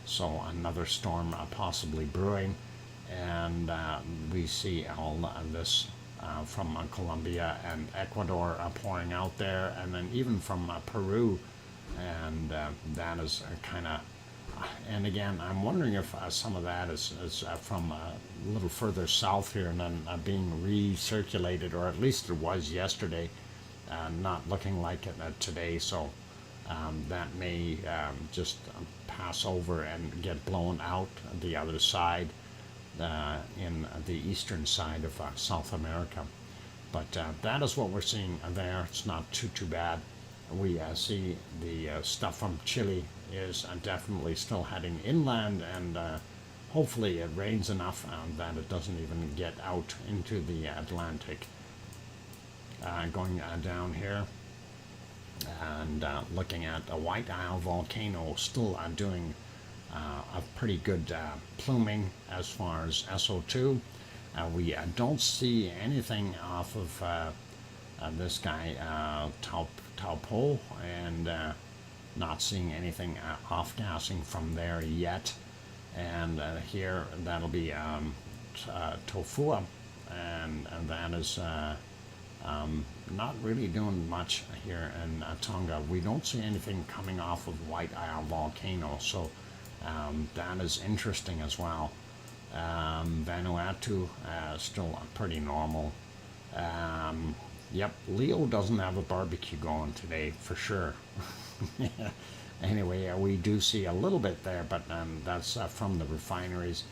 So another storm possibly brewing. And we see all this from Colombia and Ecuador pouring out there, and then even from Peru. And that is kind of... And again, I'm wondering if some of that is from a little further south here, and then being recirculated, or at least it was yesterday, not looking like it today. So that may just pass over and get blown out the other side in the eastern side of South America. But that is what we're seeing there. It's not too bad. We see the stuff from Chile is definitely still heading inland, and hopefully it rains enough that it doesn't even get out into the Atlantic. Going down here and looking at a White Isle volcano, still doing a pretty good pluming as far as SO2. We don't see anything off of this guy Taupo, and not seeing anything off-gassing from there yet. And here that'll be Tofua, and that is not really doing much here in Tonga. We don't see anything coming off of White Isle volcano, so that is interesting as well. Vanuatu still pretty normal. Yep, Leo doesn't have a barbecue going today for sure. Anyway, we do see a little bit there, but that's from the refineries,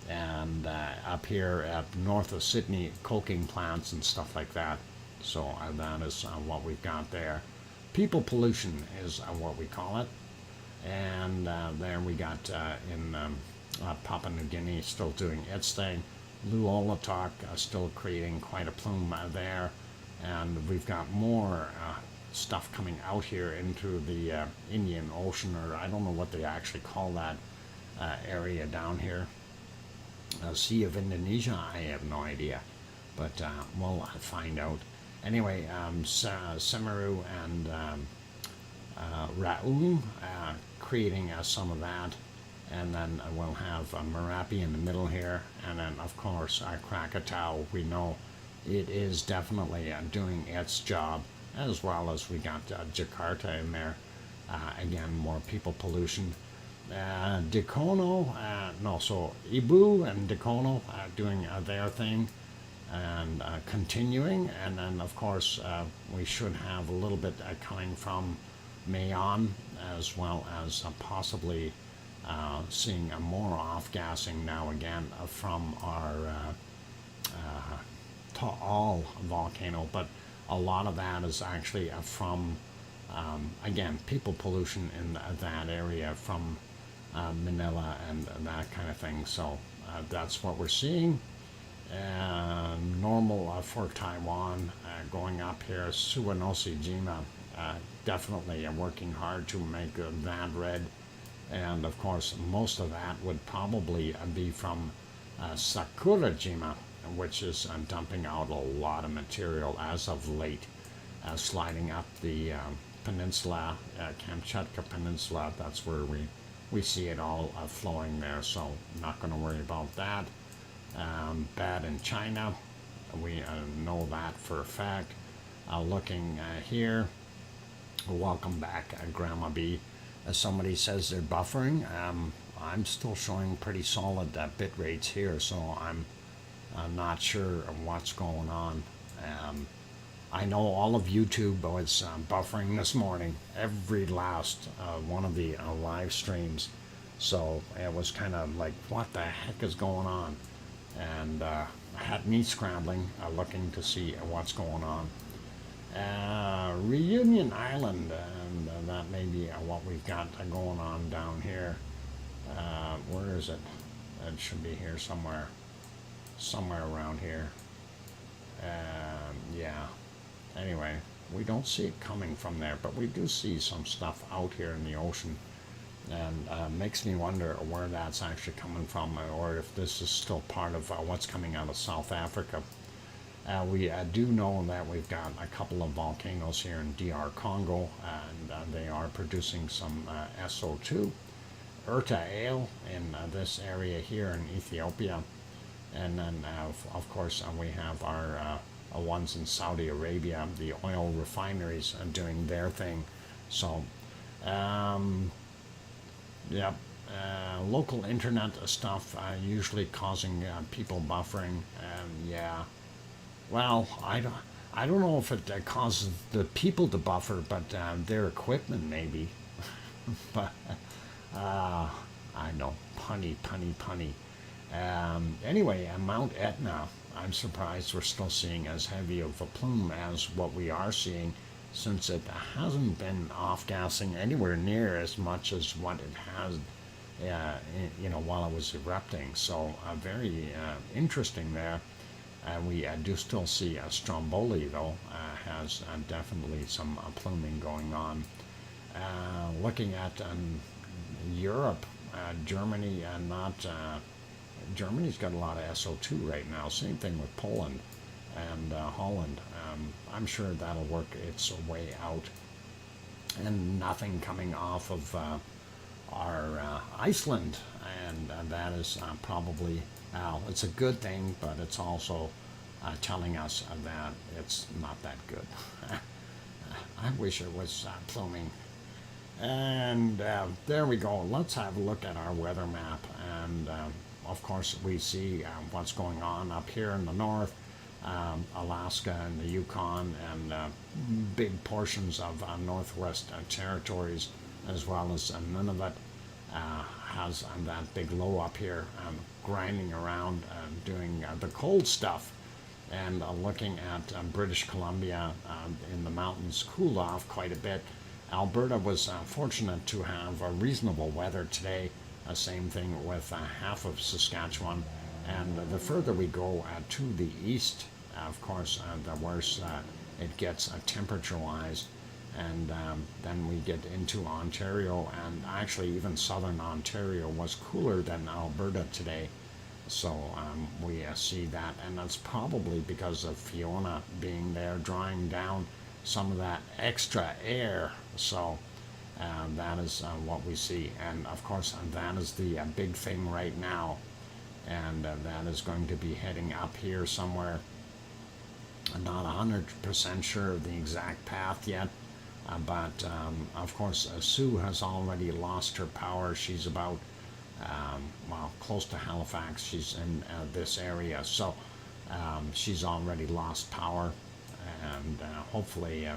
and up here north of Sydney, coking plants and stuff like that. So that is what we've got there. People pollution is what we call it. And there we got in Papua New Guinea still doing its thing. Luolatok still creating quite a plume there. And we've got more stuff coming out here into the Indian Ocean, or I don't know what they actually call that area down here. Sea of Indonesia, I have no idea, but we'll find out. Anyway, Semeru and Raung creating some of that, and then we'll have Merapi in the middle here, and then of course Krakatau. We know it is definitely doing its job, as well as we got Jakarta in there. Again, more people pollution. Dakono, so Ibu and Dakono doing their thing and continuing, and then of course we should have a little bit coming from Mayon, as well as possibly seeing more off-gassing now again from our Taal volcano, but a lot of that is actually from again, people pollution in that area from Manila and that kind of thing. So that's what we're seeing. Normal for Taiwan, going up here, Suwanosi-jima, definitely working hard to make that red. And of course, most of that would probably be from Sakurajima, which is dumping out a lot of material as of late, sliding up the peninsula, Kamchatka Peninsula. That's where we see it all flowing there, so not going to worry about that. Bad in China, we know that for a fact. Looking here, welcome back, Grandma B. Somebody says they're buffering. I'm still showing pretty solid bit rates here, so I'm not sure what's going on. I know all of YouTube was buffering this morning, every last one of the live streams, so it was kind of like, what the heck is going on? And had me scrambling, looking to see what's going on. Reunion Island, and that may be what we've got going on down here. Where is it? It should be here somewhere around here. Yeah, anyway, we don't see it coming from there, but we do see some stuff out here in the ocean, and makes me wonder where that's actually coming from, or if this is still part of what's coming out of South Africa. We do know that we've got a couple of volcanoes here in DR Congo, and they are producing some SO2. Erta Ale in this area here in Ethiopia, and then of course we have our ones in Saudi Arabia, the oil refineries doing their thing. So yep, local internet stuff usually causing people buffering. Yeah, well, I I don't know if it causes the people to buffer, but their equipment maybe. But I know, punny. Anyway, Mount Etna, I'm surprised we're still seeing as heavy of a plume as what we are seeing, since it hasn't been off-gassing anywhere near as much as what it has, while it was erupting. So very interesting there. We do still see Stromboli, though, has definitely some pluming going on. Looking at Europe, Germany, Germany's got a lot of SO2 right now. Same thing with Poland and Holland. I'm sure that'll work its way out. And nothing coming off of our Iceland, and that is probably, it's a good thing, but it's also telling us that it's not that good. I wish it was pluming. And there we go. Let's have a look at our weather map. And of course, we see what's going on up here in the north, Alaska and the Yukon, and big portions of Northwest Territories, as well as Nunavut has that big low up here, grinding around, doing the cold stuff. And looking at British Columbia in the mountains, cooled off quite a bit. Alberta was fortunate to have reasonable weather today. Same thing with half of Saskatchewan. And the further we go to the east, of course, the worse it gets temperature-wise. And then we get into Ontario, and actually even southern Ontario was cooler than Alberta today. So we see that, and that's probably because of Fiona being there, drawing down some of that extra air. So that is what we see. And of course, that is the big thing right now. And that is going to be heading up here somewhere. I'm not 100% sure of the exact path yet. But of course, Sue has already lost her power. She's about, close to Halifax. She's in this area. So she's already lost power. And hopefully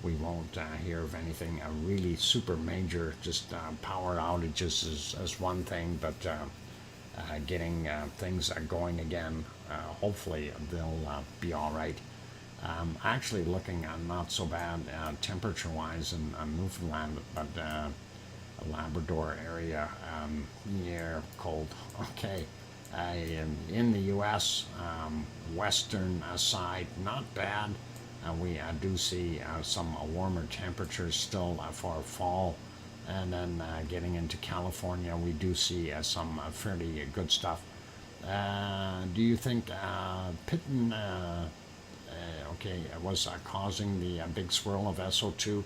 we won't hear of anything really super major. Just power outages is one thing, but getting things going again, hopefully they'll be all right. Actually looking not so bad temperature-wise in Newfoundland, but Labrador area, near cold. Okay. In the U.S., western side, not bad. We do see some warmer temperatures still for fall. And then getting into California, we do see some fairly good stuff. Do you think Pitton, was causing the big swirl of SO2?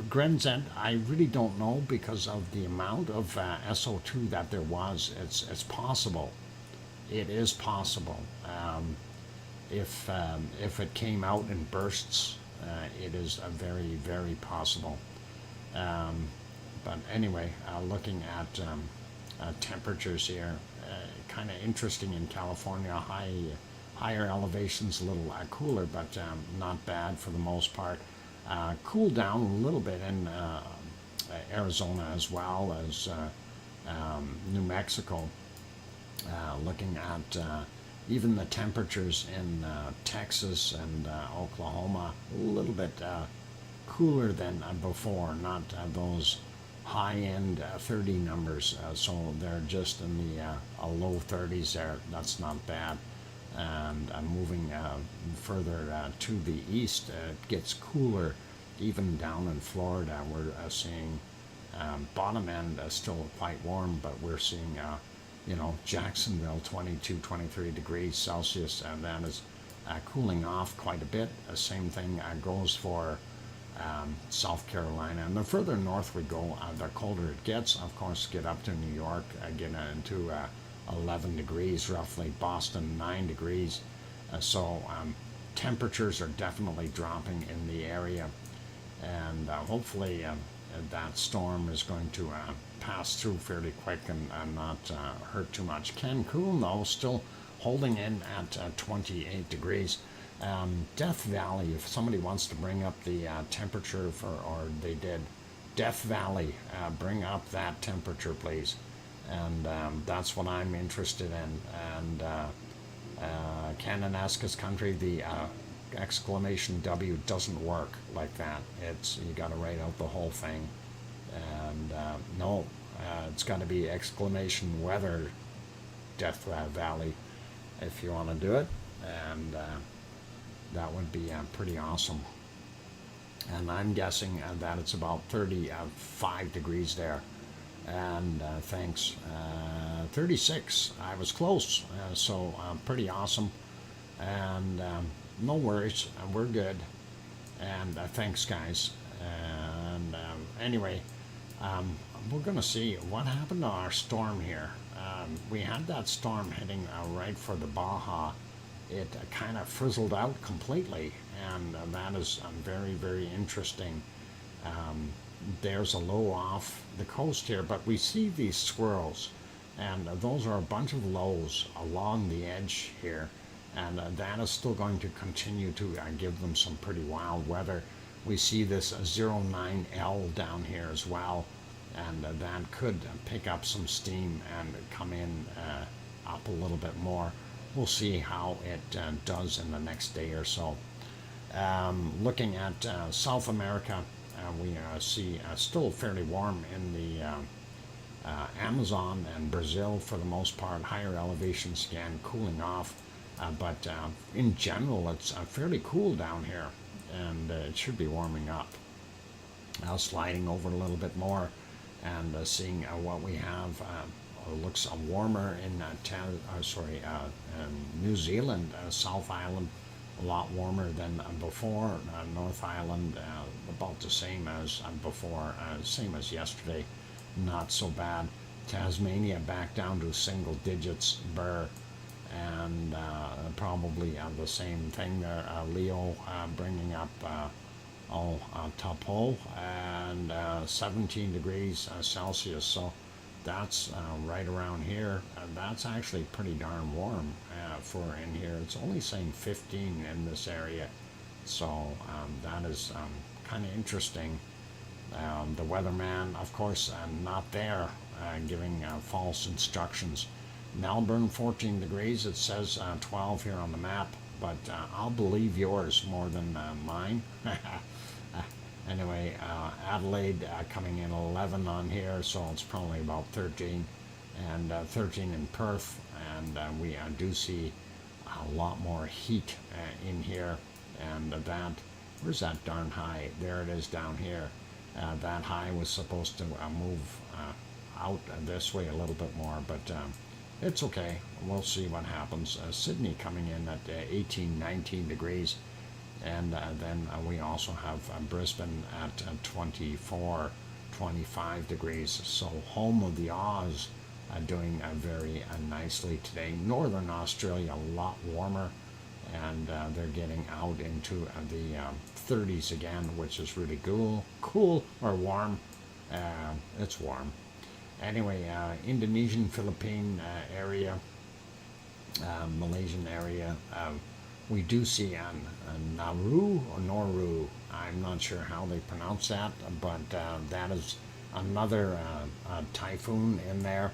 Grenzen, I really don't know, because of the amount of SO2 that there was. It's possible. It is possible. If it came out in bursts, it is very, very possible. But anyway, looking at temperatures here, kind of interesting in California. Higher elevations, a little cooler, but not bad for the most part. Cooled down a little bit in Arizona, as well as New Mexico. Looking at even the temperatures in Texas and Oklahoma, a little bit cooler than before, not those high-end 30 numbers, so they're just in the low 30s there. That's not bad. And moving further to the east, it gets cooler. Even down in Florida, we're seeing bottom end still quite warm, but we're seeing Jacksonville 22, 23 degrees Celsius, and that is cooling off quite a bit. The same thing goes for South Carolina. And the further north we go, the colder it gets. Of course, get up to New York, get into 11 degrees roughly, Boston 9 degrees. So temperatures are definitely dropping in the area, and hopefully that storm is going to pass through fairly quick and not hurt too much. Cancun, though, still holding in at 28 degrees. Death Valley, if somebody wants to bring up the temperature for, or they did, Death Valley, bring up that temperature, please. And that's what I'm interested in. And Kananaskis country, the exclamation W doesn't work like that. It's, you got to write out the whole thing. And no, it's got to be exclamation weather Death Valley if you want to do it. And that would be pretty awesome. And I'm guessing that it's about 35 degrees there. And thanks, 36. I was close, so pretty awesome. And no worries, we're good. And thanks, guys. And anyway, we're going to see what happened to our storm here. We had that storm heading right for the Baja. It kind of frizzled out completely, and that is very, very interesting. There's a low off the coast here, but we see these swirls, and those are a bunch of lows along the edge here, and that is still going to continue to give them some pretty wild weather. We see this 09L down here as well, and that could pick up some steam and come in up a little bit more. We'll see how it does in the next day or so. Looking at South America, we see still fairly warm in the Amazon and Brazil for the most part. Higher elevations again cooling off, but in general it's fairly cool down here, and it should be warming up. Sliding over a little bit more and seeing what we have. Looks warmer in New Zealand, South Island, a lot warmer than before. North Island, about the same as before, same as yesterday, not so bad. Tasmania back down to single digits, Burr, and probably the same thing there. Leo bringing up Taupo, and 17 degrees Celsius, so that's right around here. That's actually pretty darn warm for in here. It's only saying 15 in this area, so that is kind of interesting. The weatherman, of course, not there, giving false instructions. Melbourne, 14 degrees. It says 12 here on the map, but I'll believe yours more than mine. Anyway, Adelaide coming in 11 on here, so it's probably about 13, and 13 in Perth, and we do see a lot more heat in here, and that, where's that darn high? There it is down here. That high was supposed to move out this way a little bit more, but it's okay. We'll see what happens. Sydney coming in at 18, 19 degrees. And then we also have Brisbane at 24, 25 degrees. So home of the Oz doing very nicely today. Northern Australia a lot warmer, and they're getting out into the 30s again, which is really cool or warm. It's warm. Anyway, Indonesian, Philippine area, Malaysian area. We do see Nauru or Noru. I'm not sure how they pronounce that, but that is another typhoon in there.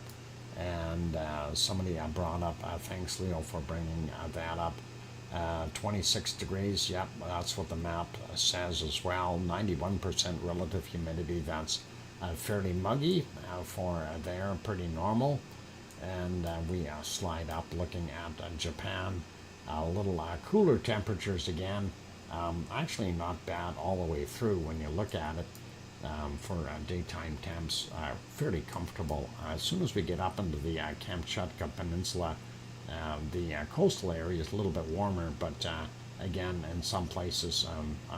And somebody brought up, thanks Leo for bringing that up. 26 degrees, yep, that's what the map says as well. 91% relative humidity, that's fairly muggy for there, pretty normal. And we slide up looking at Japan. A little cooler temperatures again. Actually not bad all the way through when you look at it. For daytime temps, fairly comfortable. As soon as we get up into the Kamchatka Peninsula, the coastal area is a little bit warmer, but again, in some places,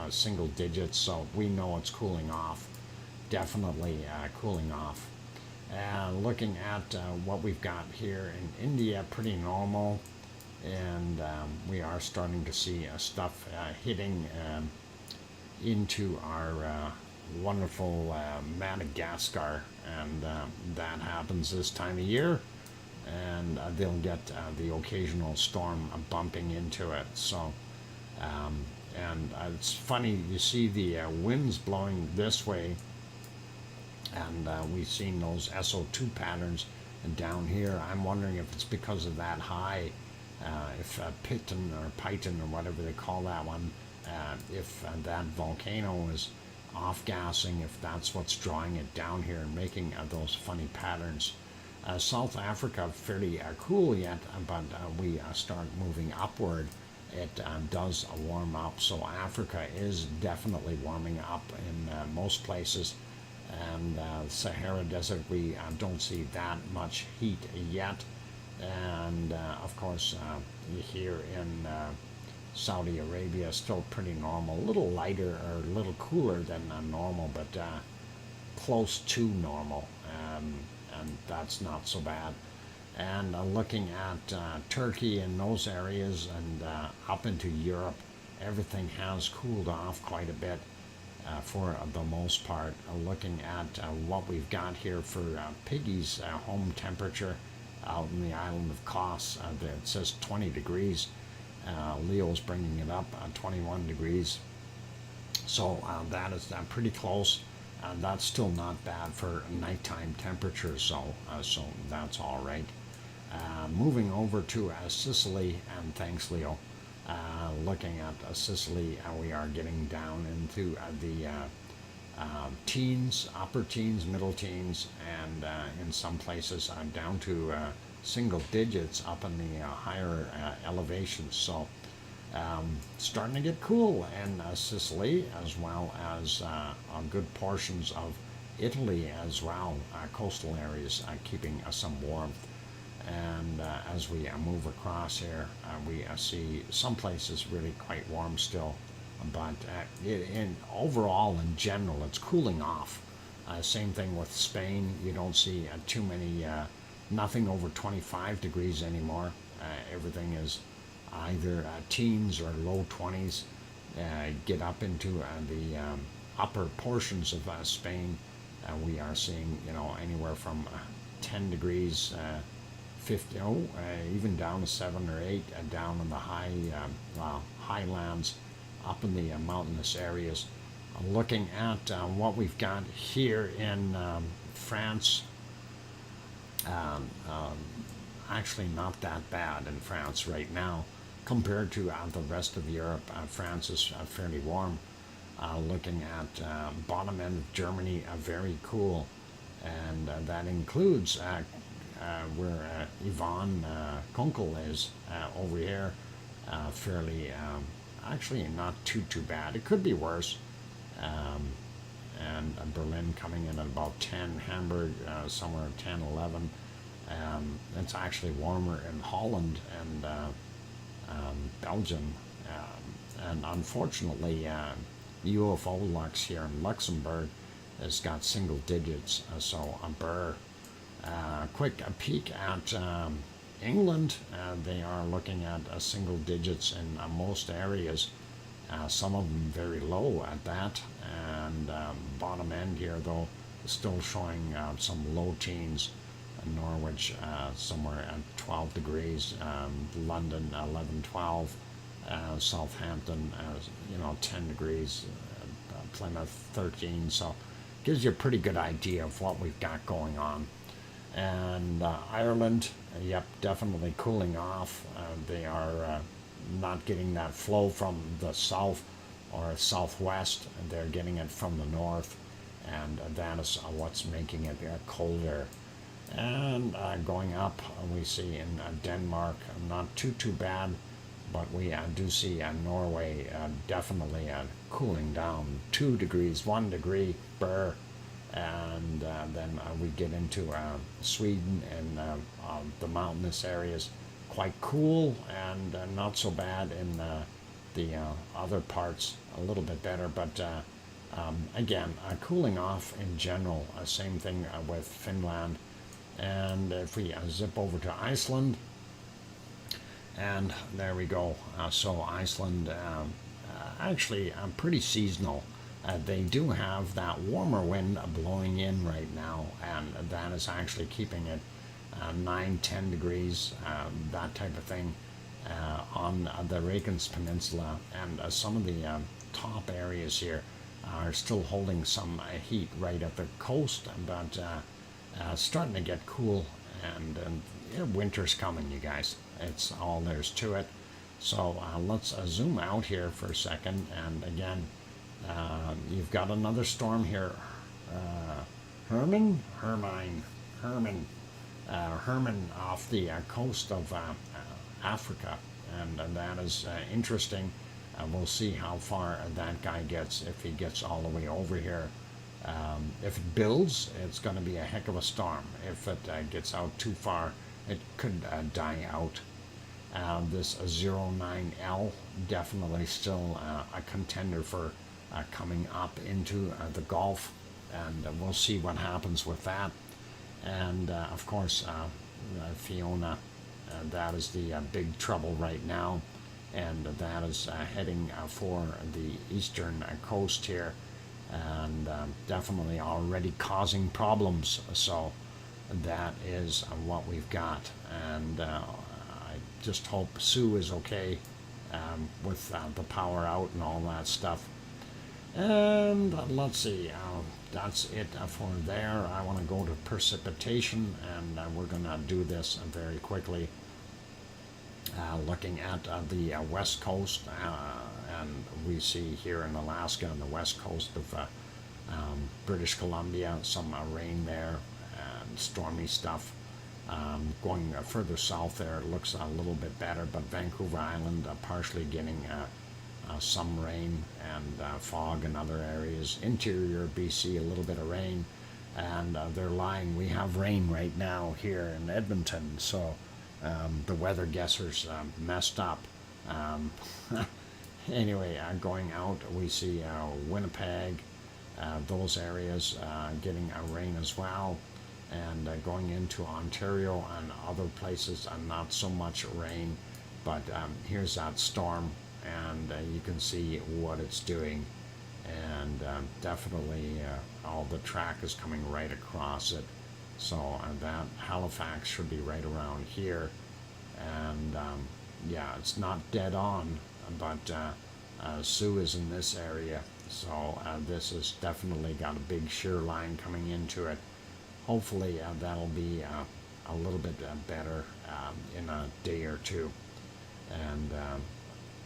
single digits, so we know it's cooling off. Definitely cooling off. Looking at what we've got here in India, pretty normal. And we are starting to see stuff hitting into our wonderful Madagascar, and that happens this time of year. and they'll get the occasional storm bumping into it. So, and it's funny, you see the winds blowing this way, and we've seen those SO2 patterns down here. I'm wondering if it's because of that high, if Piton or Python or whatever they call that one, if that volcano is off-gassing, if that's what's drawing it down here and making those funny patterns. South Africa, fairly cool yet, but we start moving upward. It does warm up, so Africa is definitely warming up in most places. And Sahara Desert, we don't see that much heat yet. And of course, here in Saudi Arabia, still pretty normal, a little lighter or a little cooler than normal, but close to normal, and that's not so bad. And looking at Turkey and those areas and up into Europe, everything has cooled off quite a bit for the most part. Looking at what we've got here for Piggy's home temperature out in the island of Kos, it says 20 degrees. Leo's bringing it up 21 degrees. So that is pretty close. That's still not bad for nighttime temperatures, so that's all right. Moving over to Sicily, and thanks, Leo. Looking at Sicily, we are getting down into the teens, upper teens, middle teens, and in some places down to single digits up in the higher elevations. So starting to get cool in Sicily, as well as on good portions of Italy as well, coastal areas keeping some warmth. And as we move across here, we see some places really quite warm still, but overall, in general, it's cooling off. Same thing with Spain. You don't see too many, nothing over 25 degrees anymore. Everything is either teens or low 20s. Get up into the upper portions of Spain, we are seeing, anywhere from 10 degrees, 50, even down to 7 or 8 down in the highlands, up in the mountainous areas. Looking at what we've got here in France, actually not that bad in France right now compared to the rest of Europe. France is fairly warm. Looking at bottom end of Germany, very cool, and that includes where Yvonne Kunkel is over here, fairly, actually not too bad. It could be worse. And Berlin coming in at about 10, Hamburg somewhere 10, 11. It's actually warmer in Holland and Belgium. And unfortunately, UFO Lux here in Luxembourg has got single digits, so a burr. Quick peek at England. They are looking at single digits in most areas. Some of them very low at that, and bottom end here though is still showing some low teens. Norwich somewhere at 12 degrees, London 11, 12, Southampton 10 degrees, Plymouth 13. So gives you a pretty good idea of what we've got going on. And Ireland, yep, definitely cooling off. They are not getting that flow from the south or southwest. They're getting it from the north, and that is what's making it colder. And going up, we see in Denmark, not too bad, but we do see Norway definitely cooling down 2 degrees, 1 degree burr. And then we get into Sweden and the mountainous areas, quite cool, and not so bad in the other parts, a little bit better, but again, cooling off in general. Same thing with Finland. And if we zip over to Iceland, and there we go. So Iceland, actually pretty seasonal. They do have that warmer wind blowing in right now, and that is actually keeping it 9, 10 degrees, that type of thing, on the Reykjanes Peninsula, and some of the top areas here are still holding some heat right at the coast, but starting to get cool, and winter's coming, you guys. It's all there's to it. So let's zoom out here for a second, and again, you've got another storm here. Herman off the coast of Africa, and that is interesting. We'll see how far that guy gets, if he gets all the way over here. If it builds, it's going to be a heck of a storm. If it gets out too far, it could die out. This 09L, definitely still a contender for coming up into the Gulf, and we'll see what happens with that. And of course, Fiona, that is the big trouble right now, and that is heading for the eastern coast here, and definitely already causing problems. So that is what we've got, and I just hope Sue is okay with the power out and all that stuff. And let's see, that's it for there. I want to go to precipitation, and we're going to do this very quickly. Looking at the west coast, and we see here in Alaska on the west coast of British Columbia, some rain there and stormy stuff. Going further south there, it looks a little bit better, but Vancouver Island partially getting some rain and fog in other areas. Interior BC, a little bit of rain, and they're lying. We have rain right now here in Edmonton, so the weather guessers messed up. Anyway, going out, we see Winnipeg, those areas getting rain as well, and going into Ontario and other places, not so much rain, but here's that storm, and you can see what it's doing, and definitely all the track is coming right across it. So that Halifax should be right around here, and yeah, it's not dead on, but Sue is in this area, so this has definitely got a big shear line coming into it. Hopefully that'll be a little bit better in a day or two, and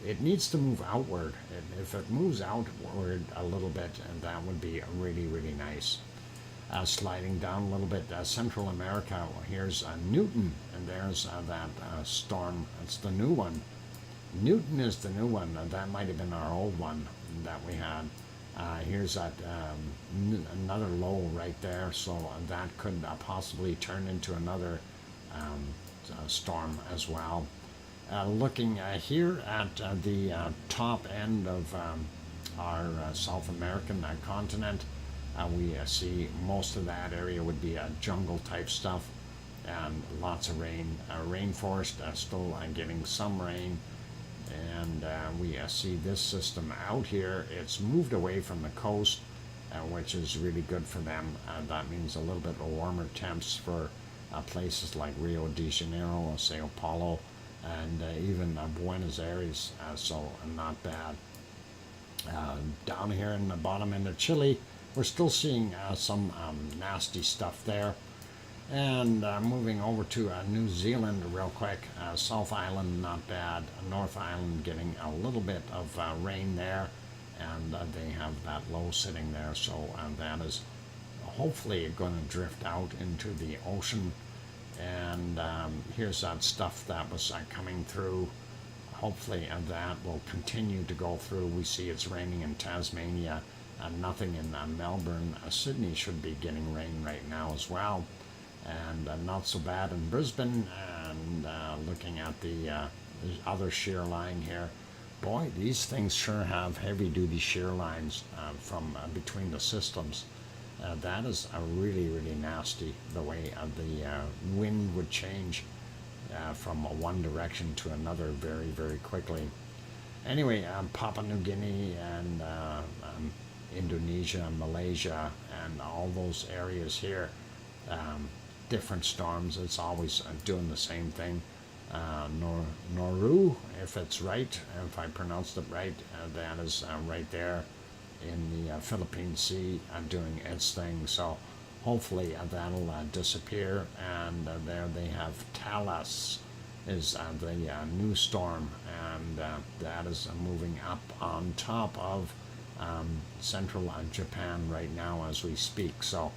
it needs to move outward. If it moves outward a little bit, that would be really, really nice. Sliding down a little bit, Central America, here's Newton, and there's that storm. It's the new one. Newton is the new one. That might have been our old one that we had. Here's that another low right there, so that could possibly turn into another storm as well. Looking here at the top end of our South American continent, we see most of that area would be jungle type stuff, and lots of rain. Rainforest still getting some rain, and we see this system out here. It's moved away from the coast, which is really good for them. That means a little bit of warmer temps for places like Rio de Janeiro or Sao Paulo, and even Buenos Aires, so not bad. Down here in the bottom end of Chile, we're still seeing some nasty stuff there. And moving over to New Zealand real quick, South Island not bad, North Island getting a little bit of rain there, and they have that low sitting there, so that is hopefully going to drift out into the ocean. And here's that stuff that was coming through. Hopefully that will continue to go through. We see it's raining in Tasmania, nothing in Melbourne. Sydney should be getting rain right now as well, and not so bad in Brisbane. And looking at the other shear line here, boy, these things sure have heavy duty shear lines from between the systems. That is really, really nasty, the way the wind would change from one direction to another very, very quickly. Anyway, Papua New Guinea and Indonesia, Malaysia, and all those areas here, different storms. It's always doing the same thing. Noru, if it's right, if I pronounced it right, that is right there in the Philippine Sea doing its thing. So hopefully that'll disappear. And there they have Talas is the new storm, and that is moving up on top of central Japan right now as we speak. So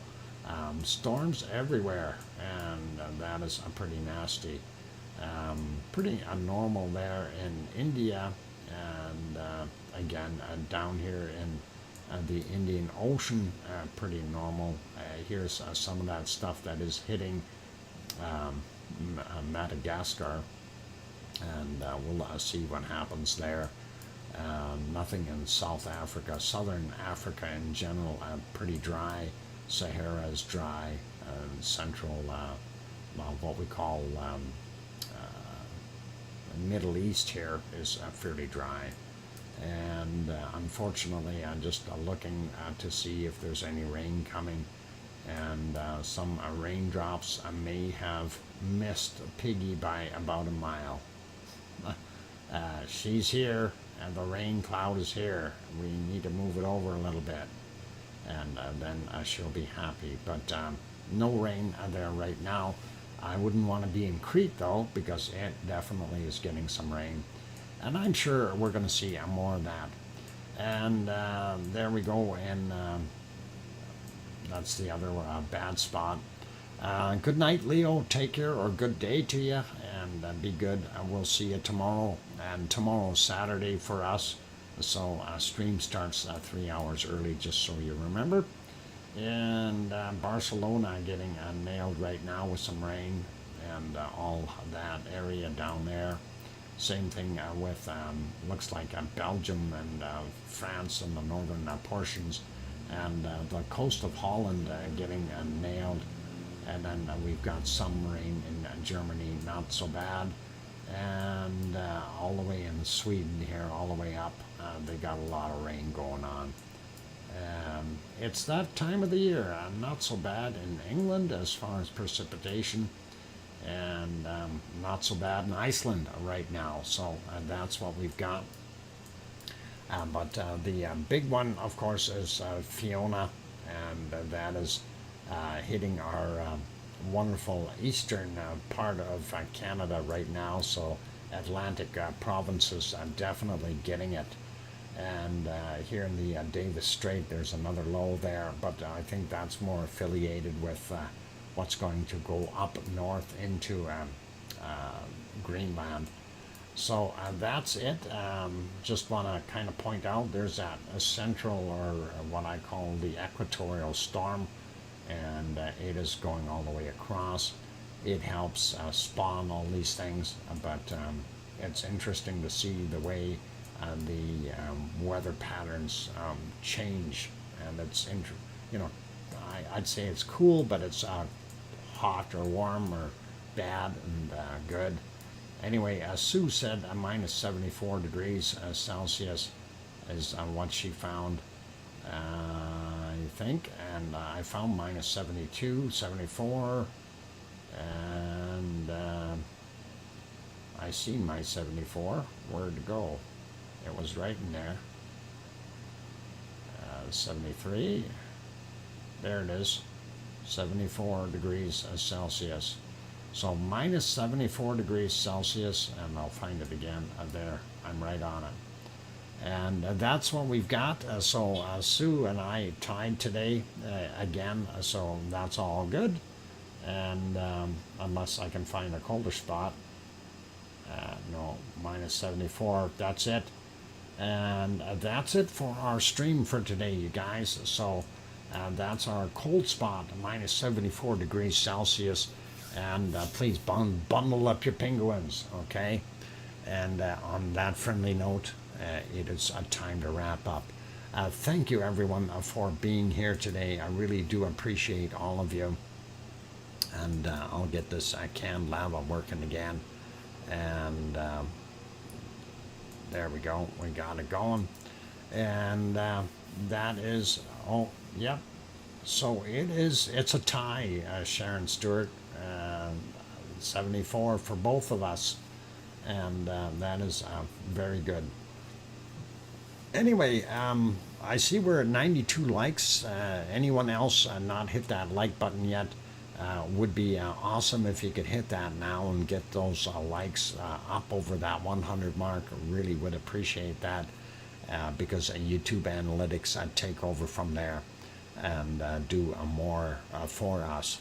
storms everywhere, and that is pretty nasty. Pretty normal there in India, and again down here in the Indian Ocean, pretty normal. Here's some of that stuff that is hitting Madagascar, and we'll see what happens there. Nothing in South Africa. Southern Africa in general, pretty dry. Sahara is dry. Central, what we call Middle East here is fairly dry. And unfortunately, I'm just looking to see if there's any rain coming. And some raindrops may have missed Piggy by about a mile. She's here, and the rain cloud is here. We need to move it over a little bit, and then she'll be happy. But no rain there right now. I wouldn't want to be in Crete, though, because it definitely is getting some rain. And I'm sure we're going to see more of that. And there we go, and that's the other bad spot. Good night, Leo. Take care, or good day to you, and be good. We'll see you tomorrow. And tomorrow's Saturday for us, so stream starts 3 hours early, just so you remember. And Barcelona getting nailed right now with some rain, and all that area down there. Same thing with looks like Belgium and France and the northern portions, and the coast of Holland getting nailed. And then we've got some rain in Germany, not so bad. And all the way in Sweden here, all the way up, they got a lot of rain going on. It's that time of the year, not so bad in England as far as precipitation, and not so bad in Iceland right now. So that's what we've got. But the big one, of course, is Fiona, and that is hitting our wonderful eastern part of Canada right now. So Atlantic provinces are definitely getting it. And here in the Davis Strait, there's another low there, but I think that's more affiliated with what's going to go up north into Greenland. So that's it. Just want to kind of point out there's a central, or what I call the equatorial storm, and it is going all the way across. It helps spawn all these things, but it's interesting to see the way the weather patterns change, and it's I'd say it's cool, but it's hot or warm or bad and good. Anyway, Sue said minus 74 degrees Celsius is what she found, I think, and I found minus 72, 74, and I see my 74. Where'd it go? It was right in there. 73. There it is. 74 degrees Celsius. So minus 74 degrees Celsius, and I'll find it again. There, I'm right on it. And that's what we've got. So Sue and I tied today again, so that's all good. And unless I can find a colder spot. No, minus 74, that's it. And that's it for our stream for today, you guys. So that's our cold spot, minus 74 degrees Celsius. And please bundle up your penguins, okay? And on that friendly note, it is time to wrap up. Thank you, everyone, for being here today. I really do appreciate all of you. And I'll get this canned lava working again. And there we go. We got it going. And that is, oh, yep. So it's a tie, Sharon Stewart, 74 for both of us, and that is very good. Anyway, I see we're at 92 likes. Anyone else not hit that like button yet? Would be awesome if you could hit that now and get those likes up over that 100 mark. Really would appreciate that, because YouTube analytics take over from there and do more for us.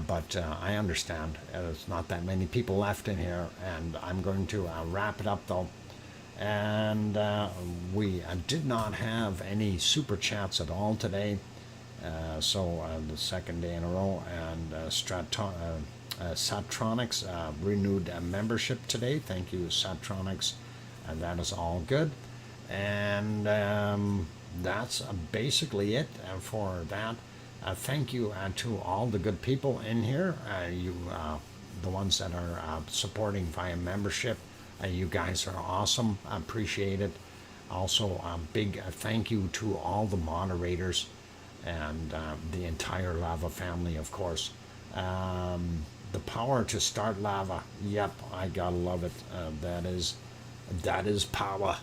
But I understand there's not that many people left in here, and I'm going to wrap it up though. And we did not have any super chats at all today. So the second day in a row, and Satronics renewed a membership today. Thank you, Satronics, and that is all good. And that's basically it for that. Thank you to all the good people in here. The ones that are supporting via membership. You guys are awesome. I appreciate it. Also, a big thank you to all the moderators and the entire lava family, of course. The power to start lava. Yep, I gotta love it. That is power.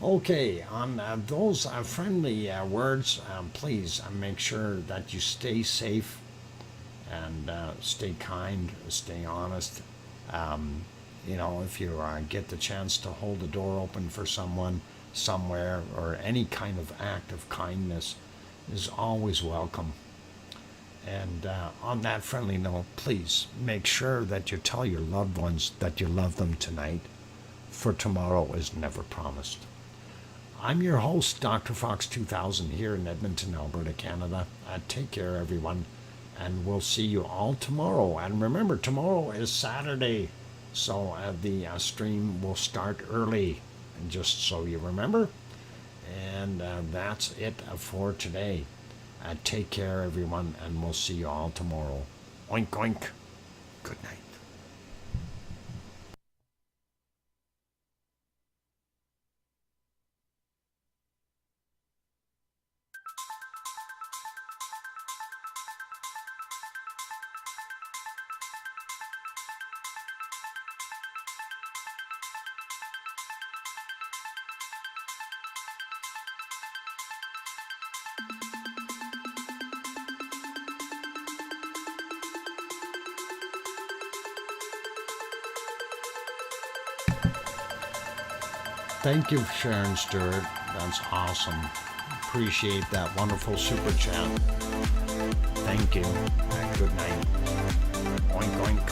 Okay, on those friendly words, please make sure that you stay safe and stay kind, stay honest. If you get the chance to hold the door open for someone somewhere, or any kind of act of kindness is always welcome. And on that friendly note, please make sure that you tell your loved ones that you love them tonight, for tomorrow is never promised. I'm your host, DrFox2000, here in Edmonton, Alberta, Canada. Take care, everyone, and we'll see you all tomorrow. And remember, tomorrow is Saturday, so the stream will start early, just so you remember. And that's it for today. Take care, everyone, and we'll see you all tomorrow. Oink, oink. Good night. Thank you, Sharon Stewart. That's awesome. Appreciate that wonderful super chat. Thank you. Good night. Oink, oink.